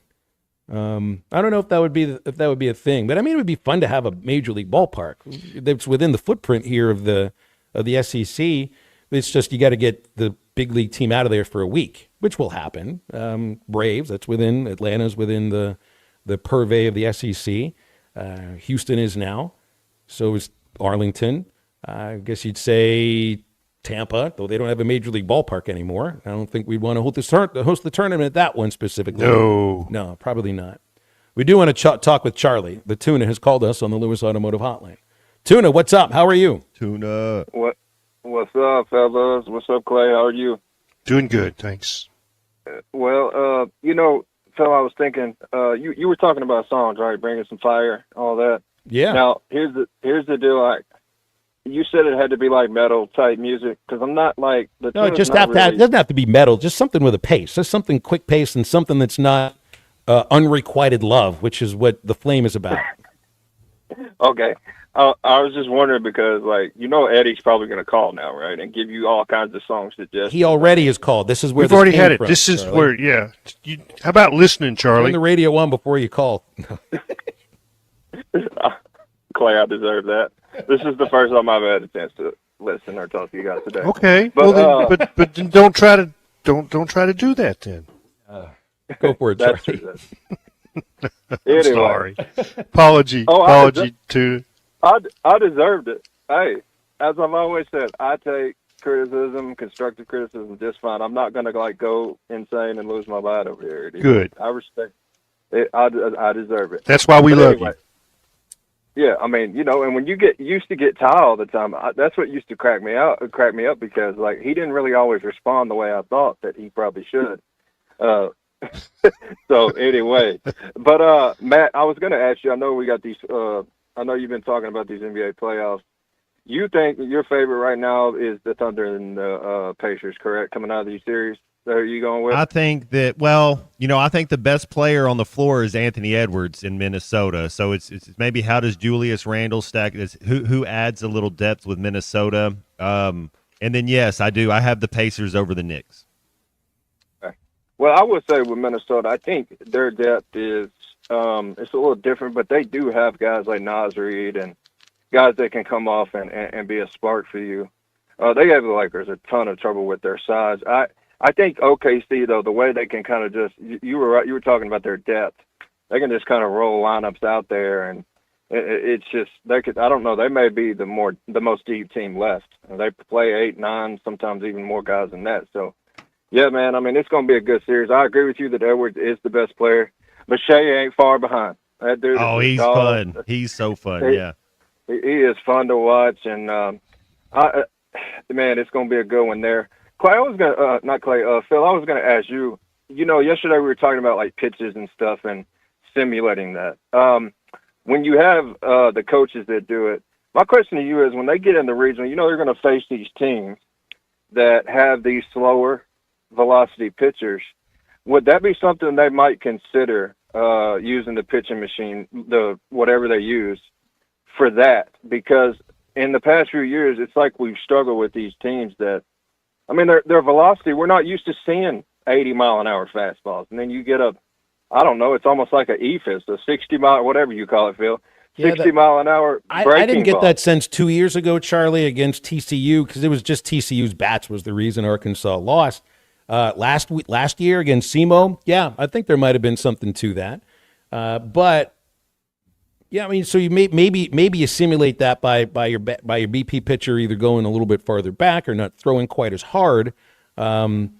I don't know if that would be a thing, but I mean, it would be fun to have a major league ballpark that's within the footprint here of the SEC. It's just you got to get the big league team out of there for a week, which will happen. Braves, Atlanta's within the purvey of the SEC. Houston is now. So is Arlington. I guess you'd say Tampa, though they don't have a major league ballpark anymore. I don't think we'd want to host the tournament at that one specifically. No, probably not. We do want to talk with Charlie. The Tuna has called us on the Lewis Automotive Hotline. Tuna, what's up? How are you? Tuna. What's up, fellas? What's up, Clay? How are you? Doing good, thanks. Well, Phil, I was thinking, you were talking about songs, right? Bringing some fire, all that. Yeah. Now, here's the deal. Like, you said it had to be like metal type music, because I'm not like the. No, it tune's just not have to. really- It doesn't have to be metal. Just something with a pace. Just something quick pace and something that's not unrequited love, which is what The Flame is about. Okay. I was just wondering because, like, Eddie's probably going to call now, right, and give you all kinds of songs to just. He already is called. This is where We've this already came had it. from, This is Charlie. where, yeah. How about listening, Charlie? Turn the radio on before you call. Clay, I deserve that. This is the first time I've had a chance to listen or talk to you guys today. Okay. But, But then don't try to do that then. Go for it, That's Charlie. true. I'm Anyway. sorry. Apology to. I deserved it. Hey, as I've always said, I take criticism, constructive criticism, just fine. I'm not going to like go insane and lose my mind over here. Good. I respect it. I deserve it. That's why we love you. Yeah, I mean, and when you used to get Ty all the time, that's what used to crack me up because like he didn't really always respond the way I thought that he probably should. So anyway, but Matt, I was going to ask you. I know we got these. I know you've been talking about these NBA playoffs. You think your favorite right now is the Thunder and the Pacers, correct? Coming out of these series, that are you going with? I think that. Well, I think the best player on the floor is Anthony Edwards in Minnesota. So it's maybe how does Julius Randle stack? Who adds a little depth with Minnesota? And then yes, I do. I have the Pacers over the Knicks. Well, I would say with Minnesota, I think their depth is it's a little different, but they do have guys like Naz Reid and guys that can come off and be a spark for you. They gave the Lakers a ton of trouble with their size. I think OKC though, the way they can kind of just you were right, you were talking about their depth. They can just kind of roll lineups out there, and it's just they could. I don't know. They may be the most deep team left. They play 8, 9, sometimes even more guys than that. So. Yeah, man. I mean, it's going to be a good series. I agree with you that Edwards is the best player, but Shea ain't far behind. That dude. Oh, he's fun. He's so fun. Yeah, he is fun to watch, and man, it's going to be a good one there. Clay, I was gonna not Clay. Phil, I was gonna ask you. Yesterday we were talking about like pitches and stuff and simulating that. When you have the coaches that do it, my question to you is: when they get in the regional, they're going to face these teams that have these slower velocity pitchers. Would that be something they might consider using the pitching machine, the whatever they use for that? Because in the past few years, it's like we've struggled with these teams that, I mean, their velocity, we're not used to seeing 80-mile-an-hour fastballs. And then you get it's almost like an EFIS, a 60-mile, whatever you call it, Phil. 60-mile-an-hour breaking I didn't get ball. that sense 2 years ago, Charlie, against TCU, because it was just TCU's bats was the reason Arkansas lost. Last year against SEMO, yeah, I think there might have been something to that. But yeah, I mean, so you maybe you simulate that by your BP pitcher either going a little bit farther back or not throwing quite as hard. And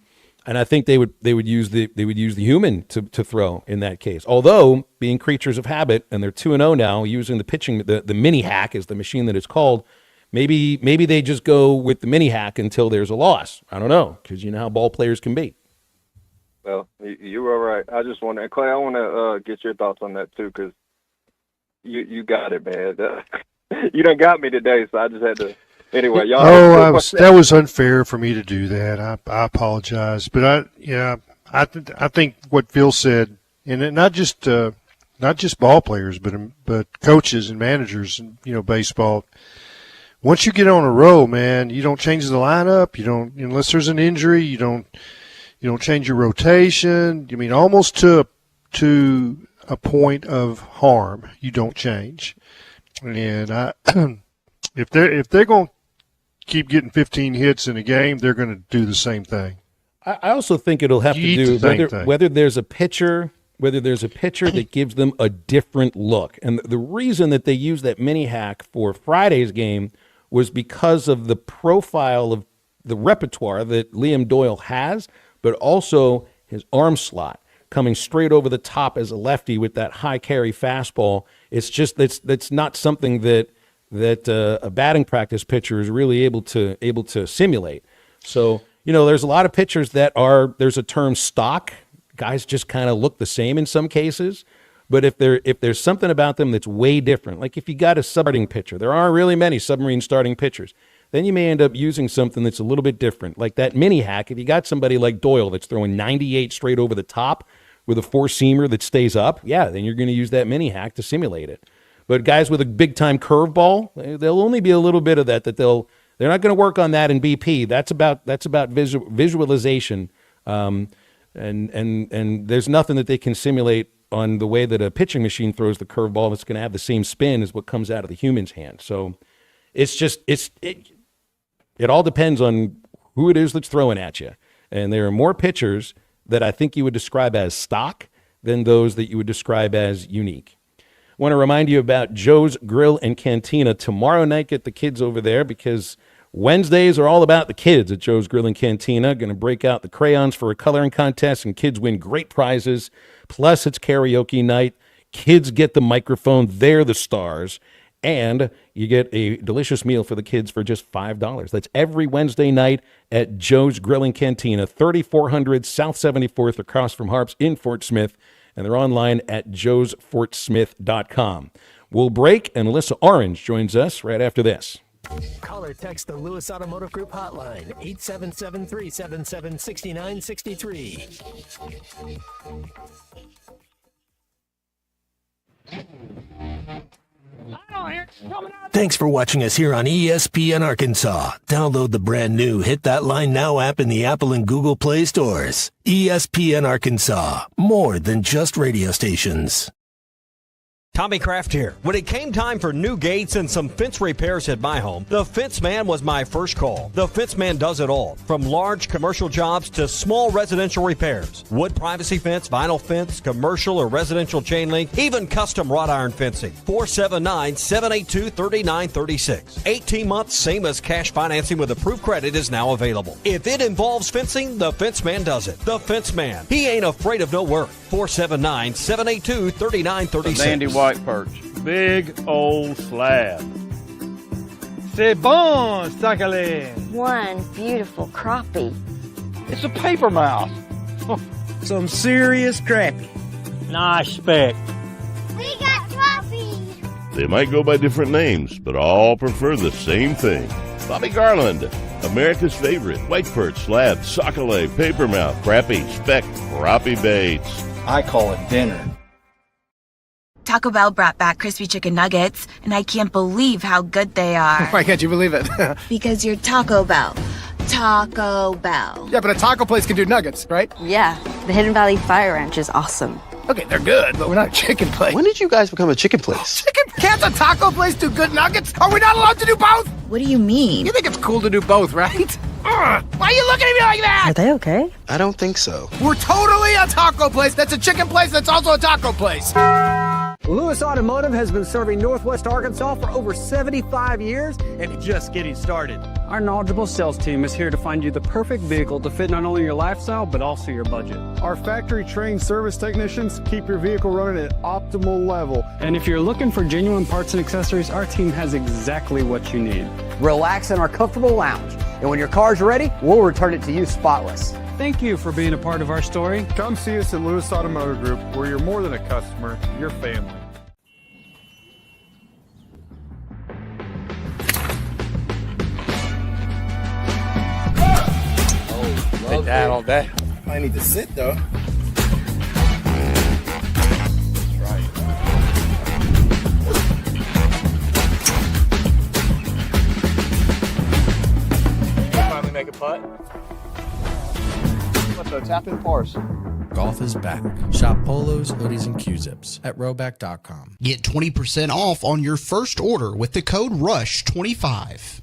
I think they would use the human to throw in that case. Although being creatures of habit, and they're 2-0 now, using the pitching the mini hack is the machine that it's called. Maybe they just go with the mini hack until there's a loss. I don't know, because you know how ball players can be. Well, you were right. I just want to, Clay, I want to get your thoughts on that too, because you got it, man. You done got me today, so I just had to. Anyway, y'all. That was unfair for me to do that. I apologize, but I think what Phil said, and not just ball players, but coaches and managers, and baseball. Once you get on a roll, man, you don't change the lineup. You don't, unless there's an injury. You don't change your rotation. I mean, almost to a point of harm, you don't change. And if they're going to keep getting 15 hits in a game, they're going to do the same thing. I also think it'll have to do whether there's a pitcher that gives them a different look. And the reason that they use that mini hack for Friday's game was because of the profile of the repertoire that Liam Doyle has, but also his arm slot coming straight over the top as a lefty with that high carry fastball. It's just that's not something that a batting practice pitcher is really able to simulate. So there's a lot of pitchers there's a term stock. Guys just kind of look the same in some cases. But if there's something about them that's way different, like if you got a starting pitcher, there aren't really many submarine starting pitchers, then you may end up using something that's a little bit different. Like that mini hack, if you got somebody like Doyle that's throwing 98 straight over the top with a four-seamer that stays up, yeah, then you're going to use that mini hack to simulate it. But guys with a big-time curveball, there'll only be a little bit of that they're not going to work on that in BP. That's about visualization, and there's nothing that they can simulate on the way that a pitching machine throws the curveball that's going to have the same spin as what comes out of the human's hand. So it all depends on who it is that's throwing at you. And there are more pitchers that I think you would describe as stock than those that you would describe as unique. I want to remind you about Joe's Grill and Cantina. Tomorrow night, get the kids over there because Wednesdays are all about the kids at Joe's Grill and Cantina. Going to break out the crayons for a coloring contest, and kids win great prizes. Plus, it's karaoke night. Kids get the microphone. They're the stars. And you get a delicious meal for the kids for just $5. That's every Wednesday night at Joe's Grill and Cantina, 3400 South 74th, across from Harps in Fort Smith. And they're online at joesfortsmith.com. We'll break, and Alyssa Orange joins us right after this. Call or text the Lewis Automotive Group hotline, 877-377-6963. Thanks for watching us here on ESPN Arkansas. Download the brand new Hit That Line Now app in the Apple and Google Play stores. ESPN Arkansas, more than just radio stations. Tommy Kraft here. When it came time for new gates and some fence repairs at my home, the Fence Man was my first call. The Fence Man does it all, from large commercial jobs to small residential repairs. Wood privacy fence, vinyl fence, commercial or residential chain link, even custom wrought iron fencing. 479-782-3936. 18 months, same as cash financing with approved credit is now available. If it involves fencing, the Fence Man does it. The Fence Man. He ain't afraid of no work. 479-782-3936. Sandy white perch. Big old slab. C'est bon, sacalé. One beautiful crappie. It's a paper mouth. Some serious crappie. Nice speck. We got crappie. They might go by different names, but all prefer the same thing. Bobby Garland, America's favorite white perch, slab, sockeye, papermouth, crappie, speck, crappie baits. I call it dinner. Taco Bell brought back crispy chicken nuggets, and I can't believe how good they are. Why can't you believe it? Because you're Taco Bell. Taco Bell. Yeah, but a taco place can do nuggets, right? Yeah, the Hidden Valley Fire Ranch is awesome. Okay, they're good, but we're not a chicken place. When did you guys become a chicken place? Chicken? Can't a taco place do good nuggets? Are we not allowed to do both? What do you mean? You think it's cool to do both, right? Why are you looking at me like that? Are they okay? I don't think so. We're totally a taco place that's a chicken place that's also a taco place. Lewis Automotive has been serving Northwest Arkansas for over 75 years and just getting started. Our knowledgeable sales team is here to find you the perfect vehicle to fit not only your lifestyle, but also your budget. Our factory-trained service technicians keep your vehicle running at optimal level. And if you're looking for genuine parts and accessories, our team has exactly what you need. Relax in our comfortable lounge, and when your car's ready, we'll return it to you spotless. Thank you for being a part of our story. Come see us at Lewis Automotive Group, where you're more than a customer, you're family. Take that all day. I need to sit, though. Finally make a putt. What the tap in force? Golf is back. Shop polos, hoodies, and Q-zips at Rhoback.com. Get 20% off on your first order with the code RUSH25.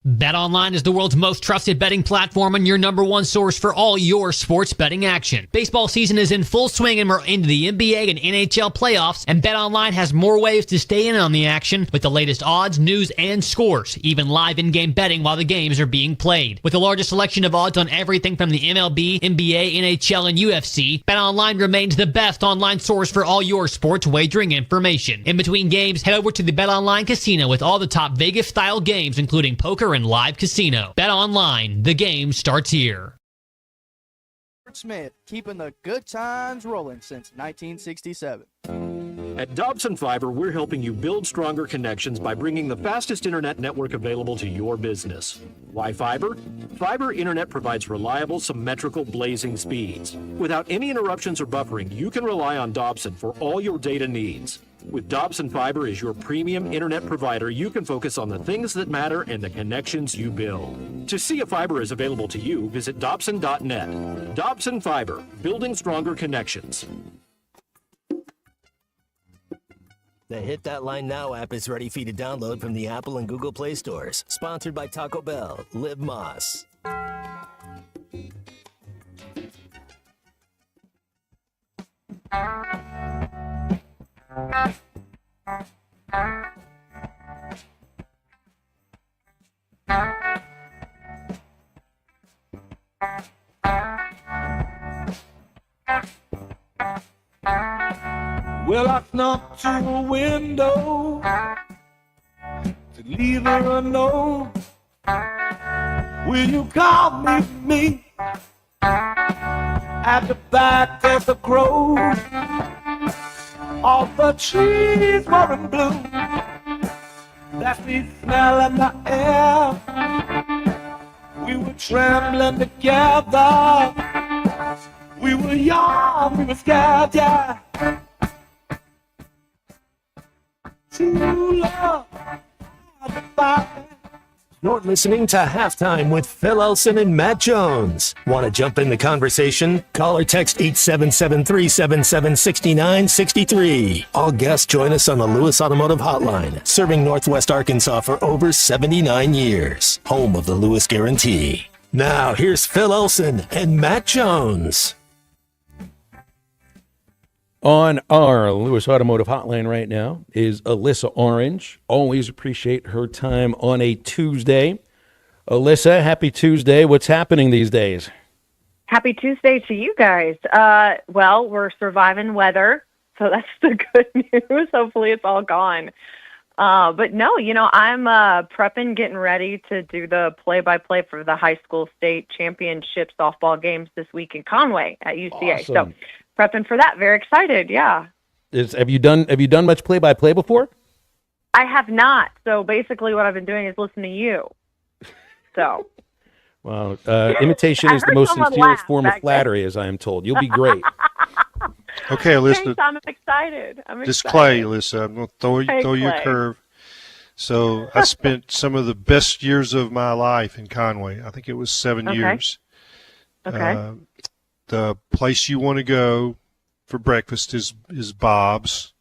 BetOnline is the world's most trusted betting platform and your number one source for all your sports betting action. Baseball season is in full swing and we're into the NBA and NHL playoffs, and BetOnline has more ways to stay in on the action with the latest odds, news, and scores, even live in-game betting while the games are being played. With the largest selection of odds on everything from the MLB, NBA, NHL, and UFC, BetOnline remains the best online source for all your sports wagering information. In between games, head over to the BetOnline casino with all the top Vegas-style games, including poker and live casino. Bet online. The game starts here. Smith, keeping the good times rolling since 1967. At Dobson Fiber, we're helping you build stronger connections by bringing the fastest internet network available to your business. Why fiber? Fiber internet provides reliable, symmetrical, blazing speeds. Without any interruptions or buffering, you can rely on Dobson for all your data needs. With Dobson Fiber as your premium internet provider, you can focus on the things that matter and the connections you build. To see if fiber is available to you, visit Dobson.net. Dobson Fiber, building stronger connections. The Hit That Line Now app is ready for you to download from the Apple and Google Play stores. Sponsored by Taco Bell. Live Moss. Well, I snuck to a window to leave her a note. Will you call me at the back of the grove? All the trees were in bloom. That's the smell in the air. We were trembling together. We were young, we were scared, yeah. True love, You're listening to Halftime with Phil Elson and Matt Jones. Want to jump in the conversation? Call or text 877-377-6963. All guests join us on the Lewis Automotive Hotline, serving Northwest Arkansas for over 79 years. Home of the Lewis Guarantee. Now, here's Phil Elson and Matt Jones. On our Lewis Automotive Hotline right now is Alyssa Orange. Always appreciate her time on a Tuesday. Alyssa, happy Tuesday. What's happening these days? Happy Tuesday to you guys. Well, we're surviving weather, so that's the good news. Hopefully it's all gone. But no, I'm prepping, getting ready to do the play-by-play for the high school state championship softball games this week in Conway at UCA. Awesome. So prepping for that. Very excited. Yeah. Have you done much play-by-play before? I have not. So basically what I've been doing is listening to you. So. Well, imitation is the most sincerest form of flattery, as I am told. You'll be great. Okay, Alyssa. Thanks, I'm excited. This Clay, Alyssa. I'm going to throw you a curve. So I spent some of the best years of my life in Conway. I think it was 7 years. Okay. The place you want to go for breakfast is Bob's.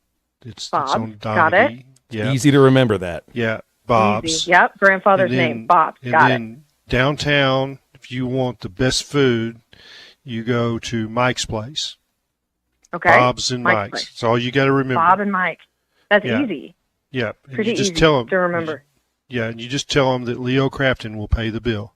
It's on Got it. Yeah. Easy to remember that. Yeah, Bob's. Easy. Yep, grandfather's name, Bob's. Got it. Downtown, if you want the best food, you go to Mike's place. Okay. Bob's and Mike's. That's all you got to remember. Bob and Mike. That's Yeah. easy. Yeah. Pretty you just easy tell them, to remember. and you just tell them that Leo Crafton will pay the bill.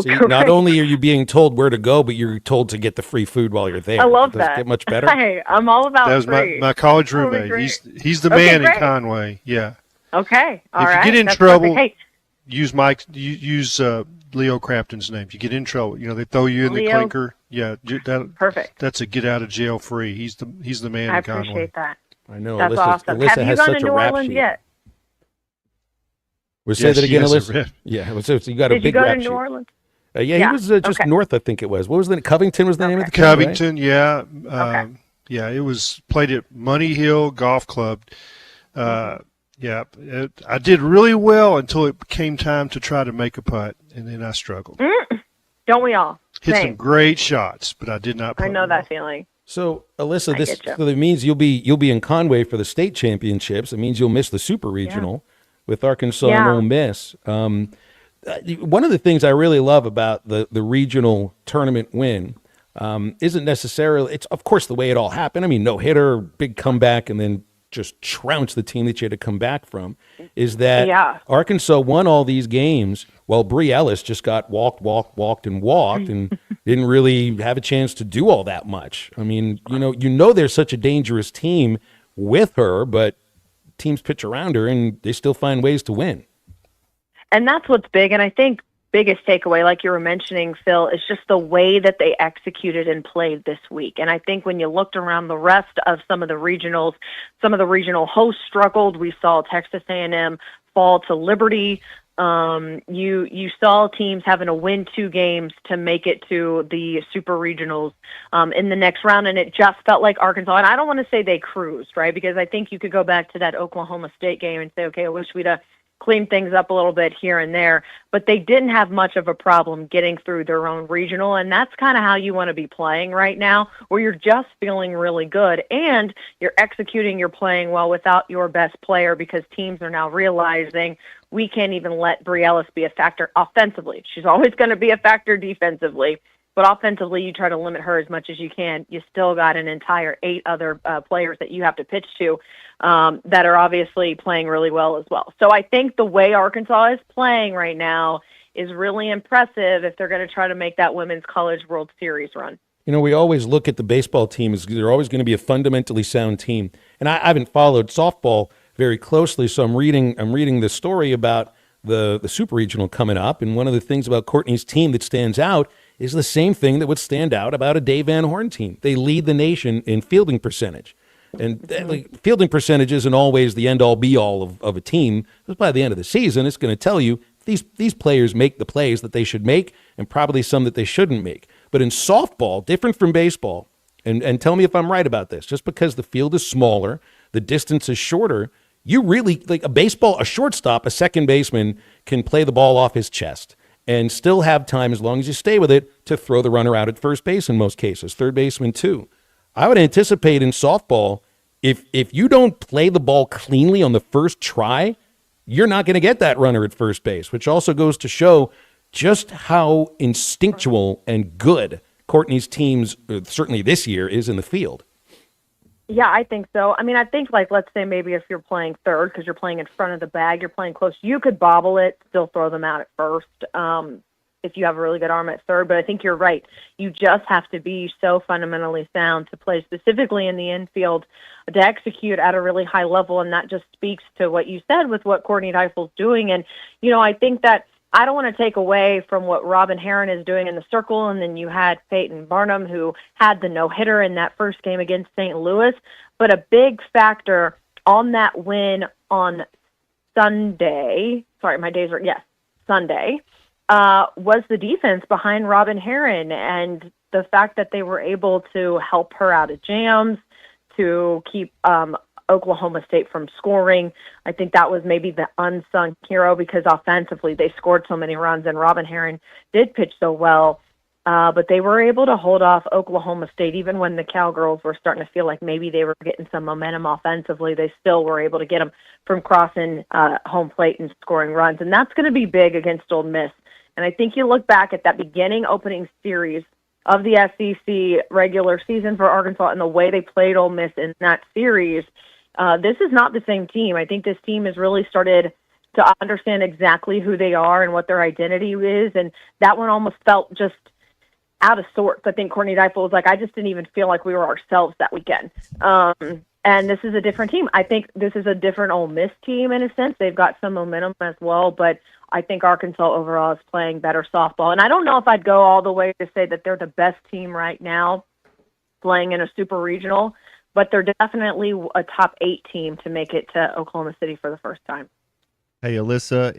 See, not only are you being told where to go, but you're told to get the free food while you're there. I love Does it that. get much better? Hey, I'm all about That was free. my college Totally roommate. great. He's the Okay, man in great. Conway. Yeah. Okay. All right. If you get in That's trouble, perfect. Hey, use Leo Crafton's name. If you get in trouble, they throw you in the Leo. clinker. Yeah, perfect. That's a get out of jail free. He's the man I in Conway. appreciate that. I know. That's Alyssa, awesome. Alyssa Have you has gone such to a New rap Orleans sheet. yet? We'll say Yes, that again, she has a Alyssa. rap. Yeah, so you got a Did you big go to rap New sheet. Orleans? Yeah, he was just okay. north, I think it was. What was the Covington? Was the name of the town, right? Covington, yeah. Yeah, it was played at Money Hill Golf Club. Yeah, I did really well until it came time to try to make a putt, and then I struggled. Don't we all? Hit Same. some great shots, but I did not putt I know well. that feeling. So, Alyssa, I this get you. so that means you'll be in Conway for the state championships. It means you'll miss the super regional with Arkansas and Yeah. Ole Miss. One of the things I really love about the regional tournament win isn't necessarily, it's of course the way it all happened. I mean, no hitter, big comeback, and then just trounce the team that you had to come back from, is that Arkansas won all these games while Bree Ellis just got walked, and didn't really have a chance to do all that much. I mean, there's such a dangerous team with her, but teams pitch around her and they still find ways to win. And that's what's big. And I think biggest takeaway, like you were mentioning, Phil, is just the way that they executed and played this week. And I think when you looked around the rest of some of the regionals, some of the regional hosts struggled. We saw Texas A&M fall to Liberty. You saw teams having to win 2 games to make it to the super regionals in the next round, and it just felt like Arkansas. And I don't want to say they cruised, right? Because I think you could go back to that Oklahoma State game and say, okay, I wish we'd have cleaned things up a little bit here and there, but they didn't have much of a problem getting through their own regional, and that's kind of how you want to be playing right now, where you're just feeling really good and you're executing, you're playing well without your best player, because teams are now realizing we can't even let Bri Ellis be a factor offensively. She's always going to be a factor defensively, but offensively you try to limit her as much as you can. You still got an entire 8 other players that you have to pitch to that are obviously playing really well as well. So I think the way Arkansas is playing right now is really impressive if they're going to try to make that Women's College World Series run. You know, we always look at the baseball team as they're always going to be a fundamentally sound team. And I haven't followed softball very closely, so I'm reading the story about the super regional coming up, and one of the things about Courtney's team that stands out is the same thing that would stand out about a Dave Van Horn team. They lead the nation in fielding percentage. And fielding percentage isn't always the end-all, be-all of a team, because by the end of the season, it's going to tell you these players make the plays that they should make and probably some that they shouldn't make. But in softball, different from baseball, and tell me if I'm right about this, just because the field is smaller, the distance is shorter, you really, like a shortstop, a second baseman can play the ball off his chest and still have time, as long as you stay with it, to throw the runner out at first base in most cases, third baseman too. I would anticipate in softball, if you don't play the ball cleanly on the first try, you're not going to get that runner at first base, which also goes to show just how instinctual and good Courtney's teams, certainly this year, is in the field. Yeah, I think so. I mean, I think, like, let's say maybe if you're playing third because you're playing in front of the bag, you're playing close, you could bobble it, still throw them out at first if you have a really good arm at third. But I think you're right. You just have to be so fundamentally sound to play specifically in the infield, to execute at a really high level, and that just speaks to what you said with what Courtney Deifel's doing. And, you know, I think that I don't want to take away from what Robin Herron is doing in the circle, and then you had Peyton Barnum, who had the no-hitter in that first game against St. Louis. But a big factor on that win on Sunday, Sunday, was the defense behind Robin Herron, and the fact that they were able to help her out of jams, to keep Oklahoma State from scoring. I think that was maybe the unsung hero, because offensively they scored so many runs, and Robin Herron did pitch so well. But they were able to hold off Oklahoma State even when the Cowgirls were starting to feel like maybe they were getting some momentum offensively. They still were able to get them from crossing home plate and scoring runs. And that's going to be big against Ole Miss. And I think you look back at that beginning opening series of the SEC regular season for Arkansas and the way they played Ole Miss in that series, this is not the same team. I think this team has really started to understand exactly who they are and what their identity is, and that one almost felt just out of sorts. I think Courtney Deifel was like, I just didn't even feel like we were ourselves that weekend. And this is a different team. I think this is a different Ole Miss team in a sense. They've got some momentum as well, but I think Arkansas overall is playing better softball. And I don't know if I'd go all the way to say that they're the best team right now playing in a super regional, but they're definitely a top 8 team to make it to Oklahoma City for the first time. Hey, Alyssa,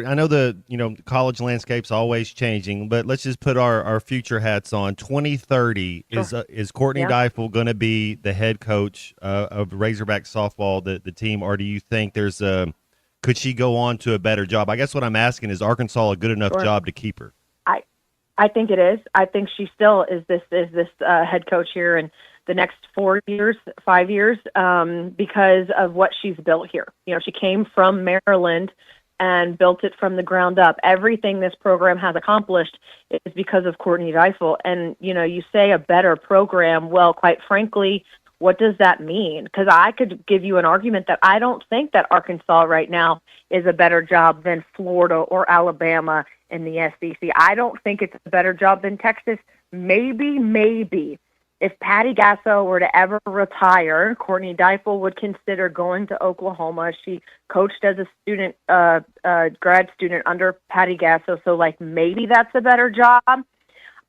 I know the college landscape's always changing, but let's just put our future hats on. 2030, sure. Is Courtney Deifel going to be the head coach of Razorback softball, the team, or do you think could she go on to a better job? I guess what I'm asking is Arkansas a good enough job to keep her? I think it is. I think she still is this head coach here in the next 5 years, because of what she's built here. You know, she came from Maryland and built it from the ground up. Everything this program has accomplished is because of Courtney Deifel. And, you know, you say a better program. Well, quite frankly, what does that mean? Because I could give you an argument that I don't think that Arkansas right now is a better job than Florida or Alabama in the SEC. I don't think it's a better job than Texas. Maybe. if Patty Gasso were to ever retire, Courtney Deifel would consider going to Oklahoma. She coached as a student, grad student under Patty Gasso, so like maybe that's a better job.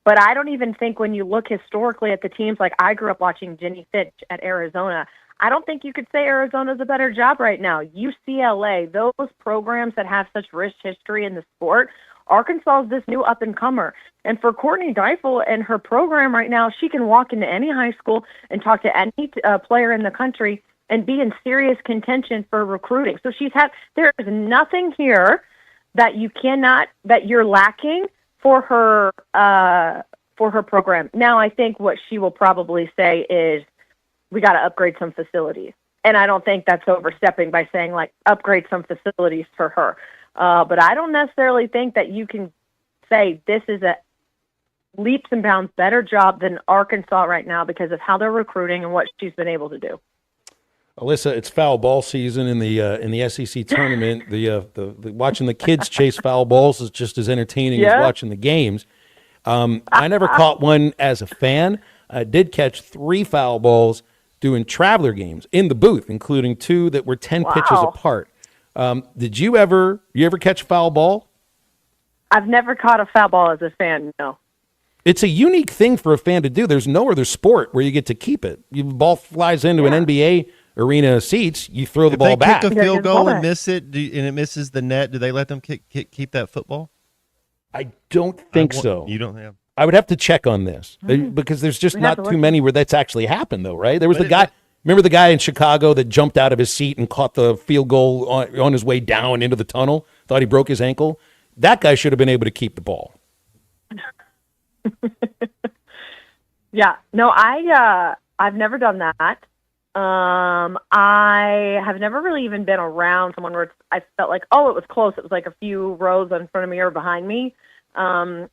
But I don't even think when you look historically at the teams, like I grew up watching Jenny Fitch at Arizona, I don't think you could say Arizona's a better job right now. UCLA, those programs that have such rich history in the sport, Arkansas is this new up-and-comer. And for Courtney Deifel and her program right now, she can walk into any high school and talk to any player in the country and be in serious contention for recruiting. So there is nothing here that you're lacking for her program. Now, I think what she will probably say is, we got to upgrade some facilities. And I don't think that's overstepping by saying, like, upgrade some facilities for her. But I don't necessarily think that you can say this is a leaps and bounds better job than Arkansas right now because of how they're recruiting and what she's been able to do. Alyssa, it's foul ball season in the SEC tournament. The watching the kids chase foul balls is just as entertaining as watching the games. I never caught one as a fan. I did catch 3 foul balls doing Traveler games in the booth, including 2 that were 10 pitches apart. Did you ever catch a foul ball? I've never caught a foul ball as a fan, no. It's a unique thing for a fan to do. There's no other sport where you get to keep it. The ball flies into an NBA arena seats, you throw the ball back. If they kick a field goal and miss it, and it misses the net, do they let them keep that football? I don't think so. You don't have. I would have to check on this because there's just not too many where that's actually happened, though, right? There was the guy. Remember the guy in Chicago that jumped out of his seat and caught the field goal on his way down into the tunnel? Thought he broke his ankle? That guy should have been able to keep the ball. Yeah. No, I've never done that. I have never really even been around someone where I felt like, oh, it was close. It was like a few rows in front of me or behind me.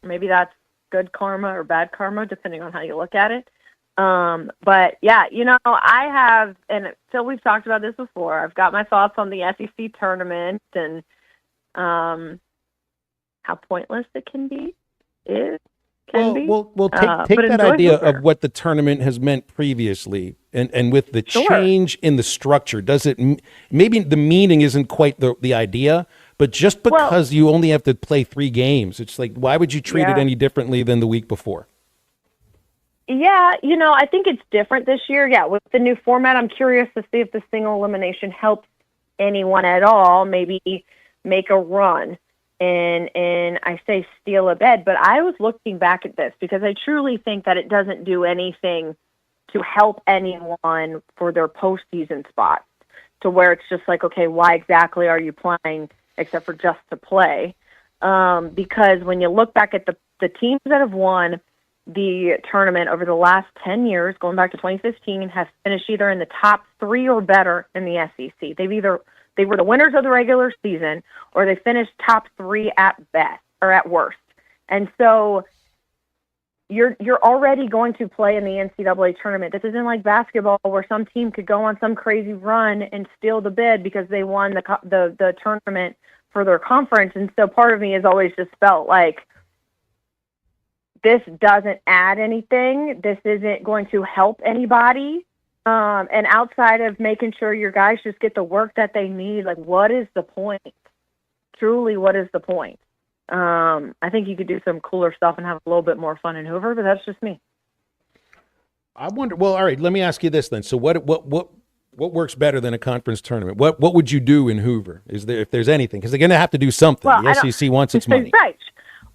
Maybe that's good karma or bad karma, depending on how you look at it. But yeah, I have, and Phil, we've talked about this before. I've got my thoughts on the SEC tournament and how pointless it can be. Well, take that idea of what the tournament has meant previously, and with the change in the structure, does it? Maybe the meaning isn't quite the idea, but just because you only have to play 3 games, it's like, why would you treat it any differently than the week before? Yeah, I think it's different this year. Yeah, with the new format, I'm curious to see if the single elimination helps anyone at all, maybe make a run. And I say steal a bed, but I was looking back at this because I truly think that it doesn't do anything to help anyone for their postseason spots, to where it's just like, okay, why exactly are you playing except for just to play? Because when you look back at the teams that have won the tournament over the last 10 years, going back to 2015, have finished either in the top 3 or better in the SEC. They were the winners of the regular season, or they finished top 3 at best or at worst. And so you're already going to play in the NCAA tournament. This isn't like basketball where some team could go on some crazy run and steal the bid because they won the tournament for their conference. And so part of me has always just felt like this doesn't add anything. This isn't going to help anybody. And outside of making sure your guys just get the work that they need, like, what is the point? Truly, what is the point? I think you could do some cooler stuff and have a little bit more fun in Hoover, but that's just me. I wonder. Well, all right. Let me ask you this then. So, what works better than a conference tournament? What would you do in Hoover? If there's anything? Because they're going to have to do something. Well, the SEC wants its money. Right.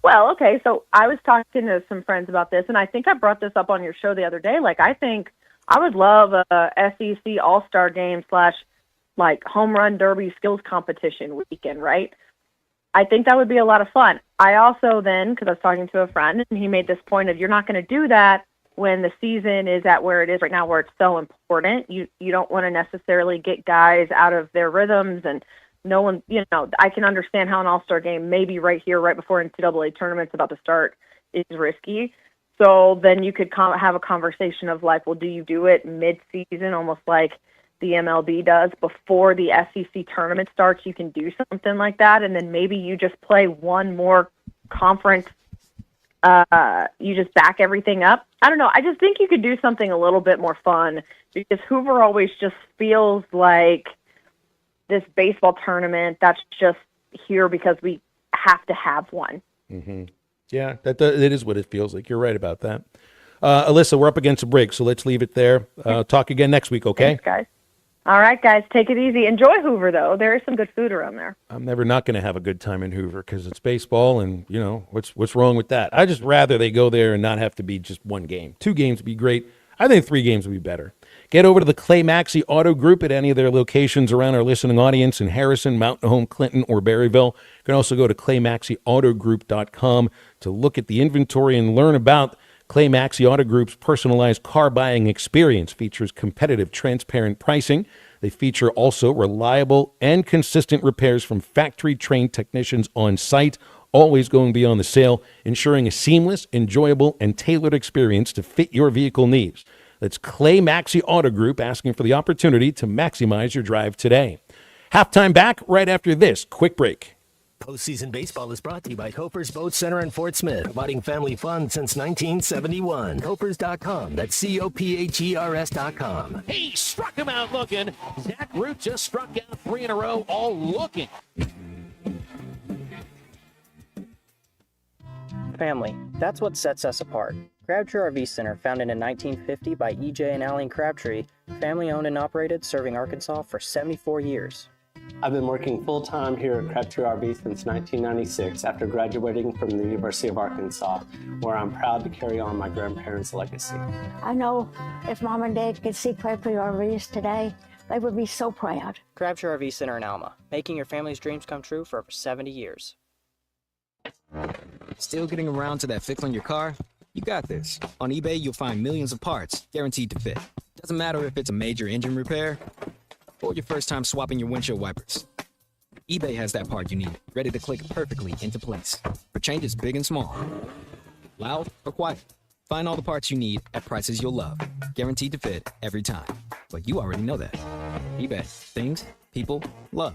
Well, okay. So I was talking to some friends about this, and I think I brought this up on your show the other day. Like, I think I would love a SEC All-Star game / like home run derby skills competition weekend, right? I think that would be a lot of fun. I also then, because I was talking to a friend, and he made this point of, you're not going to do that when the season is at where it is right now, where it's so important. You don't want to necessarily get guys out of their rhythms, and no one, I can understand how an All-Star game maybe right here, right before NCAA tournament's about to start, is risky. So then you could have a conversation of like, well, do you do it mid-season, almost like the MLB does before the SEC tournament starts? You can do something like that, and then maybe you just play one more conference you just back everything up. I don't know. I just think you could do something a little bit more fun, because Hoover always just feels like this baseball tournament that's just here because we have to have one. Mm-hmm. Yeah, it is what it feels like. You're right about that. Alyssa, we're up against a break, so let's leave it there. Talk again next week, okay? Thanks, guys. All right, guys, take it easy. Enjoy Hoover, though. There is some good food around there. I'm never not going to have a good time in Hoover because it's baseball, and, what's wrong with that? I just rather they go there and not have to be just one game. 2 games would be great. I think 3 games would be better. Get over to the Clay Maxey Auto Group at any of their locations around our listening audience in Harrison, Mountain Home, Clinton, or Berryville. You can also go to ClayMaxeyAutoGroup.com to look at the inventory and learn about Clay Maxey Auto Group's personalized car buying experience. Features competitive, transparent pricing. They feature also reliable and consistent repairs from factory-trained technicians on site, always going beyond the sale, ensuring a seamless, enjoyable, and tailored experience to fit your vehicle needs. That's Clay Maxey Auto Group, asking for the opportunity to maximize your drive today. Halftime back right after this quick break. Postseason baseball is brought to you by Copers Boat Center in Fort Smith, providing family fun since 1971. Copers.com. That's COPHERS.com. He struck him out looking. Zach Root just struck out 3 in a row, all looking. Family. That's what sets us apart. Crabtree RV Center, founded in 1950 by E.J. and Aline Crabtree, family owned and operated, serving Arkansas for 74 years. I've been working full-time here at Crabtree RV since 1996 after graduating from the University of Arkansas, where I'm proud to carry on my grandparents' legacy. I know if Mom and Dad could see Crabtree RVs today, they would be so proud. Crabtree RV Center in Alma, making your family's dreams come true for over 70 years. Still getting around to that fix on your car? You got this. On eBay, you'll find millions of parts guaranteed to fit. Doesn't matter if it's a major engine repair or your first time swapping your windshield wipers. eBay has that part you need, ready to click perfectly into place for changes big and small. Loud or quiet, find all the parts you need at prices you'll love, guaranteed to fit every time. But you already know that. eBay, things people love.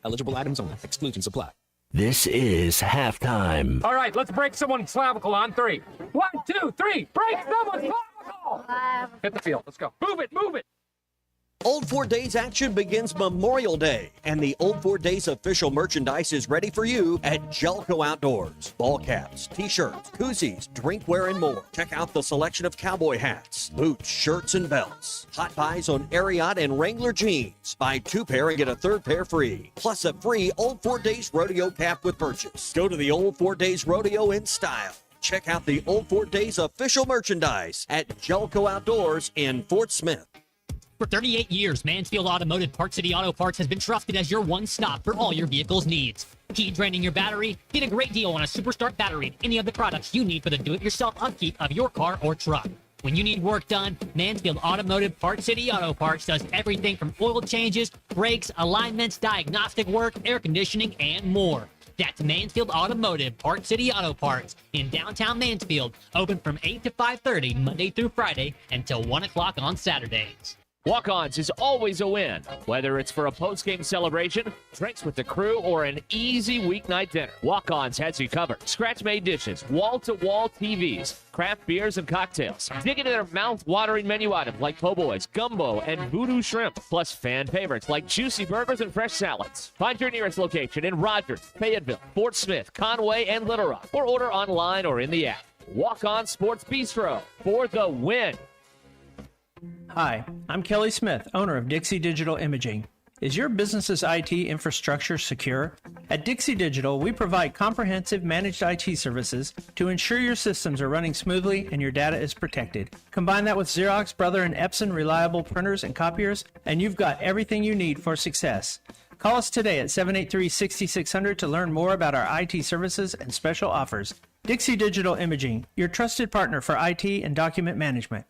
Eligible items only. Exclusions apply. This is halftime. All right, let's break someone's clavicle on 3. 1, 2, 3. Break someone's clavicle. Hit the field. Let's go. Move it. Move it. Old Ford Days action begins Memorial Day, and the Old Ford Days official merchandise is ready for you at Jelco Outdoors. Ball caps, t-shirts, koozies, drinkware, and more. Check out the selection of cowboy hats, boots, shirts, and belts. Hot buys on Ariat and Wrangler jeans. Buy 2 pair and get a 3rd pair free, plus a free Old Ford Days rodeo cap with purchase. Go to the Old Ford Days Rodeo in style. Check out the Old Ford Days official merchandise at Jelco Outdoors in Fort Smith. For 38 years, Mansfield Automotive Parts City Auto Parts has been trusted as your one-stop for all your vehicle's needs. Heat draining your battery? Get a great deal on a Superstart battery and any of the products you need for the do-it-yourself upkeep of your car or truck. When you need work done, Mansfield Automotive Parts City Auto Parts does everything from oil changes, brakes, alignments, diagnostic work, air conditioning, and more. That's Mansfield Automotive Parts City Auto Parts in downtown Mansfield, open from 8 to 5:30 Monday through Friday until 1 o'clock on Saturdays. Walk-Ons is always a win, whether it's for a post-game celebration, drinks with the crew, or an easy weeknight dinner. Walk-Ons has you covered. Scratch-made dishes, wall-to-wall TVs, craft beers and cocktails. Dig into their mouth-watering menu items like po' boys, gumbo, and voodoo shrimp, plus fan favorites like juicy burgers and fresh salads. Find your nearest location in Rogers, Fayetteville, Fort Smith, Conway, and Little Rock, or order online or in the app. Walk-On Sports Bistro for the win. Hi, I'm Kelly Smith, owner of Dixie Digital Imaging. Is your business's IT infrastructure secure? At Dixie Digital, we provide comprehensive managed IT services to ensure your systems are running smoothly and your data is protected. Combine that with Xerox, Brother, and Epson reliable printers and copiers, and you've got everything you need for success. Call us today at 783-6600 to learn more about our IT services and special offers. Dixie Digital Imaging, your trusted partner for IT and document management.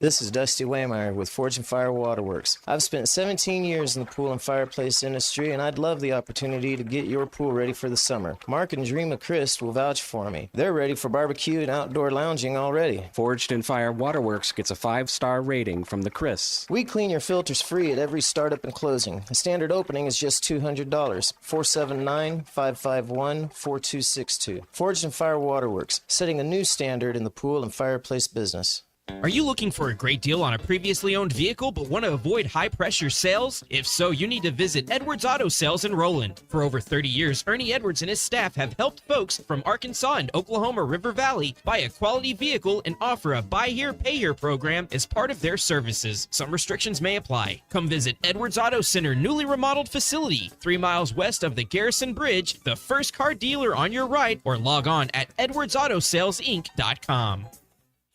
This is Dusty Waymeyer with Forge and Fire Waterworks. I've spent 17 years in the pool and fireplace industry, and I'd love the opportunity to get your pool ready for the summer. Mark and Dream of Chris will vouch for me. They're ready for barbecue and outdoor lounging already. Forged and Fire Waterworks gets a 5-star rating from the Chris. We clean your filters free at every startup and closing. The standard opening is just $200. 479-551-4262. Forged and Fire Waterworks, setting a new standard in the pool and fireplace business. Are you looking for a great deal on a previously owned vehicle but want to avoid high-pressure sales? If so, you need to visit Edwards Auto Sales in Roland. For over 30 years, Ernie Edwards and his staff have helped folks from Arkansas and Oklahoma River Valley buy a quality vehicle and offer a buy here, pay here program as part of their services. Some restrictions may apply. Come visit Edwards Auto Center newly remodeled facility, 3 miles west of the Garrison Bridge, the first car dealer on your right, or log on at edwardsautosalesinc.com.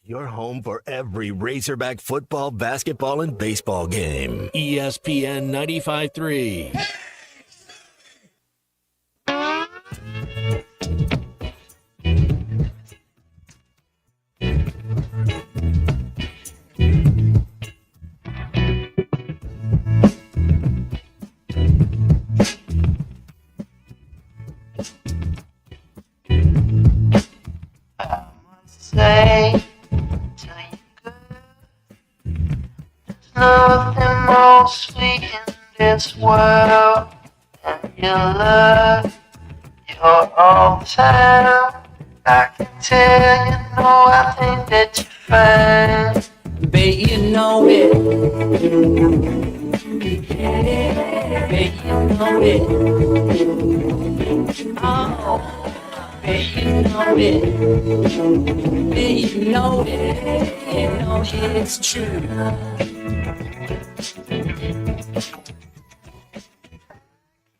Your home for every Razorback football, basketball, and baseball game. ESPN 95.3. Say nothing more sweet in this world than your love. You're all time. I can tell you know I think that you're fine. Baby, you know it. Baby, you know it. Oh, baby, you know it. Baby, you know it. You know it's true.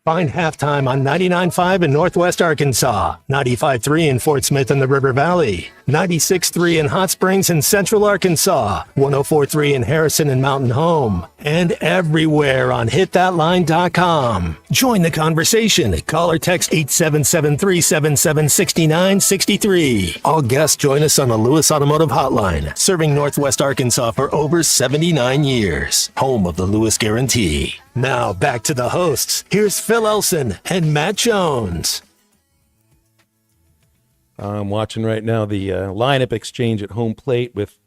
Find Halftime on 99.5 in Northwest Arkansas, 95.3 in Fort Smith and the River Valley, 96.3 in Hot Springs and Central Arkansas, 104.3 in Harrison and Mountain Home, and everywhere on hitthatline.com. Join the conversation. Call or text 877-377-6963. All guests join us on the Lewis Automotive Hotline, serving Northwest Arkansas for over 79 years. Home of the Lewis Guarantee. Now back to the hosts. Here's Phil Elson and Matt Jones. I'm watching right now the lineup exchange at home plate with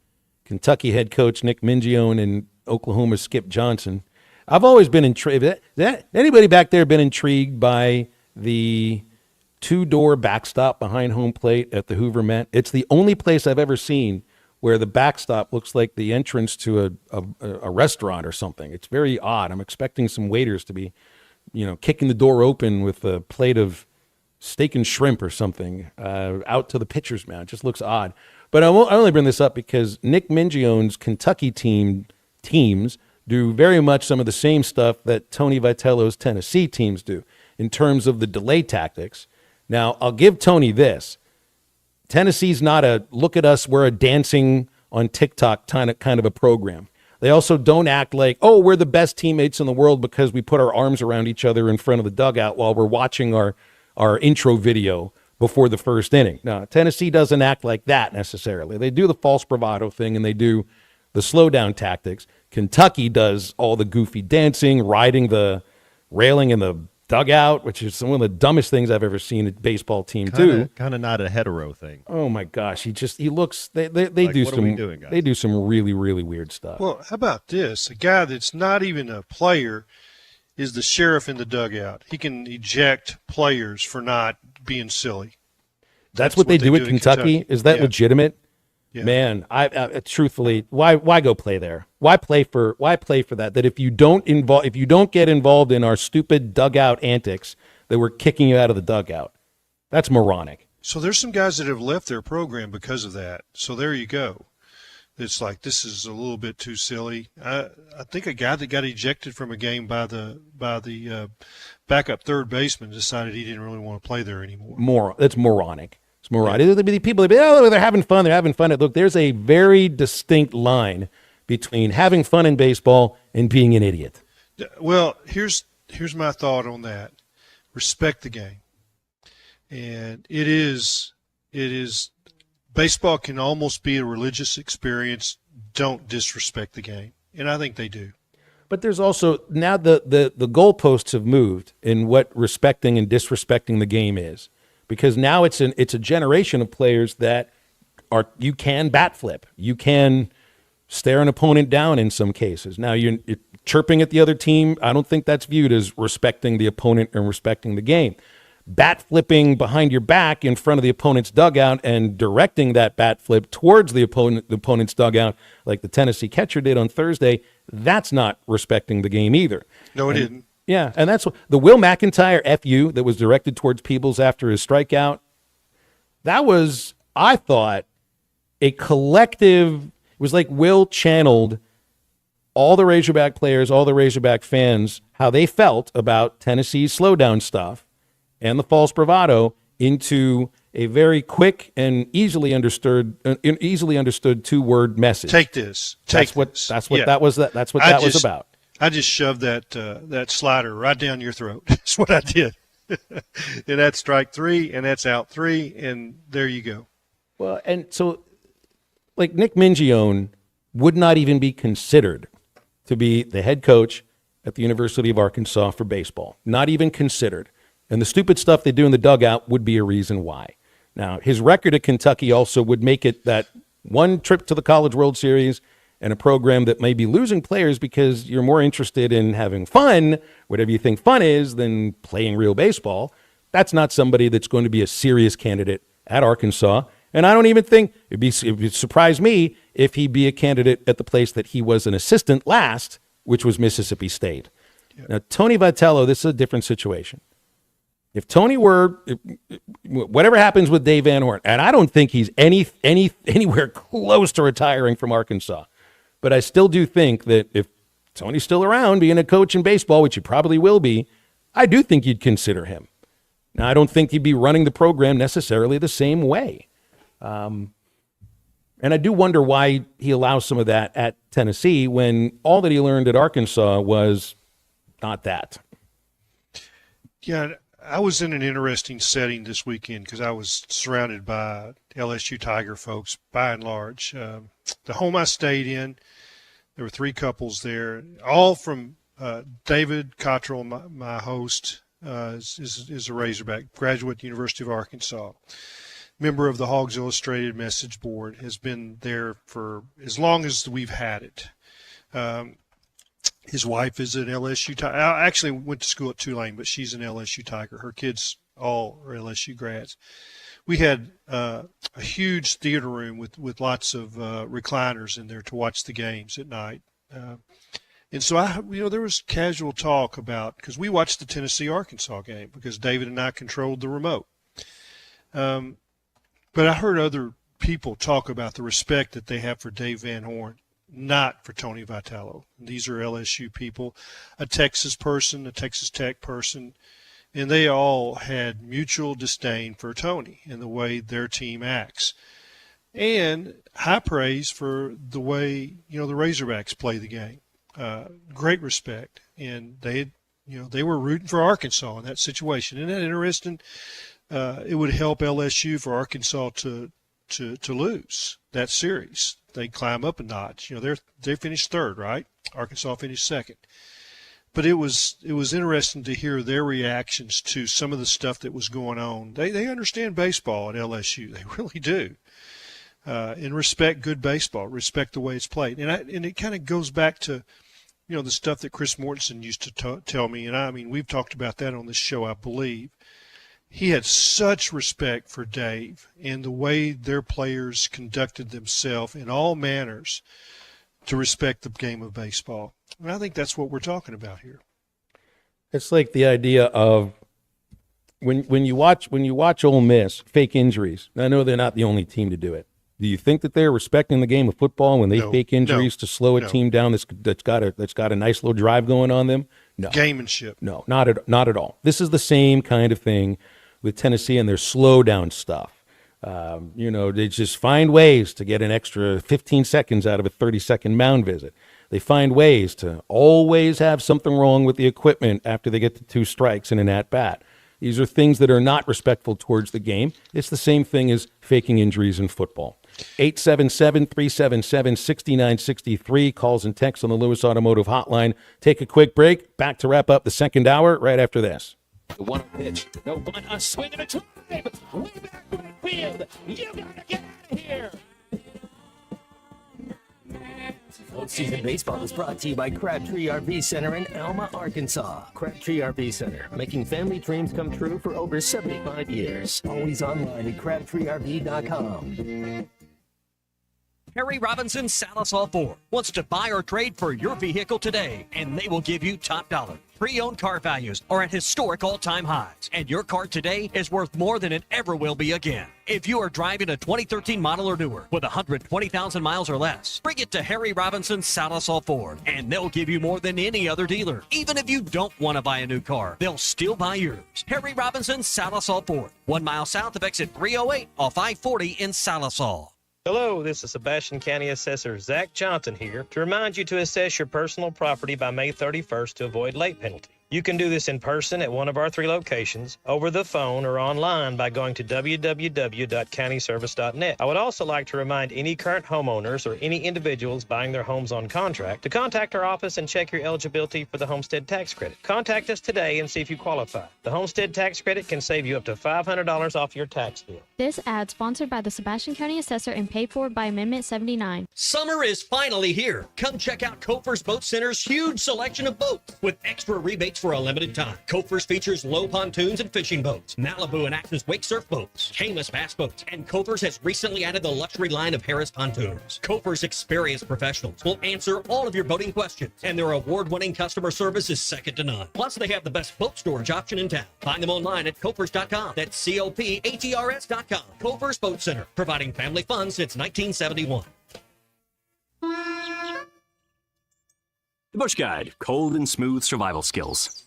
Kentucky head coach Nick Mingione and Oklahoma's Skip Johnson. I've always been intrigued. Anybody back there been intrigued by the two-door backstop behind home plate at the Hoover Met? It's the only place I've ever seen where the backstop looks like the entrance to a restaurant or something. It's very odd. I'm expecting some waiters to be, kicking the door open with a plate of steak and shrimp or something out to the pitcher's mound. It just looks odd. But I only bring this up because Nick Mingione's Kentucky teams do very much some of the same stuff that Tony Vitello's Tennessee teams do in terms of the delay tactics. Now, I'll give Tony this. Tennessee's not a look at us, we're a dancing on TikTok kind of a program. They also don't act like, oh, we're the best teammates in the world because we put our arms around each other in front of the dugout while we're watching our intro video before the first inning. No, Tennessee doesn't act like that necessarily. They do the false bravado thing and they do the slow down tactics. Kentucky does all the goofy dancing, riding the railing in the dugout, which is one of the dumbest things I've ever seen a baseball team do. Kind of not a hetero thing. Oh my gosh, he looks. They do what some. are we doing, guys? They do some really weird stuff. Well, how about this? A guy that's not even a player is the sheriff in the dugout. He can eject players for not being silly. That's what they do at Kentucky. Is that legitimate? Yeah. Man, I truthfully, why go play there? Why play for that? That if you don't get involved in our stupid dugout antics, that we're kicking you out of the dugout. That's moronic. So there's some guys that have left their program because of that. So there you go. It's like, this is a little bit too silly. I think a guy that got ejected from a game by the backup third baseman decided he didn't really want to play there anymore. That's moronic. It's moronic. Yeah. People, they're having fun. They're having fun. Look, there's a very distinct line between having fun in baseball and being an idiot. Well, here's my thought on that. Respect the game. And it is baseball can almost be a religious experience don't disrespect the game, and I think they do. But there's also now the goalposts have moved in what respecting and disrespecting the game is, because now it's a generation of players that you can bat flip, you can stare an opponent down in some cases. Now you're chirping at the other team. I don't think that's viewed as respecting the opponent and respecting the game. Bat flipping behind your back in front of the opponent's dugout and directing that bat flip towards the opponent's dugout, like the Tennessee catcher did on Thursday, that's not respecting the game either. No, it didn't. Yeah, and that's what the Will McIntyre FU that was directed towards Peebles after his strikeout. That was, I thought, a collective. It was like Will channeled all the Razorback players, all the Razorback fans, how they felt about Tennessee's slowdown stuff and the false bravado into a very quick and easily understood 2-word message. Take this. That's what that was about. I just shoved that slider right down your throat. That's what I did. And that's strike 3, and that's out 3, and there you go. Well, and so, like, Nick Mingione would not even be considered to be the head coach at the University of Arkansas for baseball. Not even considered. And the stupid stuff they do in the dugout would be a reason why. Now, his record at Kentucky also would make it that one trip to the College World Series and a program that may be losing players because you're more interested in having fun, whatever you think fun is, than playing real baseball. That's not somebody that's going to be a serious candidate at Arkansas. And I don't even think it would surprise me if he'd be a candidate at the place that he was an assistant last, which was Mississippi State. Yeah. Now, Tony Vitello, this is a different situation. If Tony were, whatever happens with Dave Van Horn, and I don't think he's anywhere close to retiring from Arkansas, but I still do think that if Tony's still around being a coach in baseball, which he probably will be, I do think you'd consider him. Now, I don't think he'd be running the program necessarily the same way. And I do wonder why he allows some of that at Tennessee when all that he learned at Arkansas was not that. Yeah, I was in an interesting setting this weekend because I was surrounded by LSU Tiger folks, by and large. The home I stayed in, there were 3 couples there, all from David Cottrell, my host, is a Razorback, graduate at the University of Arkansas. Member of the Hogs Illustrated message board, has been there for as long as we've had it. His wife is an LSU Tiger. I actually went to school at Tulane, but she's an LSU Tiger. Her kids all are LSU grads. We had a huge theater room with lots of recliners in there to watch the games at night. And so there was casual talk about, because we watched the Tennessee-Arkansas game because David and I controlled the remote. But I heard other people talk about the respect that they have for Dave Van Horn, not for Tony Vitello. These are LSU people, a Texas person, a Texas Tech person, and they all had mutual disdain for Tony and the way their team acts. And high praise for the way, the Razorbacks play the game. Great respect. And they were rooting for Arkansas in that situation. Isn't that interesting? It would help LSU for Arkansas to lose that series. They climb up a notch. They finished 3rd, right? Arkansas finished 2nd. But it was interesting to hear their reactions to some of the stuff that was going on. They understand baseball at LSU. They really do. And respect good baseball, respect the way it's played. And it kind of goes back to, the stuff that Chris Mortensen used to tell me. And I mean, we've talked about that on this show, I believe. He had such respect for Dave and the way their players conducted themselves in all manners to respect the game of baseball. And I think that's what we're talking about here. It's like the idea of when you watch Ole Miss, fake injuries. I know they're not the only team to do it. Do you think that they're respecting the game of football when they fake injuries to slow a team down that's got a nice little drive going on them? No. Gamemanship. No, not at all. This is the same kind of thing with Tennessee and their slow down stuff. They just find ways to get an extra 15 seconds out of a 30-second mound visit. They find ways to always have something wrong with the equipment after they get to 2 strikes in an at-bat. These are things that are not respectful towards the game. It's the same thing as faking injuries in football. 877-377-6963. Calls and texts on the Lewis Automotive Hotline. Take a quick break. Back to wrap up the second hour right after this. The one pitch. No bunt, a swing and a drive. Way back right field. You gotta get out of here. Full season baseball is brought to you by Crabtree RV Center in Alma, Arkansas. Crabtree RV Center, making family dreams come true for over 75 years. Always online at crabtreerv.com. Harry Robinson Salisol Ford wants to buy or trade for your vehicle today, and they will give you top dollar. Pre-owned car values are at historic all-time highs, and your car today is worth more than it ever will be again. If you are driving a 2013 model or newer with 120,000 miles or less, bring it to Harry Robinson Salisol Ford, and they'll give you more than any other dealer. Even if you don't want to buy a new car, they'll still buy yours. Harry Robinson Salisol Ford, 1 mile south of exit 308 off I-40 in Salisol. Hello, this is Sebastian County Assessor Zach Johnson here to remind you to assess your personal property by May 31st to avoid late penalty. You can do this in person at one of our 3 locations, over the phone, or online by going to www.countyservice.net. I would also like to remind any current homeowners or any individuals buying their homes on contract to contact our office and check your eligibility for the homestead tax credit. Contact us today and see if you qualify. The homestead tax credit can save you up to $500 off your tax bill. This ad sponsored by the Sebastian County Assessor and paid for by Amendment 79. Summer is finally here. Come check out Kofer's Boat Center's huge selection of boats with extra rebates for a limited time. Kofer's features low pontoons and fishing boats, Malibu and Axis wake surf boats, Caymas bass boats, and Kofer's has recently added the luxury line of Harris pontoons. Kofer's experienced professionals will answer all of your boating questions, and their award-winning customer service is second to none. Plus, they have the best boat storage option in town. Find them online at Kofers.com. That's COPHERS.com. Kofer's Boat Center, providing family fun since 1971. The Bush Guide, cold and smooth survival skills.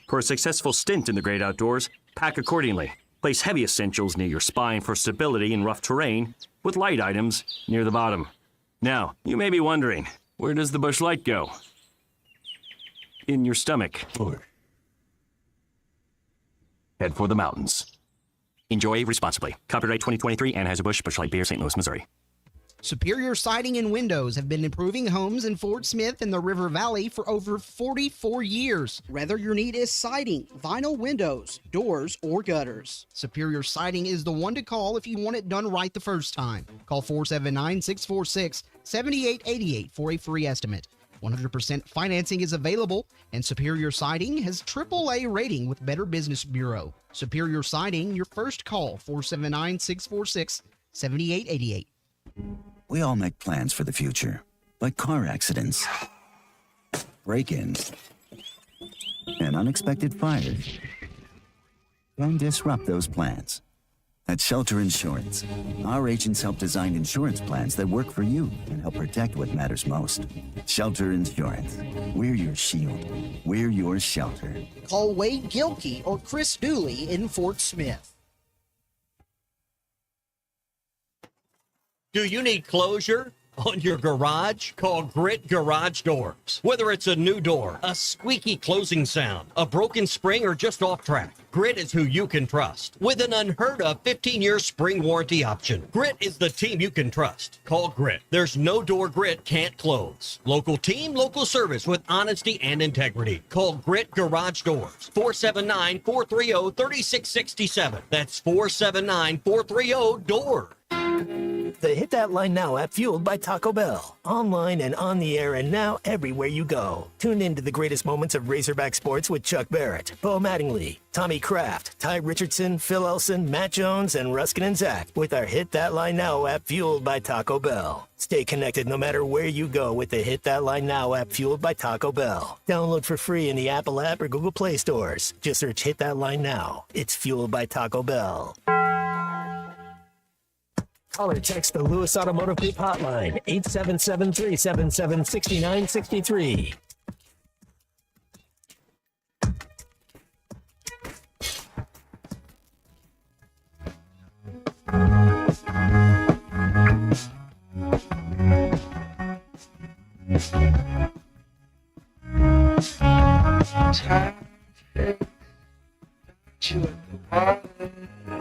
For a successful stint in the great outdoors, pack accordingly. Place heavy essentials near your spine for stability in rough terrain, with light items near the bottom. Now, you may be wondering, where does the Bush Light go? In your stomach. Head for the mountains. Enjoy responsibly. Copyright 2023, Anheuser-Busch, Bush Light Beer, St. Louis, Missouri. Superior Siding and Windows have been improving homes in Fort Smith and the River Valley for over 44 years. Whether your need is siding, vinyl windows, doors, or gutters, Superior Siding is the one to call if you want it done right the first time. Call 479-646-7888 for a free estimate. 100% financing is available, and Superior Siding has AAA rating with Better Business Bureau. Superior Siding, your first call, 479-646-7888. We all make plans for the future, like car accidents, break-ins, and unexpected fires. Don't disrupt those plans. At Shelter Insurance, our agents help design insurance plans that work for you and help protect what matters most. Shelter Insurance. We're your shield. We're your shelter. Call Wade Gilkey or Chris Dooley in Fort Smith. Do you need closure on your garage? Call Grit Garage Doors. Whether it's a new door, a squeaky closing sound, a broken spring, or just off track, Grit is who you can trust. With an unheard of 15-year spring warranty option, Grit is the team you can trust. Call Grit. There's no door Grit can't close. Local team, local service with honesty and integrity. Call Grit Garage Doors. 479-430-3667. That's 479-430-DOOR. The Hit That Line Now app, fueled by Taco Bell. Online and on the air and now everywhere you go. Tune in to the greatest moments of Razorback sports with Chuck Barrett, Bo Mattingly, Tommy Kraft, Ty Richardson, Phil Elson, Matt Jones, and Ruskin and Zach with our Hit That Line Now app, fueled by Taco Bell. Stay connected no matter where you go with the Hit That Line Now app, fueled by Taco Bell. Download for free in the Apple app or Google Play stores. Just search Hit That Line Now. It's fueled by Taco Bell. Call or text the Lewis Automotive Group hotline, 877-377-6963.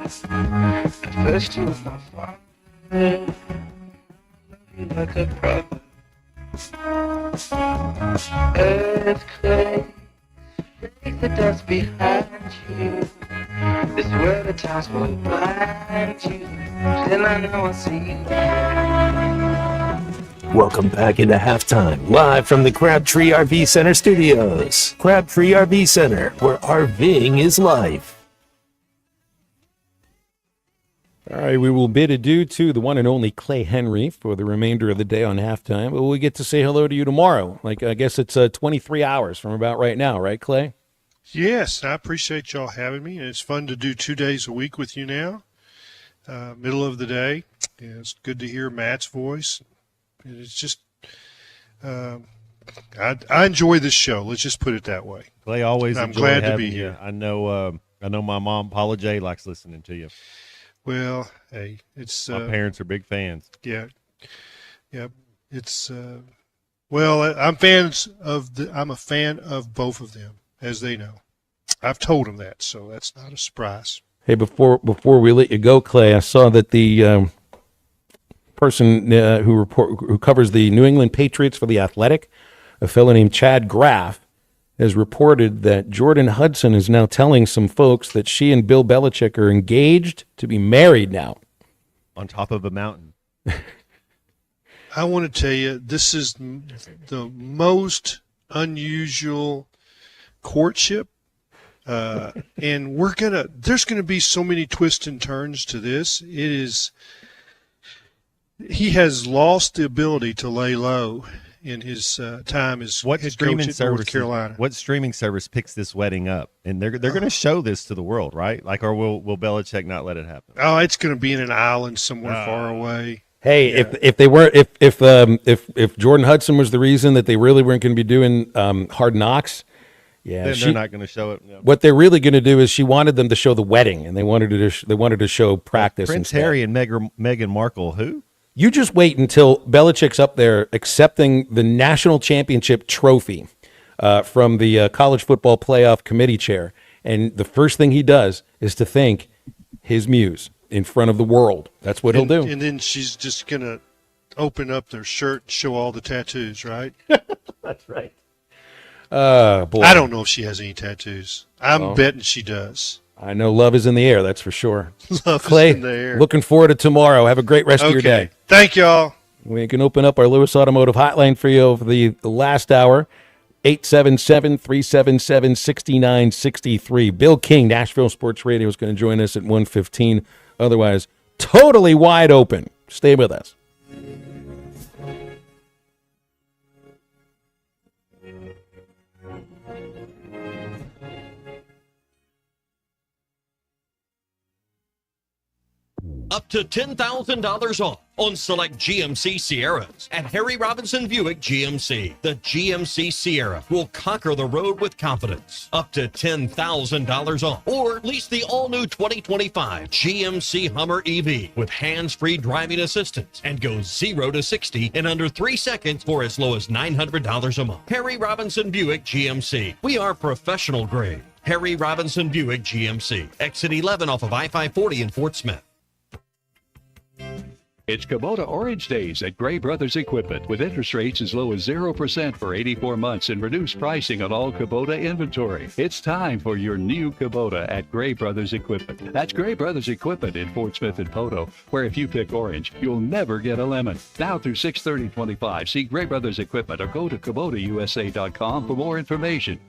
At first you were my father, you like a brother. Earthquake, break the dust behind you. This world at times will blind you. Still I know I see you. Welcome back into halftime, live from the Crabtree RV Center studios. Crabtree RV Center, where RVing is life. All right, we will bid adieu to the one and only Clay Henry for the remainder of the day on halftime. But we get to say hello to you tomorrow. Like, I guess it's 23 hours from about right now, right, Clay? Yes, I appreciate y'all having me. And it's fun to do 2 days a week with you now, middle of the day. Yeah, it's good to hear Matt's voice. And it's just, I enjoy this show. Let's just put it that way. Clay, always I'm enjoy glad to having be you. here. I know my mom, Paula J, likes listening to you. Well, hey, it's my parents are big fans. Yeah, it's well, I'm a fan of both of them, as they know. I've told them that, so that's not a surprise. Hey, before we let you go, Clay, I saw that the person who covers the New England Patriots for The Athletic, a fellow named Chad Graff, has reported that Jordan Hudson is now telling some folks that she and Bill Belichick are engaged to be married now. On top of a mountain. I want to tell you, this is the most unusual courtship. And there's going to be so many twists and turns to this. He has lost the ability to lay low in his time as head coach at North Carolina. What streaming service picks this wedding up? And they're going to show this to the world, right? Like, or will Belichick not let it happen? Oh, it's going to be in an island somewhere far away. Hey, yeah. if Jordan Hudson was the reason that they really weren't going to be doing Hard Knocks, yeah, then they're not going to show it. No. What they're really going to do is she wanted them to show the wedding, and they wanted to show practice. Prince Harry and Meghan Markle, who? You just wait until Belichick's up there accepting the national championship trophy from the college football playoff committee chair, and the first thing he does is to thank his muse in front of the world. That's what he'll do. And then she's just going to open up their shirt and show all the tattoos, right? That's right. Boy. I don't know if she has any tattoos. I'm betting she does. I know love is in the air, that's for sure. Clay, is in the air. Looking forward to tomorrow. Have a great rest of your day. Thank y'all. We can open up our Lewis Automotive hotline for you over the last hour, 877-377-6963. Bill King, Nashville Sports Radio, is going to join us at 1:15. Otherwise, totally wide open. Stay with us. Up to $10,000 off on select GMC Sierras at Harry Robinson Buick GMC. The GMC Sierra will conquer the road with confidence. Up to $10,000 off. Or lease the all-new 2025 GMC Hummer EV with hands-free driving assistance and go 0 to 60 in under 3 seconds for as low as $900 a month. Harry Robinson Buick GMC. We are professional grade. Harry Robinson Buick GMC. Exit 11 off of I-540 in Fort Smith. It's Kubota Orange Days at Gray Brothers Equipment with interest rates as low as 0% for 84 months and reduced pricing on all Kubota inventory. It's time for your new Kubota at Gray Brothers Equipment. That's Gray Brothers Equipment in Fort Smith and Poto, where if you pick orange, you'll never get a lemon. Now through 6/30/25, see Gray Brothers Equipment or go to KubotaUSA.com for more information.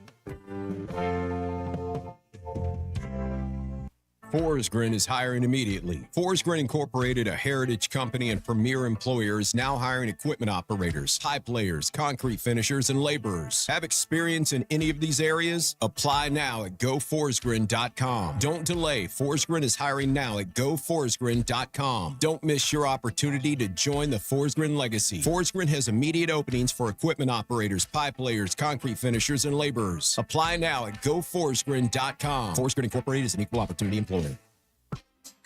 Forsgren is hiring immediately. Forsgren Incorporated, a heritage company and premier employer, is now hiring equipment operators, pipe layers, concrete finishers, and laborers. Have experience in any of these areas? Apply now at GoForsgren.com. Don't delay. Forsgren is hiring now at GoForsgren.com. Don't miss your opportunity to join the Forsgren legacy. Forsgren has immediate openings for equipment operators, pipe layers, concrete finishers, and laborers. Apply now at GoForsgren.com. Forsgren Incorporated is an equal opportunity employer.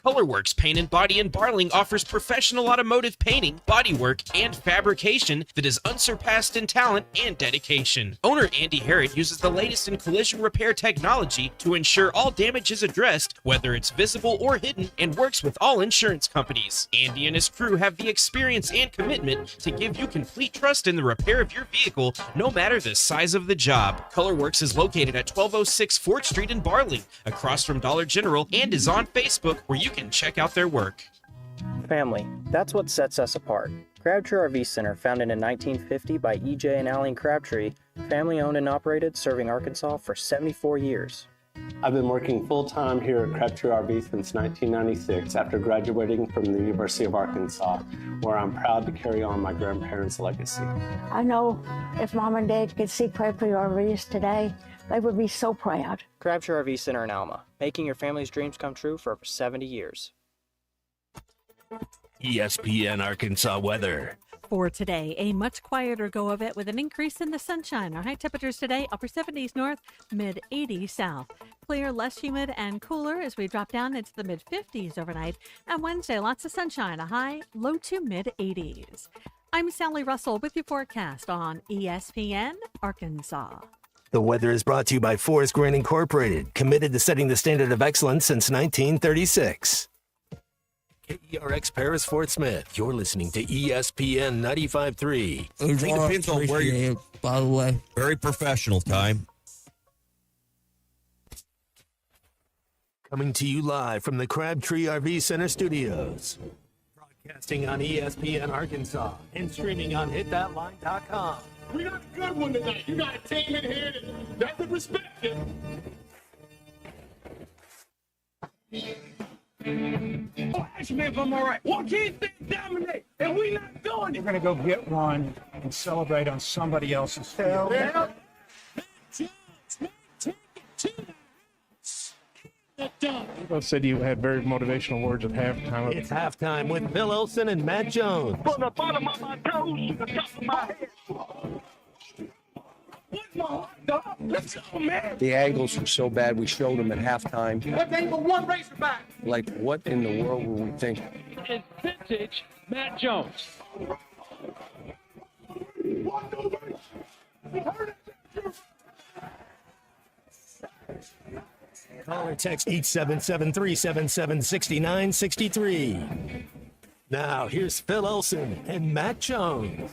Colorworks Paint and Body in Barling offers professional automotive painting, bodywork, and fabrication that is unsurpassed in talent and dedication. Owner Andy Harrod uses the latest in collision repair technology to ensure all damage is addressed, whether it's visible or hidden, and works with all insurance companies. Andy and his crew have the experience and commitment to give you complete trust in the repair of your vehicle, no matter the size of the job. Colorworks is located at 1206 Fort Street in Barling, across from Dollar General, and is on Facebook, where you can check out their work. Family, that's what sets us apart. Crabtree RV Center, founded in 1950 by E.J. and Aline Crabtree, family owned and operated, serving Arkansas for 74 years. I've been working full-time here at Crabtree RV since 1996 after graduating from the University of Arkansas, where I'm proud to carry on my grandparents' legacy. I know if Mom and Dad could see Crabtree RVs today, they would be so proud. Crabtree RV Center in Alma, making your family's dreams come true for over 70 years. ESPN Arkansas weather. For today, a much quieter go of it with an increase in the sunshine. Our high temperatures today, upper 70s north, mid 80s south. Clear, less humid, and cooler as we drop down into the mid 50s overnight. And Wednesday, lots of sunshine, a high low to mid 80s. I'm Sally Russell with your forecast on ESPN Arkansas. The weather is brought to you by Forest Grain Incorporated, committed to setting the standard of excellence since 1936. KERX Paris Fort Smith. You're listening to ESPN 95.3. It depends on where you're, by the way. Very professional time. Coming to you live from the Crabtree RV Center studios. Broadcasting on ESPN Arkansas and streaming on hitthatline.com. We got a good one tonight. You got a team in here that could respect you. Oh, ask me if I'm all right. What can't they dominate? And we not doing it. You're going to go get one and celebrate on somebody else's field. Yeah. You both said you had very motivational words at halftime. It's halftime with Bill Olson and Matt Jones. From the bottom of my toes to the top of my head. What's my hot dog? Let's go, man. The angles were so bad, we showed them at halftime. But they were one Razorback. Like, what in the world were we thinking? It's vintage Matt Jones. Call or text 877-377-6963. Now, here's Phil Olson and Matt Jones.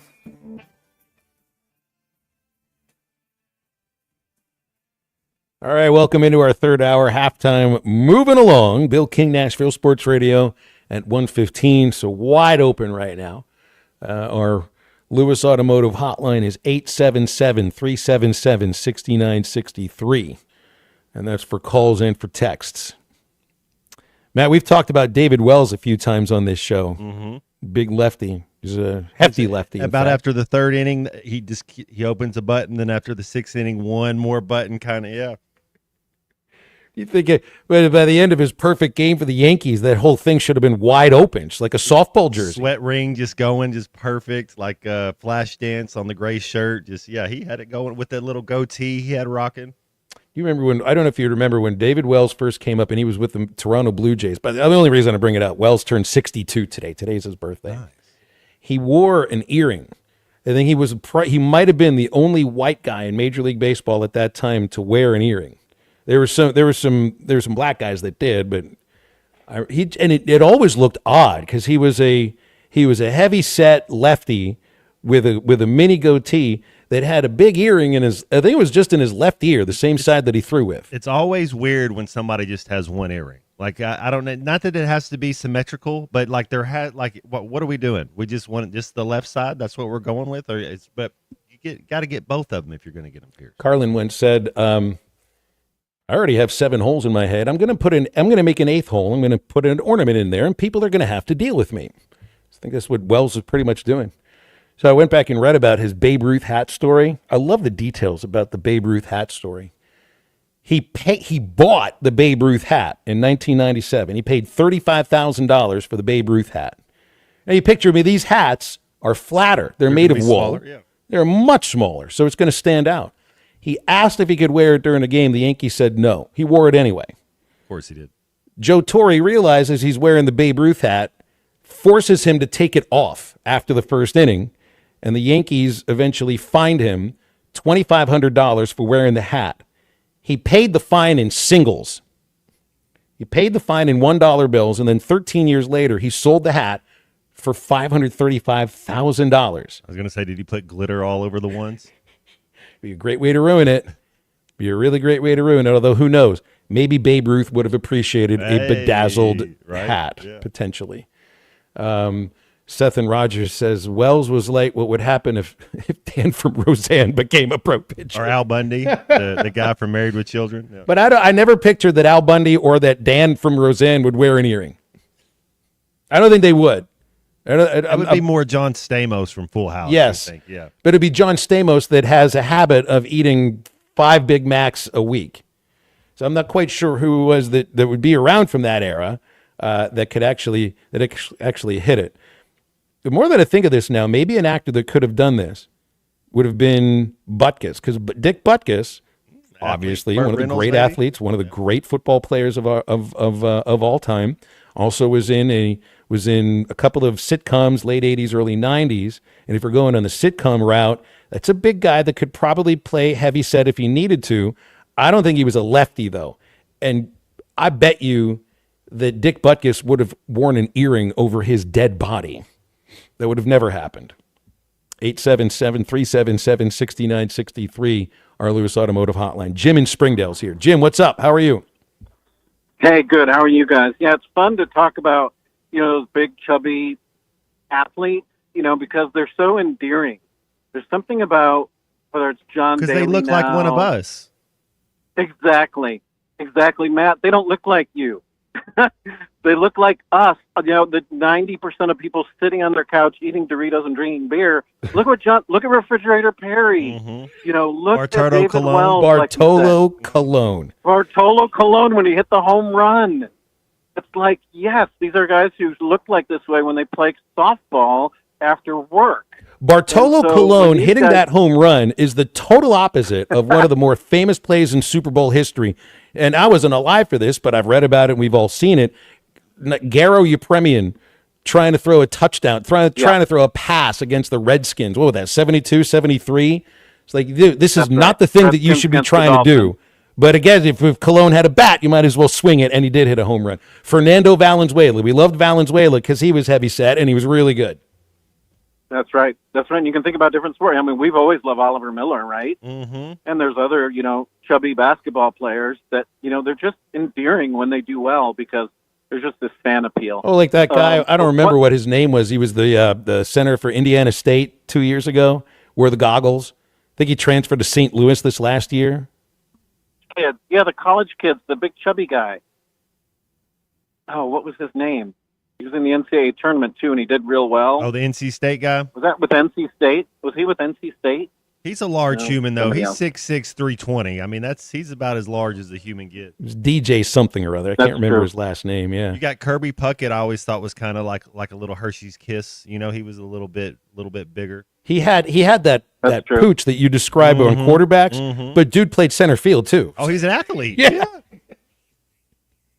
All right, welcome into our third hour halftime. Moving along, Bill King, Nashville Sports Radio at 1:15, so wide open right now. Our Lewis Automotive hotline is 877-377-6963, and that's for calls and for texts. Matt, we've talked about David Wells a few times on this show. Mm-hmm. Big lefty. He's a hefty lefty. About after the third inning, he opens a button. Then after the sixth inning, one more button, kind of, yeah. You think but by the end of his perfect game for the Yankees, that whole thing should have been wide open, just like a softball jersey. Sweat ring just going, just perfect, like a flash dance on the gray shirt. Just, yeah, he had it going with that little goatee he had rocking. You remember when, I don't know if you remember when David Wells first came up and he was with the Toronto Blue Jays, but the only reason I bring it up, Wells turned 62 today. Today's his birthday. Nice. He wore an earring. I think he might have been the only white guy in Major League Baseball at that time to wear an earring. There were some black guys that did, but it always looked odd because he was a heavy set lefty with a mini goatee that had a big earring in his. I think it was just in his left ear, the same side that he threw with. It's always weird when somebody just has one earring. Like I don't know, not that it has to be symmetrical, but like what are we doing? We just want just the left side. That's what we're going with, but you got to get both of them if you're going to get them pierced. Carlin once said, I already have 7 holes in my head. I'm going to make an 8th hole. I'm going to put an ornament in there, and people are going to have to deal with me. I think that's what Wells is pretty much doing. So I went back and read about his Babe Ruth hat story. I love the details about the Babe Ruth hat story. He bought the Babe Ruth hat in 1997. He paid $35,000 for the Babe Ruth hat. Now you picture me, these hats are flatter. They're made of wool. Smaller, yeah. They're much smaller, so it's going to stand out. He asked if he could wear it during a game. The Yankees said no. He wore it anyway. Of course he did. Joe Torre realizes he's wearing the Babe Ruth hat, forces him to take it off after the first inning, and the Yankees eventually fined him $2,500 for wearing the hat. He paid the fine in singles. He paid the fine in $1 bills, and then 13 years later, he sold the hat for $535,000. I was going to say, did he put glitter all over the ones? Be a great way to ruin it. Be a really great way to ruin it, although who knows? Maybe Babe Ruth would have appreciated a bedazzled hat, potentially. Seth and Rogers says, Wells was like what would happen if Dan from Roseanne became a pro pitcher. Or Al Bundy, the guy from Married with Children. Yeah. But I never pictured that Al Bundy or that Dan from Roseanne would wear an earring. I don't think they would. It would be more John Stamos from Full House. Yes. I think. Yeah. But it'd be John Stamos that has a habit of eating 5 Big Macs a week. So I'm not quite sure who it was that would be around from that era that could actually hit it. The more that I think of this now, maybe an actor that could have done this would have been Butkus, because Dick Butkus, obviously one of the great athletes, one of the great football players of all time, also was in a couple of sitcoms, late 80s, early 90s. And if you're going on the sitcom route, that's a big guy that could probably play heavy set if he needed to. I don't think he was a lefty, though. And I bet you that Dick Butkus would have worn an earring over his dead body. That would have never happened. 877-377-6963, our Lewis Automotive Hotline. Jim in Springdale's here. Jim, what's up? How are you? Hey, good. How are you guys? Yeah, it's fun to talk about, those big, chubby athletes, because they're so endearing. There's something about, whether it's John Daly because they look like one of us. Exactly, Matt. They don't look like you. They look like us. The 90% of people sitting on their couch eating Doritos and drinking beer. Look at Refrigerator Perry. Mm-hmm. Look Bartolo at David Colon. Wells. Bartolo Colon. Bartolo Colon when he hit the home run. It's like, yes, these are guys who look like this way when they play softball after work. Bartolo Colon hitting that home run is the total opposite of one of the more famous plays in Super Bowl history. And I wasn't alive for this, but I've read about it and we've all seen it. Garo Yepremian trying to throw a touchdown, trying to throw a pass against the Redskins. What was that, 72, 73? It's like, dude, this is not the thing that you should be trying to do. But again, if Colon had a bat, you might as well swing it, and he did hit a home run. Fernando Valenzuela. We loved Valenzuela because he was heavy set, and he was really good. That's right. And you can think about different sports. I mean, we've always loved Oliver Miller, right? Mm-hmm. And there's other, chubby basketball players that, they're just endearing when they do well because there's just this fan appeal. Oh, like that guy. I don't remember what his name was. He was the center for Indiana State 2 years ago. Wore the goggles. I think he transferred to St. Louis this last year. Yeah, the college kids, the big chubby guy. Oh, what was his name? He was in the NCAA tournament, too, and he did real well. Oh, the NC State guy? Was that with NC State? Was he with NC State? He's a large human, though. He's 6'6", 320. I mean, he's about as large as a human gets. It was DJ something or other. I can't remember his last name, yeah. You got Kirby Puckett, I always thought was kind of like a little Hershey's Kiss. He was a little bit bigger. He had that pooch that you describe on quarterbacks, but dude played center field, too. Oh, he's an athlete.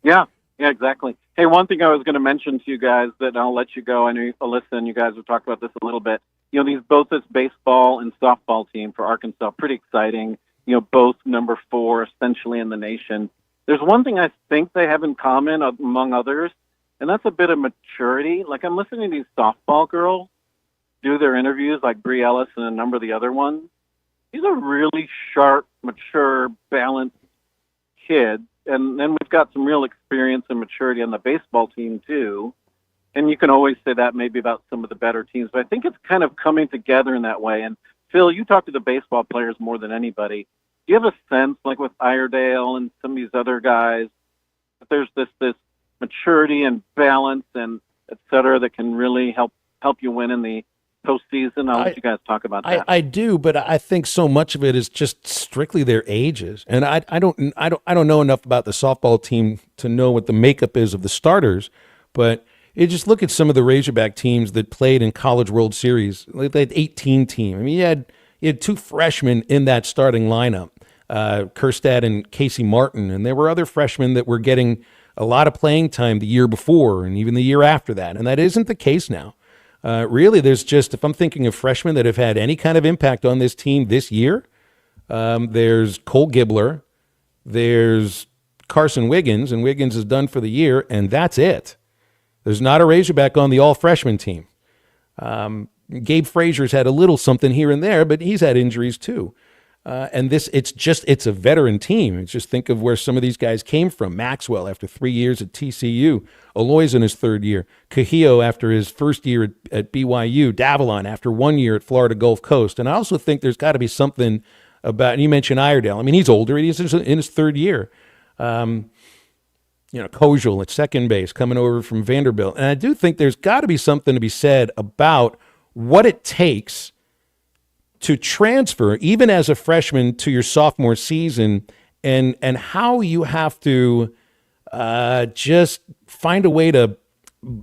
Yeah, exactly. Hey, one thing I was going to mention to you guys that I'll let you go. I know Alyssa and you guys have talked about this a little bit. Both this baseball and softball team for Arkansas, pretty exciting. Both number 4 essentially in the nation. There's one thing I think they have in common among others, and that's a bit of maturity. Like I'm listening to these softball girls do their interviews, like Brie Ellis and a number of the other ones. These are really sharp, mature, balanced kids. And then we've got some real experience and maturity on the baseball team, too. And you can always say that maybe about some of the better teams. But I think it's kind of coming together in that way. And, Phil, you talk to the baseball players more than anybody. Do you have a sense, like with Iredale and some of these other guys, that there's this maturity and balance and et cetera that can really help you win in the postseason? I'll let you guys talk about that. I do, but I think so much of it is just strictly their ages, and I don't know enough about the softball team to know what the makeup is of the starters. But you just look at some of the Razorback teams that played in College World Series. Like they had 18 team. I mean, you had 2 freshmen in that starting lineup, Kerstad and Casey Martin, and there were other freshmen that were getting a lot of playing time the year before and even the year after that, and that isn't the case now. Really, there's just, if I'm thinking of freshmen that have had any kind of impact on this team this year, there's Cole Gibbler, there's Carson Wiggins, and Wiggins is done for the year, and that's it. There's not a Razorback on the all-freshman team. Gabe Frazier's had a little something here and there, but he's had injuries too. And it's a veteran team. Just think of where some of these guys came from. Maxwell after 3 years at TCU. Aloy's in his third year. Cahillo after his first year at BYU. Davalon after 1 year at Florida Gulf Coast. And I also think there's got to be something about, and you mentioned Iredale. I mean, he's older. He's in his third year. Kojal at second base coming over from Vanderbilt. And I do think there's got to be something to be said about what it takes to transfer, even as a freshman, to your sophomore season, and how you have to just find a way to,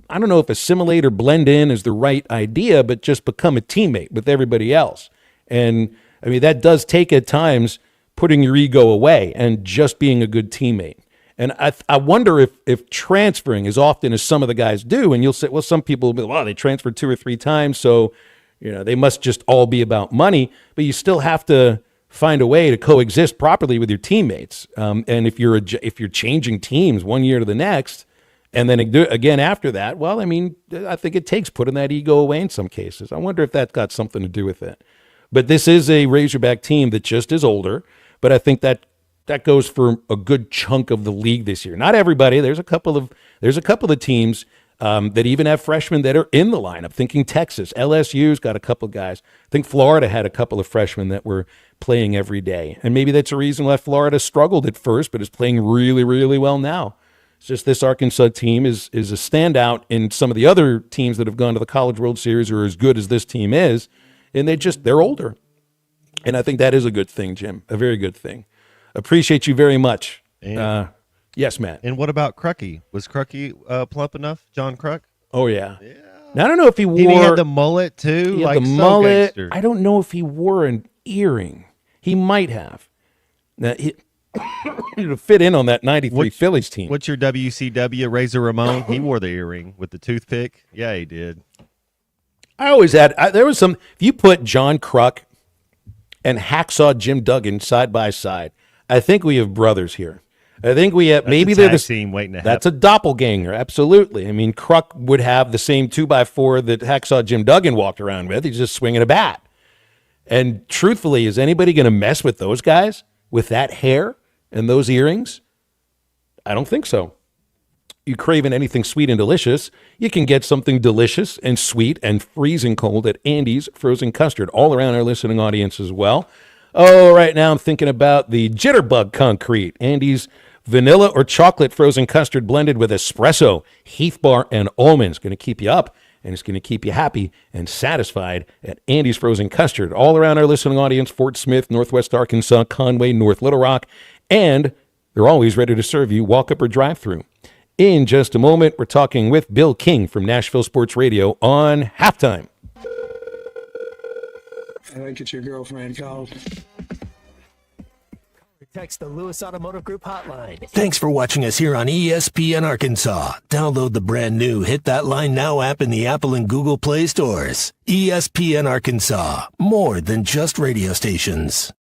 I don't know if assimilate or blend in is the right idea, but just become a teammate with everybody else. And, I mean, that does take at times putting your ego away and just being a good teammate. And I wonder if transferring as often as some of the guys do, and you'll say, well, some people will be, well, they transferred 2 or 3 times, so they must just all be about money, but you still have to find a way to coexist properly with your teammates. And if you're changing teams 1 year to the next, and then again after that, well, I mean, I think it takes putting that ego away in some cases. I wonder if that's got something to do with it. But this is a Razorback team that just is older, but I think that goes for a good chunk of the league this year. Not everybody. There's a couple of teams that even have freshmen that are in the lineup. Thinking Texas, LSU's got a couple guys. I think Florida had a couple of freshmen that were playing every day. And maybe that's a reason why Florida struggled at first, but is playing really, really well now. It's just this Arkansas team is a standout in some of the other teams that have gone to the College World Series are as good as this team is, and they're older. And I think that is a good thing, Jim, a very good thing. Appreciate you very much. Yes, Matt. And what about Crucky? Was Crucky plump enough, John Kruk? Oh, yeah. Now, I don't know if he wore... He had the mullet, too? He had like the mullet. Gangster. I don't know if he wore an earring. He might have. Now, he would fit in on that 93 Phillies team. What's your WCW, Razor Ramon? He wore the earring with the toothpick. Yeah, he did. I always had... there was some... If you put John Kruk and Hacksaw Jim Duggan side by side, I think we have brothers here. I think we have, maybe they're the team waiting to happen. That's a doppelganger, absolutely. I mean, Kruk would have the same 2x4 that Hacksaw Jim Duggan walked around with. He's just swinging a bat. And truthfully, is anybody going to mess with those guys with that hair and those earrings? I don't think so. You craving anything sweet and delicious, you can get something delicious and sweet and freezing cold at Andy's Frozen Custard, all around our listening audience as well. Oh, right now I'm thinking about the Jitterbug Concrete, Andy's vanilla or chocolate frozen custard blended with espresso, Heath Bar, and almonds. Going to keep you up, and it's going to keep you happy and satisfied at Andy's Frozen Custard. All around our listening audience, Fort Smith, Northwest Arkansas, Conway, North Little Rock, and they're always ready to serve you walk-up or drive-through. In just a moment, we're talking with Bill King from Nashville Sports Radio on Halftime. I think it's your girlfriend called. Text the Lewis Automotive Group hotline. Thanks for watching us here on ESPN Arkansas. Download the brand new Hit That Line Now app in the Apple and Google Play stores. ESPN Arkansas, more than just radio stations.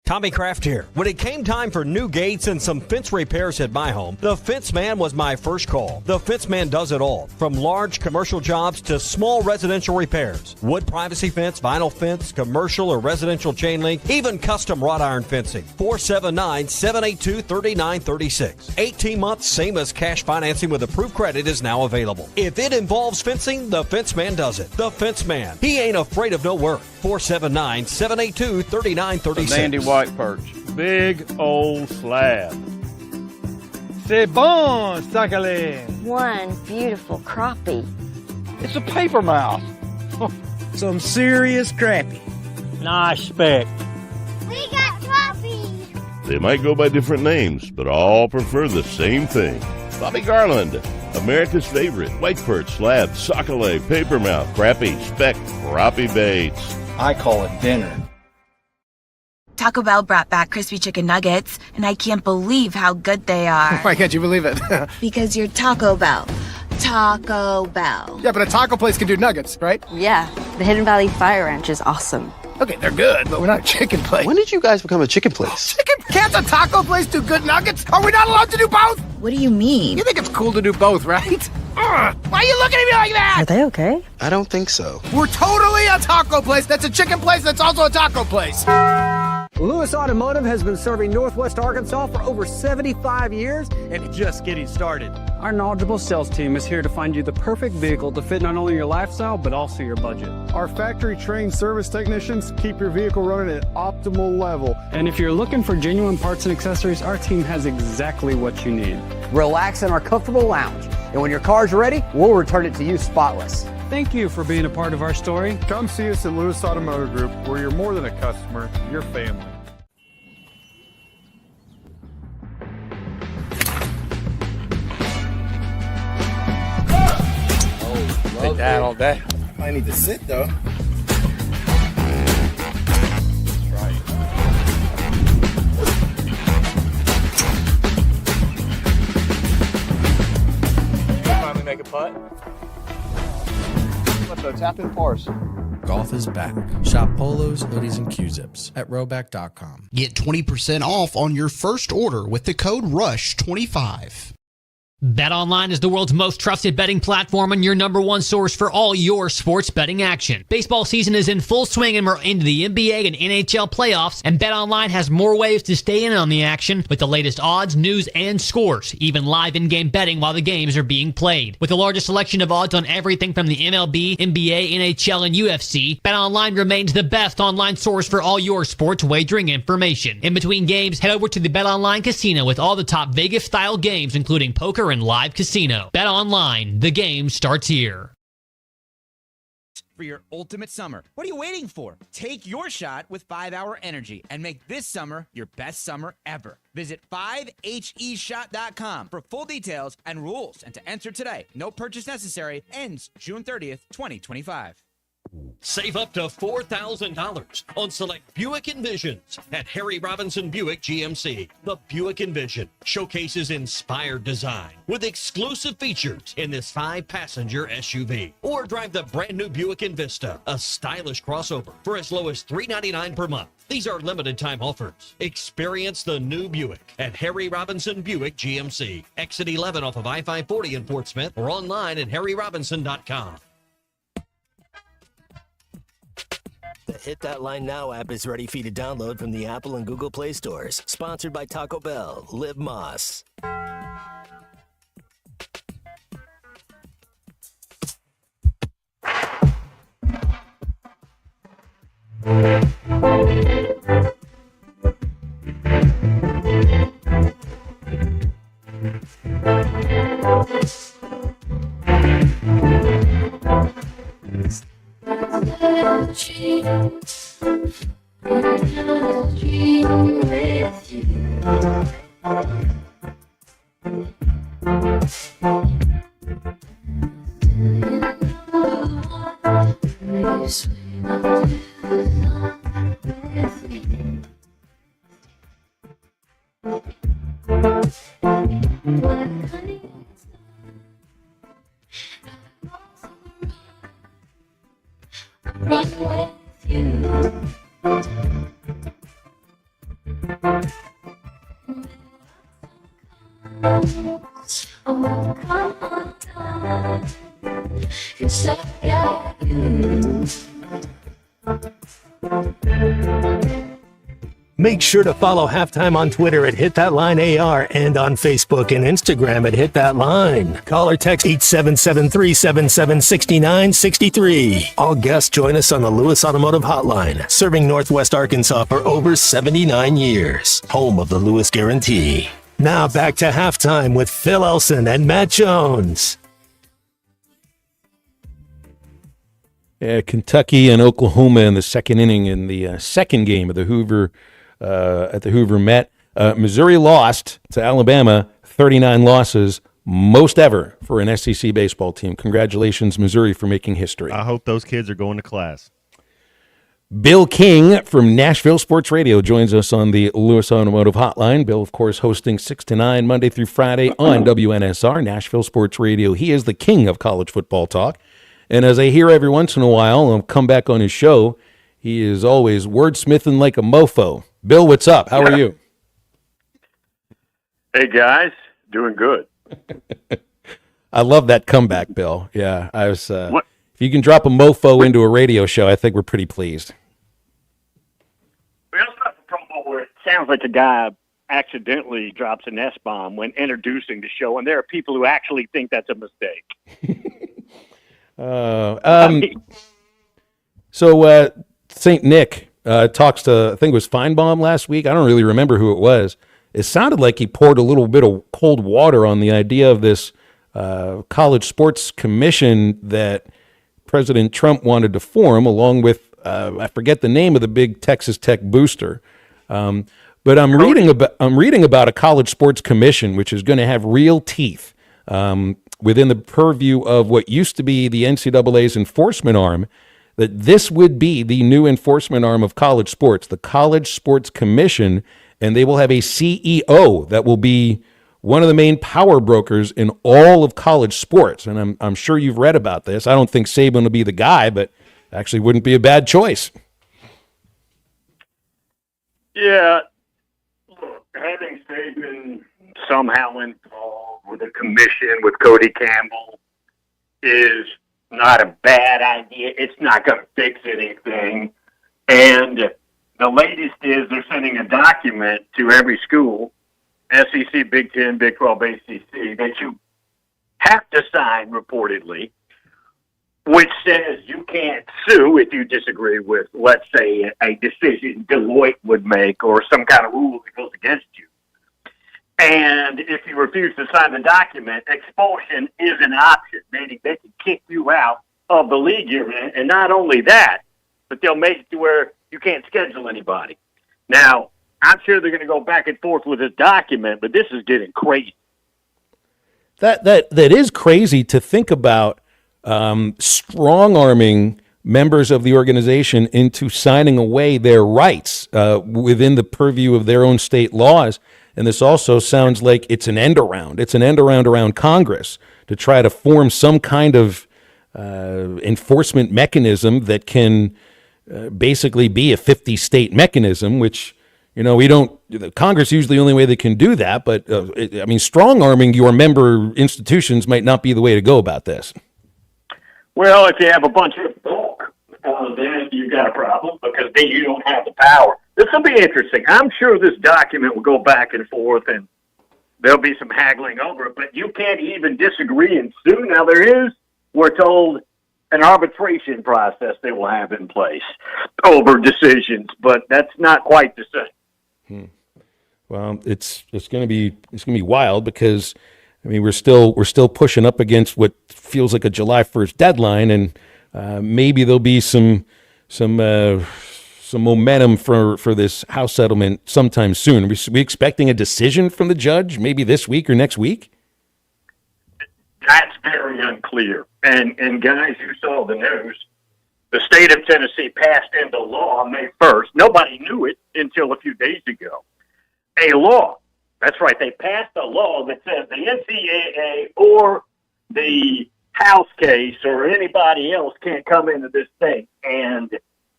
Tommy Kraft here. When it came time for new gates and some fence repairs at my home, the Fence Man was my first call. The Fence Man does it all, from large commercial jobs to small residential repairs. Wood privacy fence, vinyl fence, commercial or residential chain link, even custom wrought iron fencing. 479-782-3936. 18 months, same as cash financing with approved credit is now available. If it involves fencing, the Fence Man does it. The Fence Man. He ain't afraid of no work. 479-782-3936. Sandy White Perch. Big old slab. C'est bon, sacalé. One beautiful crappie. It's a paper mouse. Some serious crappie. Nice speck. We got crappie. They might go by different names, but all prefer the same thing. Bobby Garland, America's favorite. White perch, slab, sockeye, papermouth, crappie, speck, crappie baits. I call it dinner. Taco Bell brought back crispy chicken nuggets, and I can't believe how good they are. Why can't you believe it? Because you're Taco Bell. Taco Bell. Yeah, but a taco place can do nuggets, right? Yeah, the Hidden Valley Fire Ranch is awesome. Okay, they're good, but we're not a chicken place. When did you guys become a chicken place? Chicken? Can't a taco place do good nuggets? Are we not allowed to do both? What do you mean? You think it's cool to do both, right? Why are you looking at me like that? Are they okay? I don't think so. We're totally a taco place that's a chicken place that's also a taco place. Lewis Automotive has been serving Northwest Arkansas for over 75 years and just getting started. Our knowledgeable sales team is here to find you the perfect vehicle to fit not only your lifestyle, but also your budget. Our factory-trained service technicians keep your vehicle running at optimal level. And if you're looking for genuine parts and accessories, our team has exactly what you need. Relax in our comfortable lounge, and when your car's ready, we'll return it to you spotless. Thank you for being a part of our story. Come see us at Lewis Automotive Group, where you're more than a customer, you're family. Take that all day. I need to sit though. Finally make a putt. What the tap in pars? Golf is back. Shop polos, hoodies, and Q-zips at rowback.com. Get 20% off on your first order with the code RUSH25. BetOnline is the world's most trusted betting platform and your number one source for all your sports betting action. Baseball season is in full swing and we're into the NBA and NHL playoffs, and BetOnline has more ways to stay in on the action with the latest odds, news, and scores, even live in-game betting while the games are being played. With the largest selection of odds on everything from the MLB, NBA, NHL, and UFC, BetOnline remains the best online source for all your sports wagering information. In between games, head over to the BetOnline Casino with all the top Vegas-style games, including poker and live casino. Bet online. The game starts here. For your ultimate summer, what are you waiting for? Take your shot with 5 Hour Energy and make this summer your best summer ever. Visit 5heshot.com for full details and rules, and to enter today. No purchase necessary. Ends June 30th, 2025. Save up to $4,000 on select Buick Envisions at Harry Robinson Buick GMC. The Buick Envision showcases inspired design with exclusive features in this 5-passenger SUV. Or drive the brand new Buick Envista, a stylish crossover, for as low as $399 per month. These are limited time offers. Experience the new Buick at Harry Robinson Buick GMC. Exit 11 off of I-540 in Fort Smith, or online at harryrobinson.com. The Hit That Line Now app is ready for you to download from the Apple and Google Play stores. Sponsored by Taco Bell. Live Moss. Make sure to follow Halftime on Twitter at Hit That Line AR and on Facebook and Instagram at Hit That Line. Call or text 877-377-6963. All guests join us on the Lewis Automotive Hotline, serving Northwest Arkansas for over 79 years. Home of the Lewis Guarantee. Now back to Halftime with Phil Elson and Matt Jones. Kentucky and Oklahoma in the second inning in the second game of the Hoover at the Hoover Met. Missouri lost to Alabama, 39 losses, most ever for an SEC baseball team. Congratulations, Missouri, for making history. I hope those kids are going to class. Bill King from Nashville Sports Radio joins us on the Lewis Automotive Hotline. Bill, of course, hosting 6 to 9 Monday through Friday on WNSR, Nashville Sports Radio. He is the king of college football talk. And as I hear every once in a while, I'll come back on his show, he is always wordsmithing like a mofo. Bill, what's up? How are you? Hey, guys. Doing good. I love that comeback, Bill. Yeah, I was. If you can drop a mofo into a radio show, I think we're pretty pleased. Well, it's not the promo where it sounds like a guy accidentally drops an S-bomb when introducing the show, and there are people who actually think that's a mistake. So St. Nick talks to, I think it was Feinbaum last week. I don't really remember who it was. It sounded like he poured a little bit of cold water on the idea of this college sports commission that President Trump wanted to form, along with, I forget the name of the big Texas Tech booster. But I'm reading about a college sports commission, which is going to have real teeth within the purview of what used to be the NCAA's enforcement arm, that this would be the new enforcement arm of college sports, the College Sports Commission, and they will have a CEO that will be one of the main power brokers in all of college sports. And I'm sure you've read about this. I don't think Saban will be the guy, but actually wouldn't be a bad choice. Yeah. Look, having Saban somehow involved with a commission with Cody Campbell is not a bad idea. It's not going to fix anything. And the latest is they're sending a document to every school, SEC, Big 10, Big 12, ACC, that you have to sign reportedly, which says you can't sue if you disagree with, let's say, a decision Deloitte would make or some kind of rule that goes against you. And if you refuse to sign the document, expulsion is an option, meaning they can kick you out of the league you're in. And not only that, but they'll make it to where you can't schedule anybody. Now, I'm sure they're going to go back and forth with this document, but this is getting crazy. That is crazy to think about, strong-arming members of the organization into signing away their rights within the purview of their own state laws. And this also sounds like it's an end around. It's an end around Congress to try to form some kind of enforcement mechanism that can basically be a 50-state mechanism, which, you know, Congress usually the only way they can do that. But, strong-arming your member institutions might not be the way to go about this. Well, if you have a bunch of bulk, then you got a problem because then you don't have the power. This will be interesting. I'm sure this document will go back and forth, and there'll be some haggling over it, but you can't even disagree and sue. Now, there is, we're told, an arbitration process they will have in place over decisions, but that's not quite the same. Well, it's going to be wild because, I mean, we're still pushing up against what feels like a July 1st deadline, and maybe there'll be some momentum for this House settlement sometime soon. Are we expecting a decision from the judge maybe this week or next week? That's very unclear. And guys who saw the news, the state of Tennessee passed into law on May 1st. Nobody knew it until a few days ago. A law. That's right. They passed a law that says the NCAA or the House case or anybody else can't come into this state and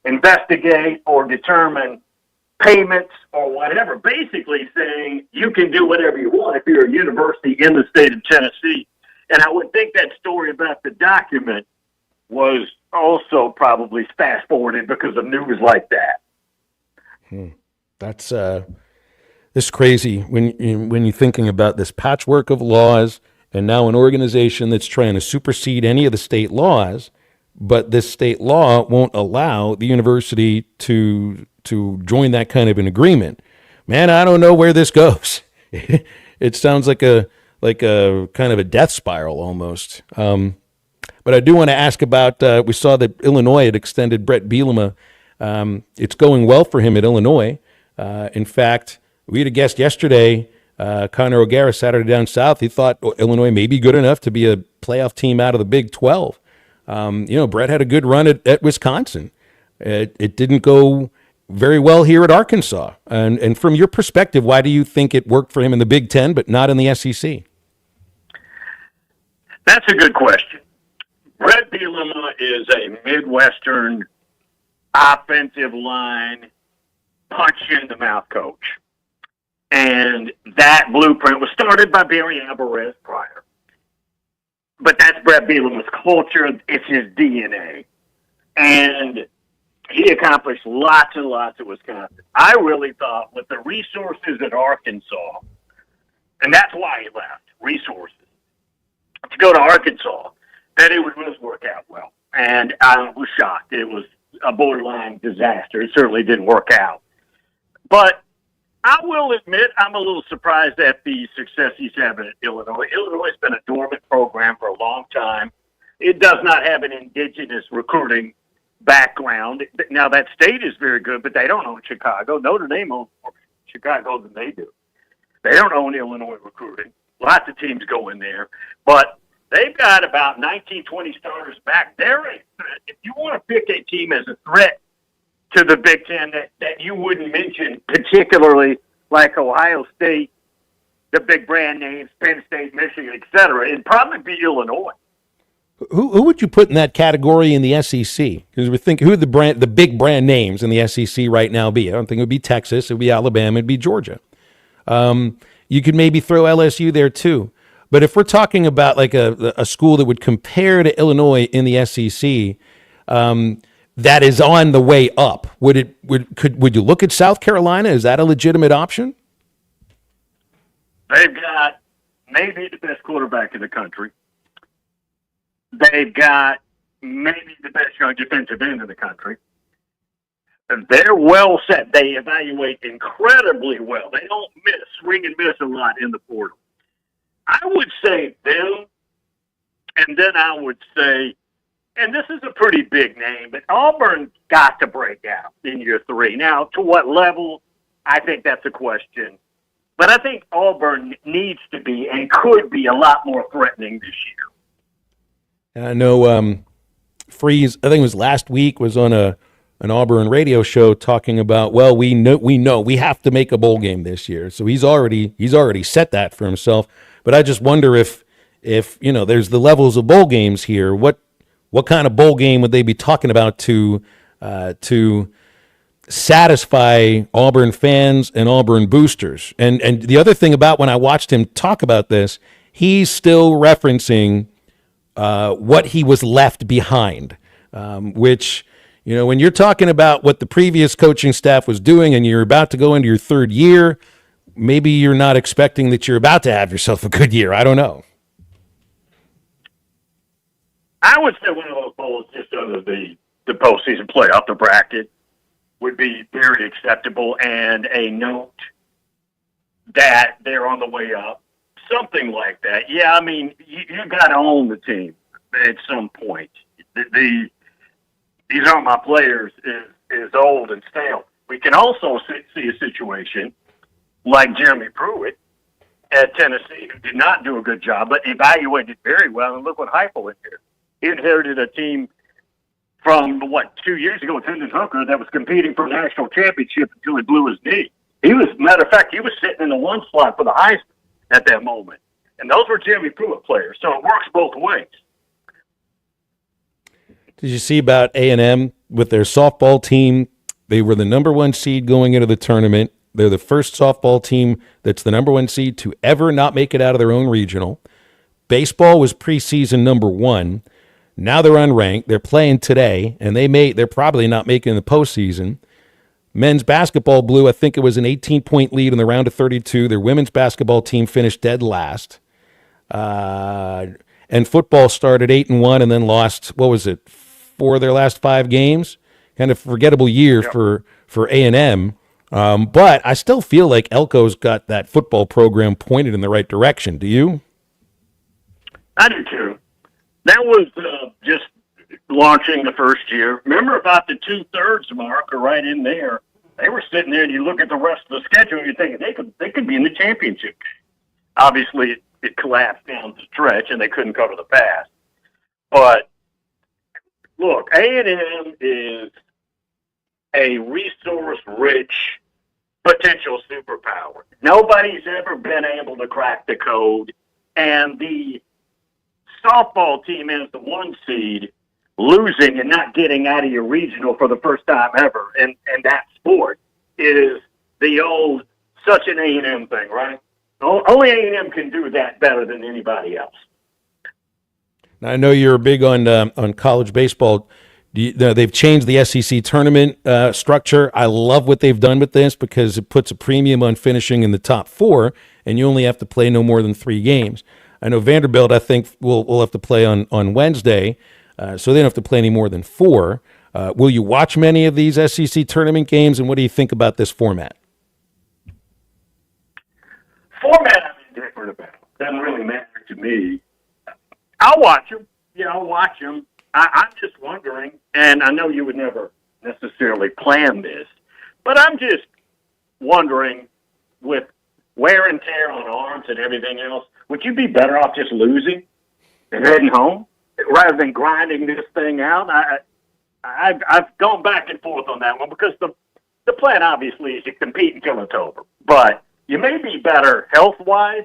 investigate or determine payments or whatever, basically saying you can do whatever you want if you're a university in the state of Tennessee. And I would think that story about the document was also probably fast-forwarded because of news like that. That's this crazy when you're thinking about this patchwork of laws and now an organization that's trying to supersede any of the state laws, but this state law won't allow the university to join that kind of an agreement. Man, I don't know where this goes. It sounds like a kind of a death spiral almost. But I do want to ask about, we saw that Illinois had extended Brett Bielema. It's going well for him at Illinois. In fact, we had a guest yesterday, Connor O'Gara, Saturday Down South. He thought Illinois may be good enough to be a playoff team out of the Big 12. Brett had a good run at Wisconsin. It didn't go very well here at Arkansas. And from your perspective, why do you think it worked for him in the Big Ten but not in the SEC? That's a good question. Brett Bielema is a Midwestern offensive line punch-in-the-mouth coach. And that blueprint was started by Barry Alvarez prior. But that's Brett Bielema's culture. It's his DNA. And he accomplished lots and lots at Wisconsin. I really thought with the resources at Arkansas, and that's why he left, resources, to go to Arkansas, that it would really work out well. And I was shocked. It was a borderline disaster. It certainly didn't work out. But I will admit I'm a little surprised at the success he's having at Illinois. Illinois has been a dormant program for a long time. It does not have an indigenous recruiting background. Now, that state is very good, but they don't own Chicago. Notre Dame owns more Chicago than they do. They don't own Illinois recruiting. Lots of teams go in there. But they've got about 19, 20 starters back there. If you want to pick a team as a threat to the Big Ten that you wouldn't mention, particularly like Ohio State, the big brand names, Penn State, Michigan, et cetera, it'd probably be Illinois. Who would you put in that category in the SEC? Because we think who would the big brand names in the SEC right now be? I don't think it would be Texas. It would be Alabama. It'd be Georgia. You could maybe throw LSU there too. But if we're talking about like a school that would compare to Illinois in the SEC, that is on the way up, would you look at South Carolina? Is that a legitimate option? They've got maybe the best quarterback in the country. They've got maybe the best young defensive end in the country. They're well set. They evaluate incredibly well. They don't swing and miss a lot in the portal. I would say them, and then I would say, and this is a pretty big name, but Auburn got to break out in year 3. Now, to what level, I think that's a question. But I think Auburn needs to be and could be a lot more threatening this year. And I know Freeze, I think it was last week, was on an Auburn radio show talking about, well, we know we have to make a bowl game this year. So he's already set that for himself. But I just wonder if there's the levels of bowl games here, what kind of bowl game would they be talking about to satisfy Auburn fans and Auburn boosters? And the other thing about when I watched him talk about this, he's still referencing what he was left behind, which, when you're talking about what the previous coaching staff was doing and you're about to go into your 3rd year, maybe you're not expecting that you're about to have yourself a good year. I don't know. I would say one of those bowls just under the postseason playoff, the bracket, would be very acceptable, and a note that they're on the way up. Something like that. Yeah, I mean, you got to own the team at some point. These aren't my players is old and stale. We can also see a situation like Jeremy Pruitt at Tennessee, who did not do a good job, but evaluated very well, and look what Heupel inherited. He inherited a team from, 2 years ago, Hendon Hooker, that was competing for a national championship until he blew his knee. Matter of fact, he was sitting in the 1 slot for the Heisman at that moment. And those were Jeremy Pruitt players, so it works both ways. Did you see about A&M with their softball team? They were the number 1 seed going into the tournament. They're the first softball team that's the number 1 seed to ever not make it out of their own regional. Baseball was preseason number 1. Now they're unranked. They're playing today, and they're probably not making the postseason. Men's basketball blew, I think it was an 18-point lead in the round of 32. Their women's basketball team finished dead last. And football started 8-1 and then lost, 4 of their last 5 games? Kind of forgettable year for A&M. But I still feel like Elko's got that football program pointed in the right direction. Do you? I do too. That was just launching the first year. Remember about the 2/3 mark or right in there. They were sitting there, and you look at the rest of the schedule, and you're thinking they could be in the championship game. Obviously, it collapsed down the stretch, and they couldn't cover the pass. But look, A&M is a resource-rich potential superpower. Nobody's ever been able to crack the code, and the softball team is the 1 seed, losing and not getting out of your regional for the first time ever, and that sport is the old such an A&M thing, right? Only A&M can do that better than anybody else. Now, I know you're big on college baseball. They've changed the SEC tournament structure. I love what they've done with this because it puts a premium on finishing in the top 4, and you only have to play no more than 3 games. I know Vanderbilt, I think, will have to play on Wednesday, so they don't have to play any more than 4. Will you watch many of these SEC tournament games, and what do you think about this format? Format I'm indifferent about. Doesn't really matter to me. I'll watch them. Yeah, I'll watch them. I'm just wondering, and I know you would never necessarily plan this, but I'm just wondering, with wear and tear on arms and everything else, would you be better off just losing and heading home rather than grinding this thing out? I've gone back and forth on that one because the plan obviously is to compete until it's over, but you may be better health-wise,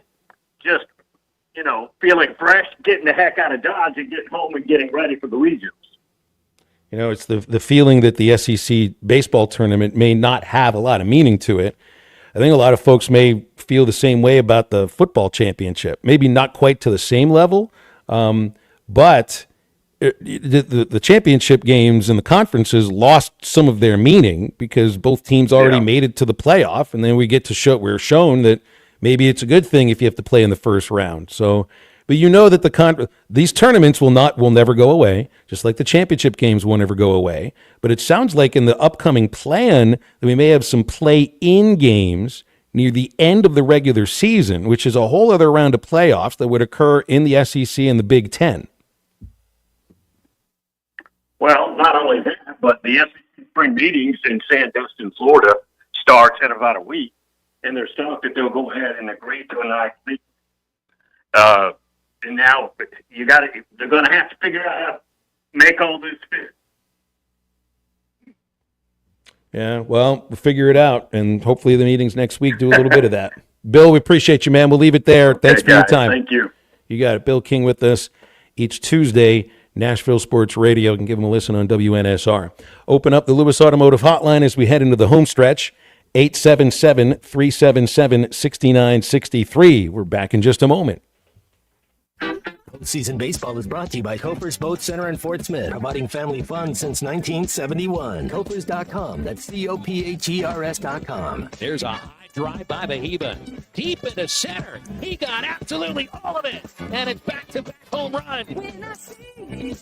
just, feeling fresh, getting the heck out of Dodge and getting home and getting ready for the regionals. It's the feeling that the SEC baseball tournament may not have a lot of meaning to it. I think a lot of folks may feel the same way about the football championship. Maybe not quite to the same level, but the championship games and the conferences lost some of their meaning because both teams already made it to the playoff, and then we're shown that maybe it's a good thing if you have to play in the first round. So, but that these tournaments will never go away, just like the championship games will never go away. But it sounds like in the upcoming plan that we may have some play-in games near the end of the regular season, which is a whole other round of playoffs that would occur in the SEC and the Big Ten. Well, not only that, but the SEC spring meetings in Sandusky, Florida, starts in about a week. And there's talk that they'll go ahead and agree to a nice meeting. And now they're going to have to figure out how to make all this fit. Yeah, well, we'll figure it out, and hopefully the meetings next week do a little bit of that. Bill, we appreciate you, man. We'll leave it there. Okay, thanks for your time. Thank you. You got it. Bill King with us each Tuesday, Nashville Sports Radio. You can give them a listen on WNSR. Open up the Lewis Automotive Hotline as we head into the home stretch. 877-377-6963. We're back in just a moment. Postseason baseball is brought to you by Coper's Boat Center in Fort Smith, providing family fun since 1971. Copers.com. That's COPHERS.com. There's a high drive by Bahiba. Deep into center. He got absolutely all of it. And it's back-to-back home run. When I see you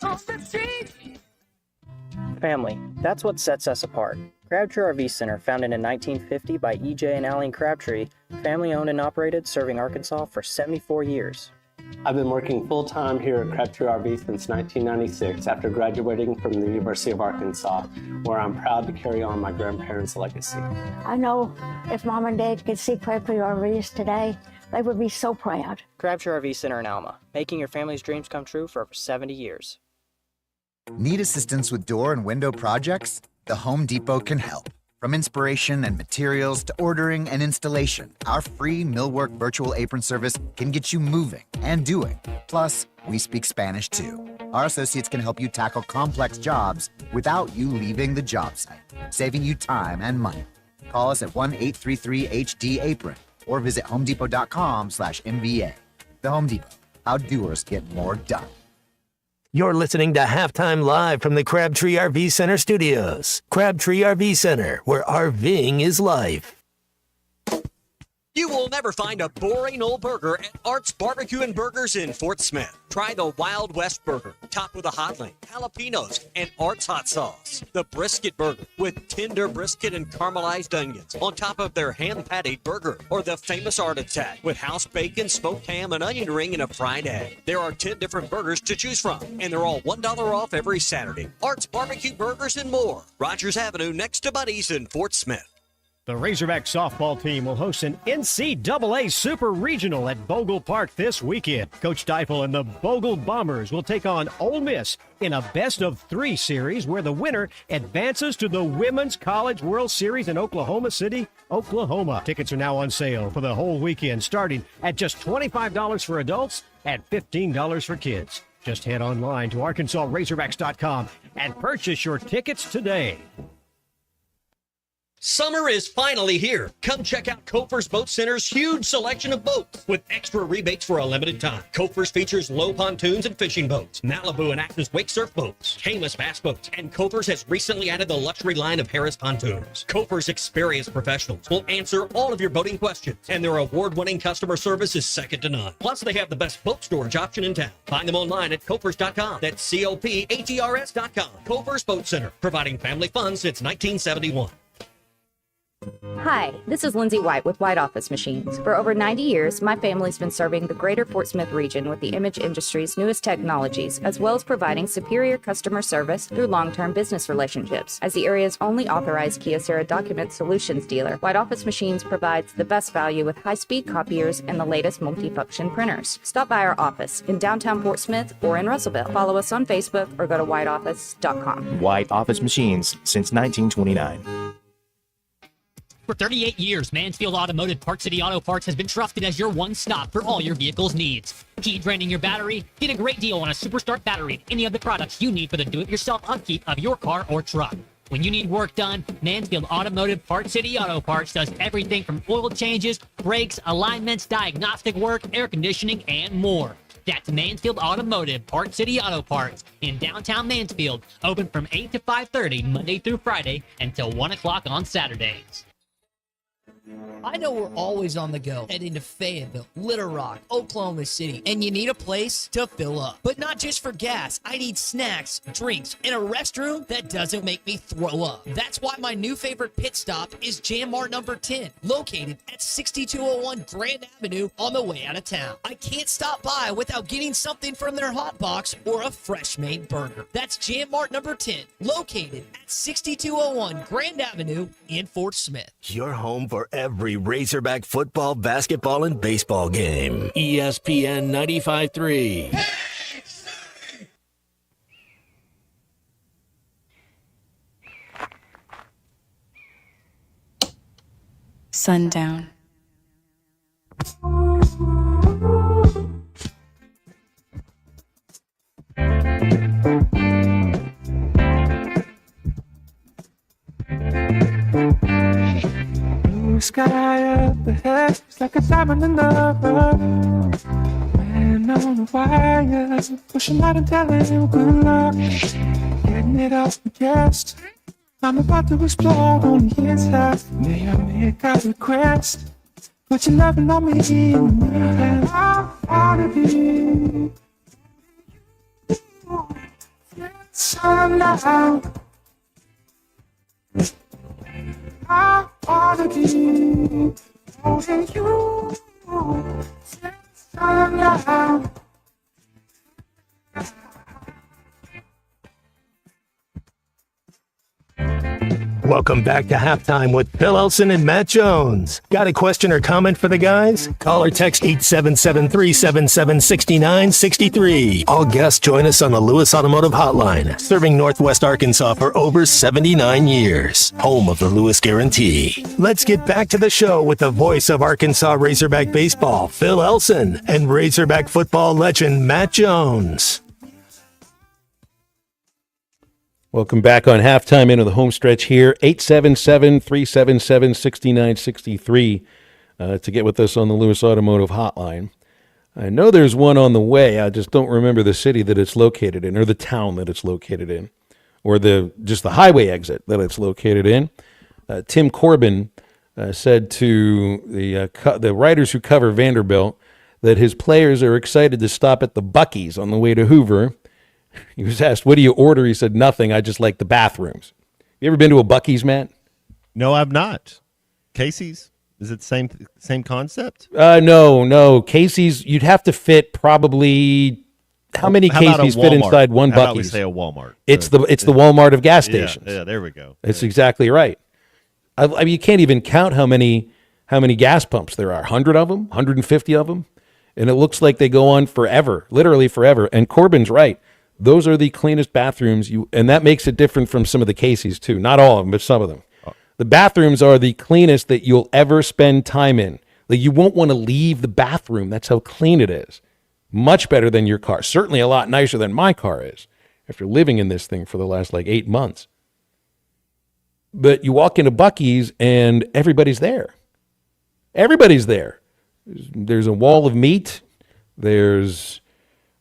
on the street. Family, that's what sets us apart. Crabtree RV Center, founded in 1950 by E.J. and Allen Crabtree, family owned and operated, serving Arkansas for 74 years. I've been working full-time here at Crabtree RV since 1996 after graduating from the University of Arkansas, where I'm proud to carry on my grandparents' legacy. I know if Mom and Dad could see Crabtree RVs today, they would be so proud. Crabtree RV Center in Alma, making your family's dreams come true for over 70 years. Need assistance with door and window projects? The Home Depot can help. From inspiration and materials to ordering and installation, our free Millwork virtual apron service can get you moving and doing. Plus, we speak Spanish too. Our associates can help you tackle complex jobs without you leaving the job site, saving you time and money. Call us at 1-833-HD-APRON or visit homedepot.com/MVA. The Home Depot, how doers get more done. You're listening to Halftime Live from the Crabtree RV Center studios. Crabtree RV Center, where RVing is life. You will never find a boring old burger at Art's Barbecue and Burgers in Fort Smith. Try the Wild West Burger, topped with a hot link, jalapenos, and Art's hot sauce. The Brisket Burger, with tender brisket and caramelized onions on top of their hand-patted burger. Or the famous Art Attack, with house bacon, smoked ham, an onion ring, and a fried egg. There are 10 different burgers to choose from, and they're all $1 off every Saturday. Art's Barbecue Burgers and more. Rogers Avenue, next to Buddy's in Fort Smith. The Razorback softball team will host an NCAA Super Regional at Bogle Park this weekend. Coach Deifel and the Bogle Bombers will take on Ole Miss in a best-of-3 series where the winner advances to the Women's College World Series in Oklahoma City, Oklahoma. Tickets are now on sale for the whole weekend, starting at just $25 for adults and $15 for kids. Just head online to ArkansasRazorbacks.com and purchase your tickets today. Summer is finally here. Come check out Kofer's Boat Center's huge selection of boats with extra rebates for a limited time. Kofer's features low pontoons and fishing boats, Malibu and Actus wake surf boats, Caymas bass boats, and Kofer's has recently added the luxury line of Harris pontoons. Kofer's experienced professionals will answer all of your boating questions, and their award-winning customer service is second to none. Plus, they have the best boat storage option in town. Find them online at Kofers.com. That's COPHERS.com. Kofer's Boat Center, providing family fun since 1971. Hi, this is Lindsay White with White Office Machines. For over 90 years, my family's been serving the greater Fort Smith region with the image industry's newest technologies, as well as providing superior customer service through long-term business relationships. As the area's only authorized Kyocera document solutions dealer, White Office Machines provides the best value with high-speed copiers and the latest multifunction printers. Stop by our office in downtown Fort Smith or in Russellville. Follow us on Facebook or go to whiteoffice.com. White Office Machines since 1929. For 38 years, Mansfield Automotive Park City Auto Parts has been trusted as your one-stop for all your vehicle's needs. Heat draining your battery? Get a great deal on a Superstart battery and any of the products you need for the do-it-yourself upkeep of your car or truck. When you need work done, Mansfield Automotive Park City Auto Parts does everything from oil changes, brakes, alignments, diagnostic work, air conditioning, and more. That's Mansfield Automotive Park City Auto Parts in downtown Mansfield, open from 8 to 5:30 Monday through Friday until 1 o'clock on Saturdays. I know we're always on the go, heading to Fayetteville, Little Rock, Oklahoma City, and you need a place to fill up. But not just for gas, I need snacks, drinks, and a restroom that doesn't make me throw up. That's why my new favorite pit stop is Jam Mart number 10, located at 6201 Grand Avenue on the way out of town. I can't stop by without getting something from their hot box or a fresh made burger. That's Jam Mart number 10, located at 6201 Grand Avenue in Fort Smith. Your home for every Razorback football, basketball, and baseball game. ESPN 95.3. Sundown. Sky up ahead, it's like a diamond in the rough. Man on a wire, pushing out and telling you good luck. Getting it off my chest, I'm about to explode on the inside. May I make a request? Put your loving on me and I'm out of here. Sundown. I wanna be holding you since sundown. Welcome back to Halftime with Phil Elson and Matt Jones. Got a question or comment for the guys? Call or text 877-377-6963. All guests join us on the Lewis Automotive Hotline, serving Northwest Arkansas for over 79 years. Home of the Lewis Guarantee. Let's get back to the show with the voice of Arkansas Razorback baseball, Phil Elson, and Razorback football legend, Matt Jones. Welcome back on halftime into the home stretch here. 877-377-6963 to get with us on the Lewis Automotive Hotline. I know there's one on the way. I just don't remember the city that it's located in or the town that it's located in or just the highway exit that it's located in. Tim Corbin said to the writers who cover Vanderbilt that his players are excited to stop at the Buc-ee's on the way to Hoover. He was asked, what do you order? He said, nothing. I just like the bathrooms. You ever been to a Buc-ee's, Matt? No, I've not. Casey's? Is it the same concept? No. Casey's, you'd have to fit probably, how many Casey's fit inside one Buc-ee's? How about we say a Walmart? It's the Walmart of gas stations. Yeah, there we go. That's exactly right. I mean, you can't even count how many gas pumps there are. 100 of them, 150 of them, and it looks like they go on forever, literally forever. And Corbin's right; those are the cleanest bathrooms. And that makes it different from some of the Casey's too. Not all of them, but some of them. The bathrooms are the cleanest that you'll ever spend time in. Like, you won't want to leave the bathroom. That's how clean it is. Much better than your car. Certainly a lot nicer than my car is after living in this thing for the last 8 months. But you walk into Buc-ee's and everybody's there. Everybody's there. There's a wall of meat. There's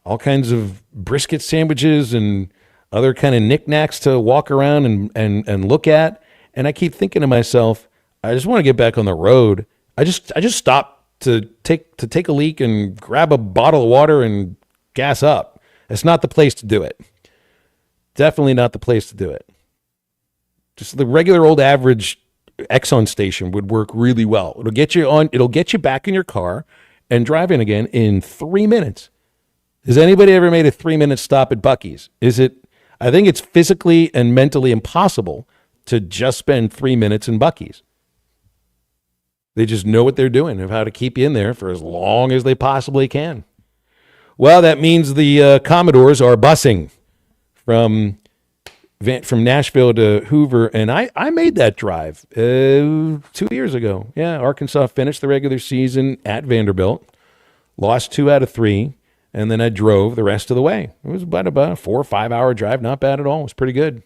all kinds of brisket sandwiches and other kind of knickknacks to walk around and look at. And I keep thinking to myself, I just want to get back on the road. I just stopped to take a leak and grab a bottle of water and gas up. It's not the place to do it. Definitely not the place to do it. Just the regular old average Exxon station would work really well. It'll get you back in your car and driving again in 3 minutes. Has anybody ever made a 3-minute stop at Buc-ee's? I think it's physically and mentally impossible to just spend 3 minutes in Buc-ee's. They just know what they're doing of how to keep you in there for as long as they possibly can. Well, that means the Commodores are busing from Nashville to Hoover, and I made that drive 2 years ago. Yeah, Arkansas finished the regular season at Vanderbilt, lost 2 out of 3, and then I drove the rest of the way. It was about a 4 or 5 hour drive, not bad at all. It was pretty good.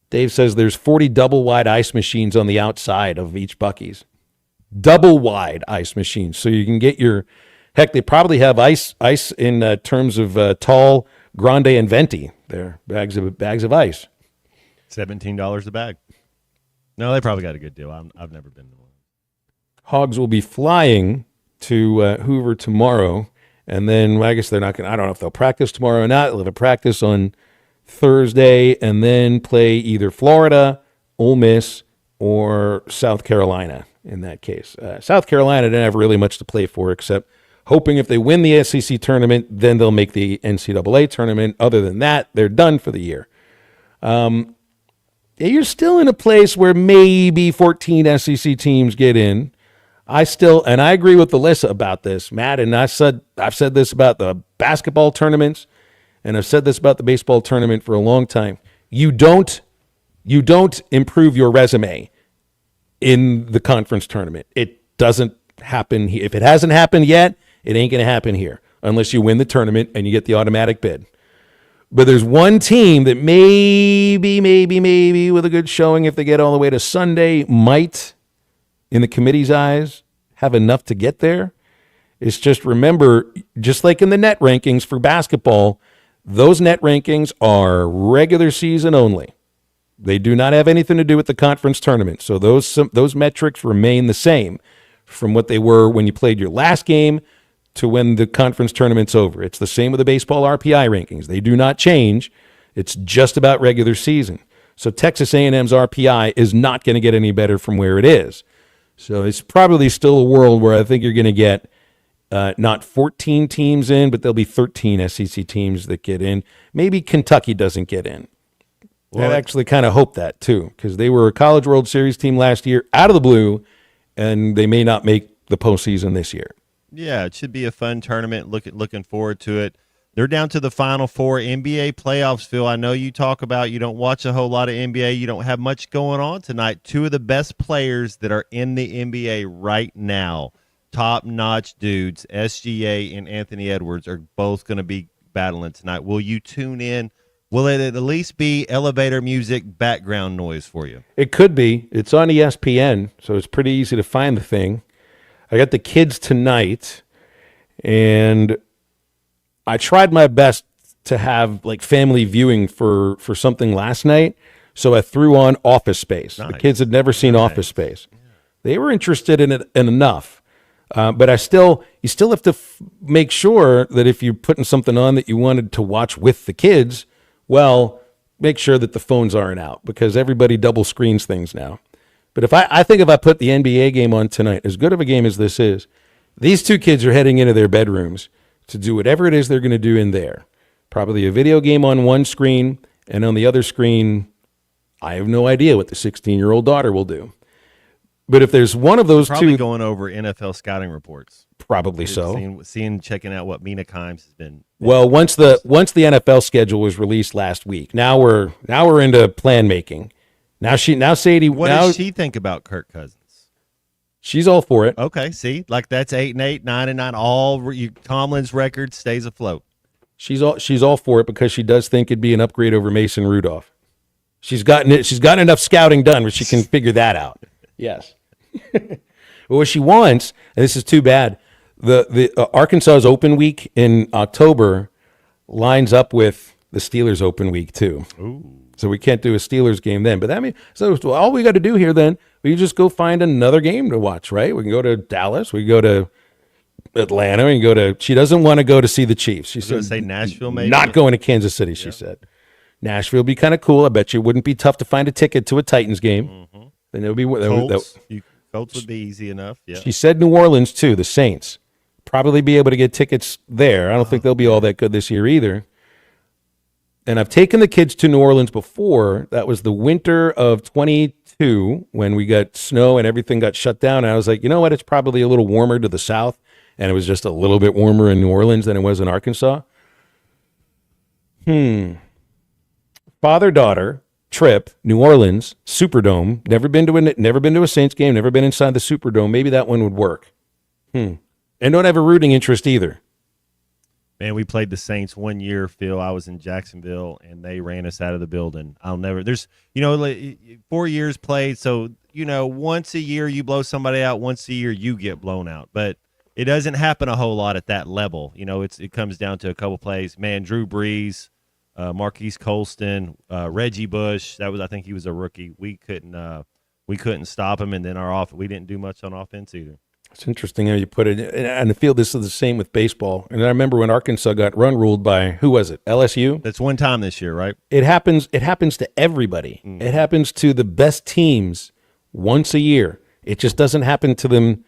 Dave says there's 40 double-wide ice machines on the outside of each Buc-ee's. Double-wide ice machines. So you can get heck, they probably have ice in terms of tall, grande, and venti. They're bags of ice. $17 a bag. No, they probably got a good deal. I've never been to one. Hogs will be flying to Hoover tomorrow, and then I guess they're not going to, I don't know if they'll practice tomorrow or not. They'll have a practice on Thursday, and then play either Florida, Ole Miss, or South Carolina in that case. South Carolina didn't have really much to play for except hoping if they win the SEC tournament, then they'll make the NCAA tournament. Other than that, they're done for the year. You're still in a place where maybe 14 SEC teams get in. And I agree with Alyssa about this, Matt, and I've said this about the basketball tournaments, and I've said this about the baseball tournament for a long time. You don't improve your resume in the conference tournament. It doesn't happen here. If it hasn't happened yet, it ain't going to happen here unless you win the tournament and you get the automatic bid. But there's one team that maybe with a good showing, if they get all the way to Sunday, might, in the committee's eyes, have enough to get there. It's just, remember, just like in the net rankings for basketball, those net rankings are regular season only. They do not have anything to do with the conference tournament. So those metrics remain the same from what they were when you played your last game to when the conference tournament's over. It's the same with the baseball RPI rankings. They do not change. It's just about regular season. So Texas A&M's RPI is not going to get any better from where it is. So it's probably still a world where I think you're going to get not 14 teams in, but there'll be 13 SEC teams that get in. Maybe Kentucky doesn't get in. Well, I actually kind of hope that, too, because they were a College World Series team last year out of the blue, and they may not make the postseason this year. Yeah, it should be a fun tournament. Looking forward to it. They're down to the Final Four. NBA playoffs, Phil. I know you talk about you don't watch a whole lot of NBA. You don't have much going on tonight. Two of the best players that are in the NBA right now, top-notch dudes, SGA and Anthony Edwards, are both going to be battling tonight. Will you tune in? Will it at least be elevator music background noise for you? It could be. It's on ESPN, so it's pretty easy to find the thing. I got the kids tonight, and I tried my best to have like family viewing for something last night, so I threw on Office Space. Nice. The kids had never seen Office Space. Yeah. They were interested in it enough, but you still have to make sure that if you're putting something on that you wanted to watch with the kids, well, make sure that the phones aren't out because everybody double screens things now. But I think if I put the NBA game on tonight, as good of a game as this is, these two kids are heading into their bedrooms to do whatever it is they're going to do in there. Probably a video game on one screen, and on the other screen, I have no idea what the 16-year-old daughter will do. But if there's one of those Probably two, going over NFL scouting reports. probably so. Checking out what Mina Kimes has been. Well, once the NFL schedule was released last week, now we're into plan making. Now Sadie. What does she think about Kirk Cousins? She's all for it. Okay, see, like that's 8-8, 9-9. All Tomlin's record stays afloat. She's all for it because she does think it'd be an upgrade over Mason Rudolph. She's gotten enough scouting done where she can figure that out. Yes. But what she wants, and this is too bad, the Arkansas's open week in October lines up with the Steelers' open week too. Ooh. So we can't do a Steelers game then. But so all we got to do here then, we just go find another game to watch, right? We can go to Dallas. We can go to Atlanta. We can go to. She doesn't want to go to see the Chiefs. She said, "Say Nashville, maybe." Not going to Kansas City. She said, Nashville would be kind of cool. I bet you it wouldn't be tough to find a ticket to a Titans game. Mm-hmm. Then it would be Colts would be easy enough. Yeah. She said New Orleans too. The Saints probably be able to get tickets there. I don't think they'll be all that good this year either. And I've taken the kids to New Orleans before. That was the winter of 22 when we got snow and everything got shut down. And I was like, you know what? It's probably a little warmer to the south. And it was just a little bit warmer in New Orleans than it was in Arkansas. Father-daughter trip, New Orleans, Superdome. Never been to a Saints game. Never been inside the Superdome. Maybe that one would work. And don't have a rooting interest either. Man, we played the Saints one year, Phil. I was in Jacksonville, and they ran us out of the building. There's 4 years played, so, once a year you blow somebody out, once a year you get blown out. But it doesn't happen a whole lot at that level. It comes down to a couple plays. Man, Drew Brees, Marquise Colston, Reggie Bush. I think he was a rookie. We couldn't stop him, and then we didn't do much on offense either. It's interesting how you put it. And I feel this is the same with baseball. And I remember when Arkansas got ruled by, who was it? LSU? That's one time this year, right? It happens to everybody. It happens to the best teams once a year. It just doesn't happen to them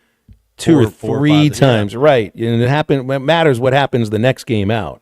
four or three times. Yeah. Right. And it matters what happens the next game out.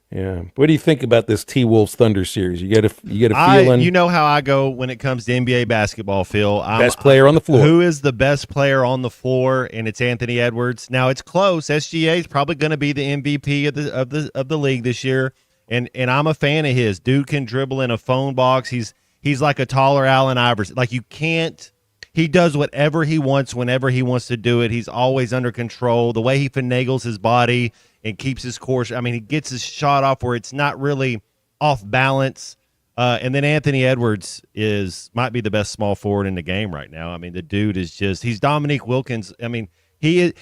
Yeah. What do you think about this T-Wolves Thunder series? You get a feeling? You know how I go when it comes to NBA basketball, Phil. Best player on the floor. Who is the best player on the floor? And it's Anthony Edwards. Now it's close. SGA is probably going to be the MVP of the league this year, and I'm a fan of his. Dude can dribble in a phone box. He's like a taller Allen Iverson. Like you can't. He does whatever he wants whenever he wants to do it. He's always under control. The way he finagles his body and keeps his course. I mean, he gets his shot off where it's not really off balance. And then Anthony Edwards might be the best small forward in the game right now. I mean, the dude is he's Dominique Wilkins. I mean, he's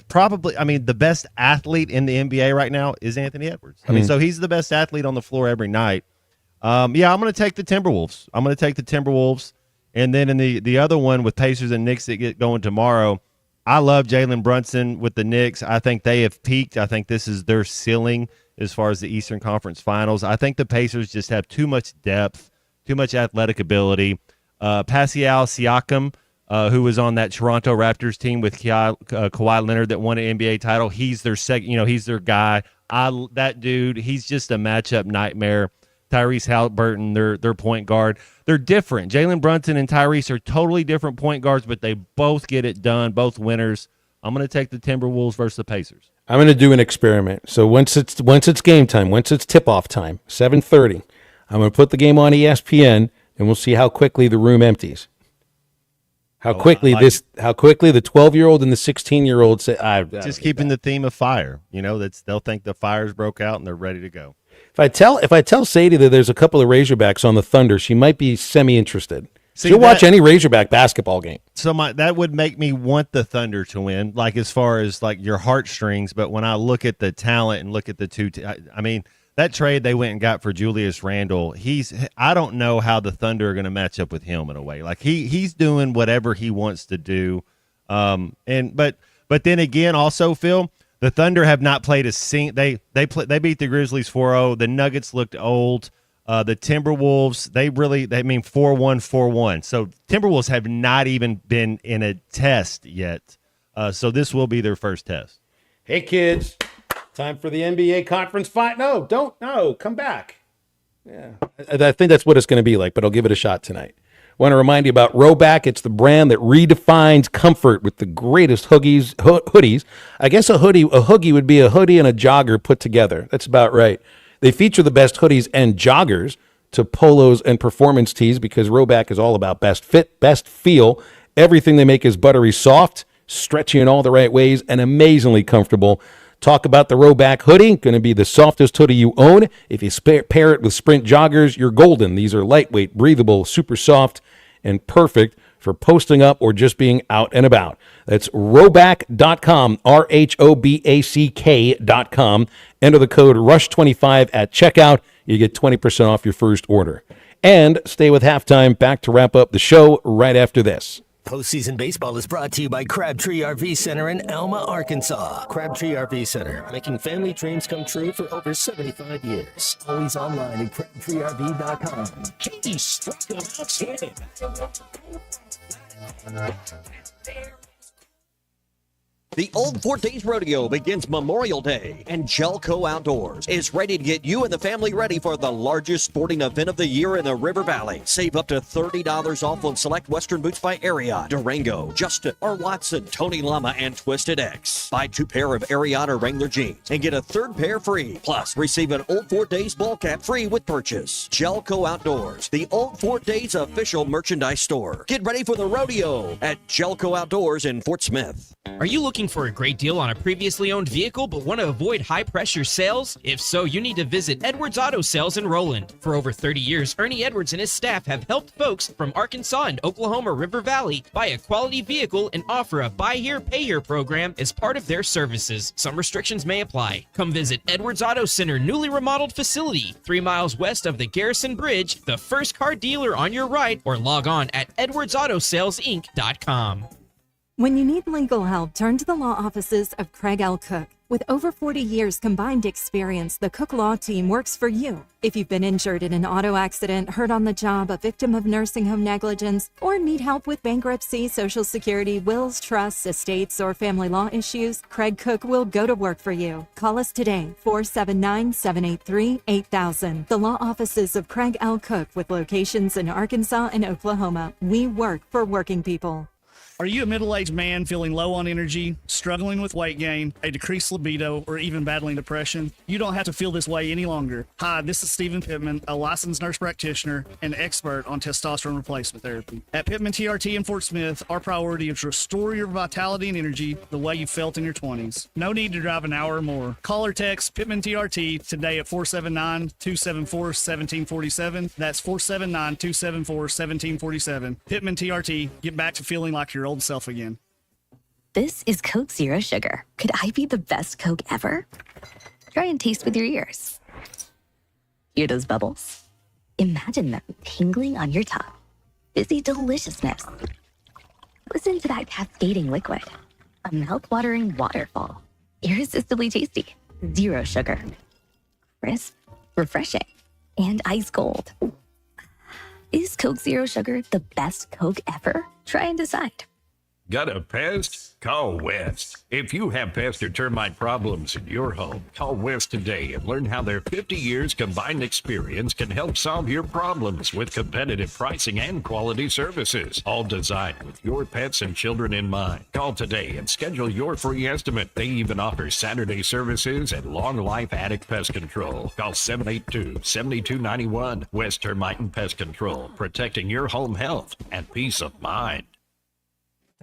probably, the best athlete in the NBA right now is Anthony Edwards. I mean, so he's the best athlete on the floor every night. I'm going to take the Timberwolves. And then in the other one with Pacers and Knicks that get going tomorrow, I love Jalen Brunson with the Knicks. I think they have peaked. I think this is their ceiling as far as the Eastern Conference Finals. I think the Pacers just have too much depth, too much athletic ability. Pascal Siakam, who was on that Toronto Raptors team with Kawhi Leonard that won an NBA title, he's their he's their guy. That dude, he's just a matchup nightmare. Tyrese Halliburton, their point guard. They're different. Jalen Brunson and Tyrese are totally different point guards, but they both get it done, both winners. I'm going to take the Timberwolves versus the Pacers. I'm going to do an experiment. So once it's game time, once it's tip-off time, 7:30, I'm going to put the game on ESPN, and we'll see how quickly the room empties. How quickly the 12-year-old and the 16-year-old say, just keeping the theme of fire. They'll think the fire's broke out and they're ready to go. If I tell Sadie that there's a couple of Razorbacks on the Thunder, she might be semi-interested. She'll watch any Razorback basketball game. So that would make me want the Thunder to win, like as far as like your heartstrings. But when I look at the talent and look at the two, that trade they went and got for Julius Randle, I don't know how the Thunder are going to match up with him in a way. Like he's doing whatever he wants to do. But then again, also Phil, the Thunder have not played they beat the Grizzlies 4-0. The Nuggets looked old. The Timberwolves, 4-1, 4-1. So Timberwolves have not even been in a test yet. So this will be their first test. Hey kids, time for the NBA conference fight. No, come back. Yeah, I think that's what it's going to be like, but I'll give it a shot tonight. Want to remind you about Roback. It's the brand that redefines comfort with the greatest hoodies. I guess a hoodie would be a hoodie and a jogger put together. That's about right. They feature the best hoodies and joggers to polos and performance tees because Roback is all about best fit, best feel. Everything they make is buttery soft, stretchy in all the right ways, and amazingly comfortable. Talk about the Roback hoodie, going to be the softest hoodie you own. If you pair it with Sprint joggers, you're golden. These are lightweight, breathable, super soft, and perfect for posting up or just being out and about. That's Roback.com, RHOBACK.com. Enter the code RUSH25 at checkout. You get 20% off your first order. And stay with Halftime, back to wrap up the show right after this. Postseason baseball is brought to you by Crabtree RV Center in Alma, Arkansas. Crabtree RV Center, making family dreams come true for over 75 years. Always online at CrabtreeRV.com. He struck him outstanding. The Old 4 Days Rodeo begins Memorial Day, and Jelco Outdoors is ready to get you and the family ready for the largest sporting event of the year in the River Valley. Save up to $30 off on select Western boots by Ariat, Durango, Justin, or Watson, Tony Lama, and Twisted X. Buy 2 pair of Ariat or Wrangler jeans and get a 3rd pair free. Plus, receive an Old 4 Days ball cap free with purchase. Jelco Outdoors, the Old 4 Days official merchandise store. Get ready for the rodeo at Jelco Outdoors in Fort Smith. Are you looking for a great deal on a previously owned vehicle but want to avoid high-pressure sales? If so, you need to visit Edwards Auto Sales in Roland. For over 30 years, Ernie Edwards and his staff have helped folks from Arkansas and Oklahoma River Valley buy a quality vehicle and offer a buy here, pay here program as part of their services. Some restrictions may apply. Come visit Edwards Auto Center newly remodeled facility, 3 miles west of the Garrison Bridge, the first car dealer on your right, or log on at edwardsautosalesinc.com. When you need legal help, turn to the law offices of Craig L. Cook. With over 40 years combined experience, the Cook Law Team works for you. If you've been injured in an auto accident, hurt on the job, a victim of nursing home negligence, or need help with bankruptcy, Social Security, wills, trusts, estates, or family law issues, Craig Cook will go to work for you. Call us today, 479-783-8000. The law offices of Craig L. Cook with locations in Arkansas and Oklahoma. We work for working people. Are you a middle-aged man feeling low on energy, struggling with weight gain, a decreased libido, or even battling depression? You don't have to feel this way any longer. Hi, this is Stephen Pittman, a licensed nurse practitioner and expert on testosterone replacement therapy. At Pittman TRT in Fort Smith, our priority is to restore your vitality and energy the way you felt in your 20s. No need to drive an hour or more. Call or text Pittman TRT today at 479-274-1747. That's 479-274-1747. Pittman TRT. Get back to feeling like your old self again. This is Coke Zero Sugar. Could I be the best Coke ever? Try and taste with your ears. Hear those bubbles? Imagine them tingling on your tongue. Fizzy deliciousness. Listen to that cascading liquid. A mouth-watering waterfall. Irresistibly tasty. Zero sugar. Crisp, refreshing, and ice cold. Is Coke Zero Sugar the best Coke ever? Try and decide. Got a pest? Call West. If you have pest or termite problems in your home, call West today and learn how their 50 years combined experience can help solve your problems with competitive pricing and quality services, all designed with your pets and children in mind. Call today and schedule your free estimate. They even offer Saturday services and long life attic pest control. Call 782-7291. West Termite and Pest Control, protecting your home health and peace of mind.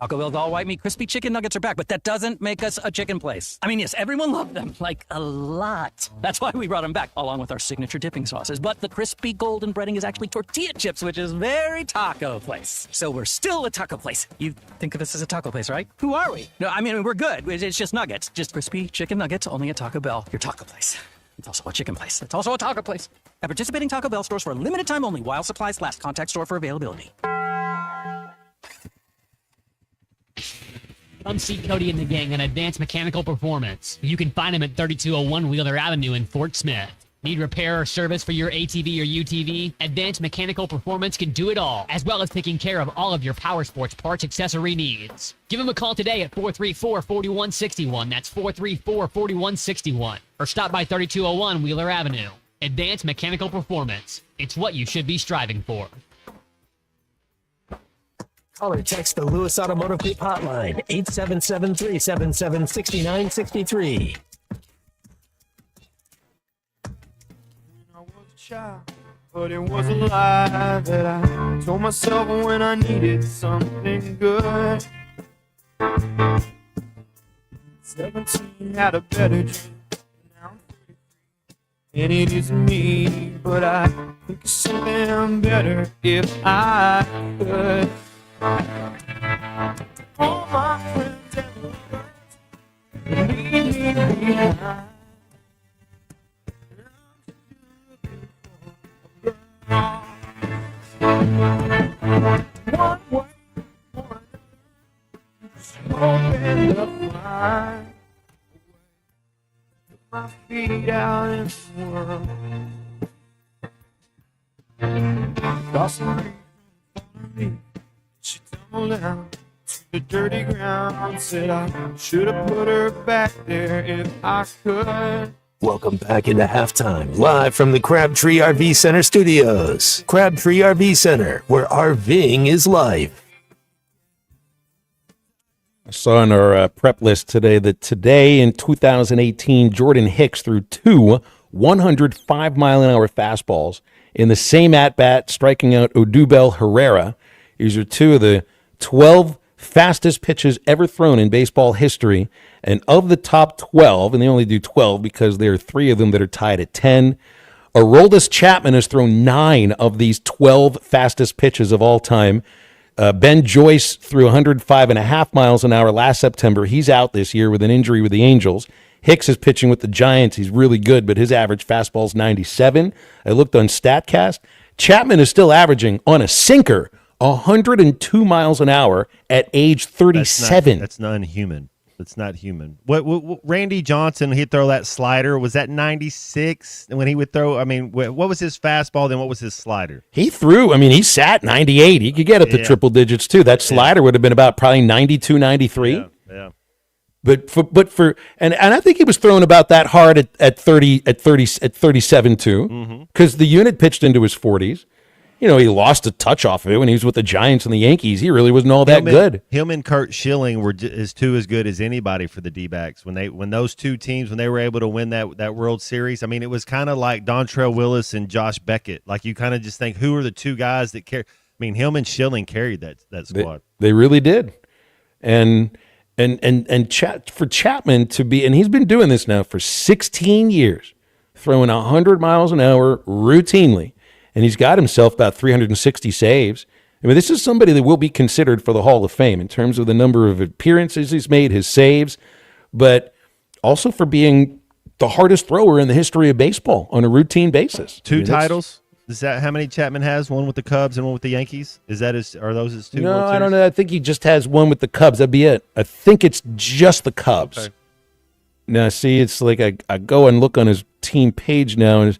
Taco Bell's all white meat crispy chicken nuggets are back, but that doesn't make us a chicken place. I mean, yes, everyone loved them, like a lot. That's why we brought them back, along with our signature dipping sauces. But the crispy golden breading is actually tortilla chips, which is very taco place. So we're still a taco place. You think of us as a taco place, right? Who are we? No, I mean, we're good. It's just nuggets. Just crispy chicken nuggets, only at Taco Bell, your taco place. It's also a chicken place. It's also a taco place. At participating Taco Bell stores for a limited time only while supplies last. Contact store for availability. Come see Cody and the gang on Advanced Mechanical Performance. You can find them at 3201 Wheeler Avenue in Fort Smith. Need repair or service for your ATV or UTV? Advanced Mechanical Performance can do it all, as well as taking care of all of your power sports parts accessory needs. Give them a call today at 434-4161. That's 434-4161. Or stop by 3201 Wheeler Avenue. Advanced Mechanical Performance. It's what you should be striving for. Call or text the Lewis Automotive Group hotline, 877-377-6963. But it was a lie that I told myself when I needed something good. 17 had a better dream. Now I'm 33. And it isn't me, but I think it's something better if I could. All my friends and leave me behind. One way, open the fire, put my feet out in the world. Cross the street in front of me, she tumbled down to the dirty ground. Said I should have put her back there if I could. Welcome back into halftime, live from the Crabtree RV Center studios. Crabtree RV Center, where RVing is life. I saw on our prep list today that today in 2018, Jordan Hicks threw two 105-mile-an-hour fastballs in the same at-bat, striking out Odubel Herrera. These are two of the 12 fastest pitches ever thrown in baseball history. And of the top 12, and they only do 12 because there are three of them that are tied at 10, Aroldis Chapman has thrown 9 of these 12 fastest pitches of all time. Ben Joyce threw 105.5 miles an hour last September. He's out this year with an injury with the Angels. Hicks is pitching with the Giants. He's really good, but his average fastball is 97. I looked on StatCast. Chapman is still averaging on a sinker 102 miles an hour at age 37. That's not human. That's not human. What Randy Johnson, he'd throw that slider. Was that 96 when he would throw? I mean, what was his fastball? Then what was his slider? He threw, he sat 98. He could get up to triple digits too. That slider would have been about probably 92, 93. Yeah. But I think he was throwing about that hard at 37 too, because the unit pitched into his 40s. He lost a touch off of it when he was with the Giants and the Yankees. He really wasn't all that good. Him and Kurt Schilling were as good as anybody for the D-backs. When those two teams, when they were able to win that World Series, it was kind of like Dontrell Willis and Josh Beckett. Like you kind of just think, who are the two guys that carry? Him and Schilling carried that squad. They really did. And for Chapman to be, and he's been doing this now for 16 years, throwing 100 miles an hour routinely. And he's got himself about 360 saves. This is somebody that will be considered for the Hall of Fame in terms of the number of appearances he's made, his saves, but also for being the hardest thrower in the history of baseball on a routine basis. Two titles? Is that how many Chapman has? One with the Cubs and one with the Yankees? Are those his two? No, I don't know. I think he just has one with the Cubs. That'd be it. I think it's just the Cubs. Okay. Now, see, it's like I go and look on his team page now, and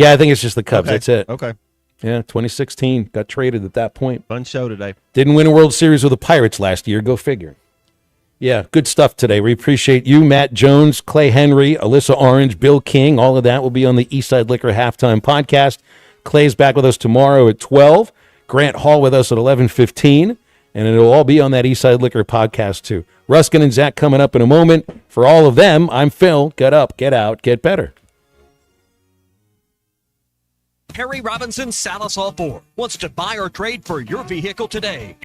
I think it's just the Cubs. Okay. That's it. Okay. Yeah, 2016. Got traded at that point. Fun show today. Didn't win a World Series with the Pirates last year. Go figure. Yeah, good stuff today. We appreciate you, Matt Jones, Clay Henry, Alyssa Orange, Bill King. All of that will be on the Eastside Liquor Halftime Podcast. Clay's back with us tomorrow at 12. Grant Hall with us at 11:15. And it'll all be on that Eastside Liquor Podcast, too. Ruskin and Zach coming up in a moment. For all of them, I'm Phil. Get up, get out, get better. Harry Robinson Salisol Ford wants to buy or trade for your vehicle today.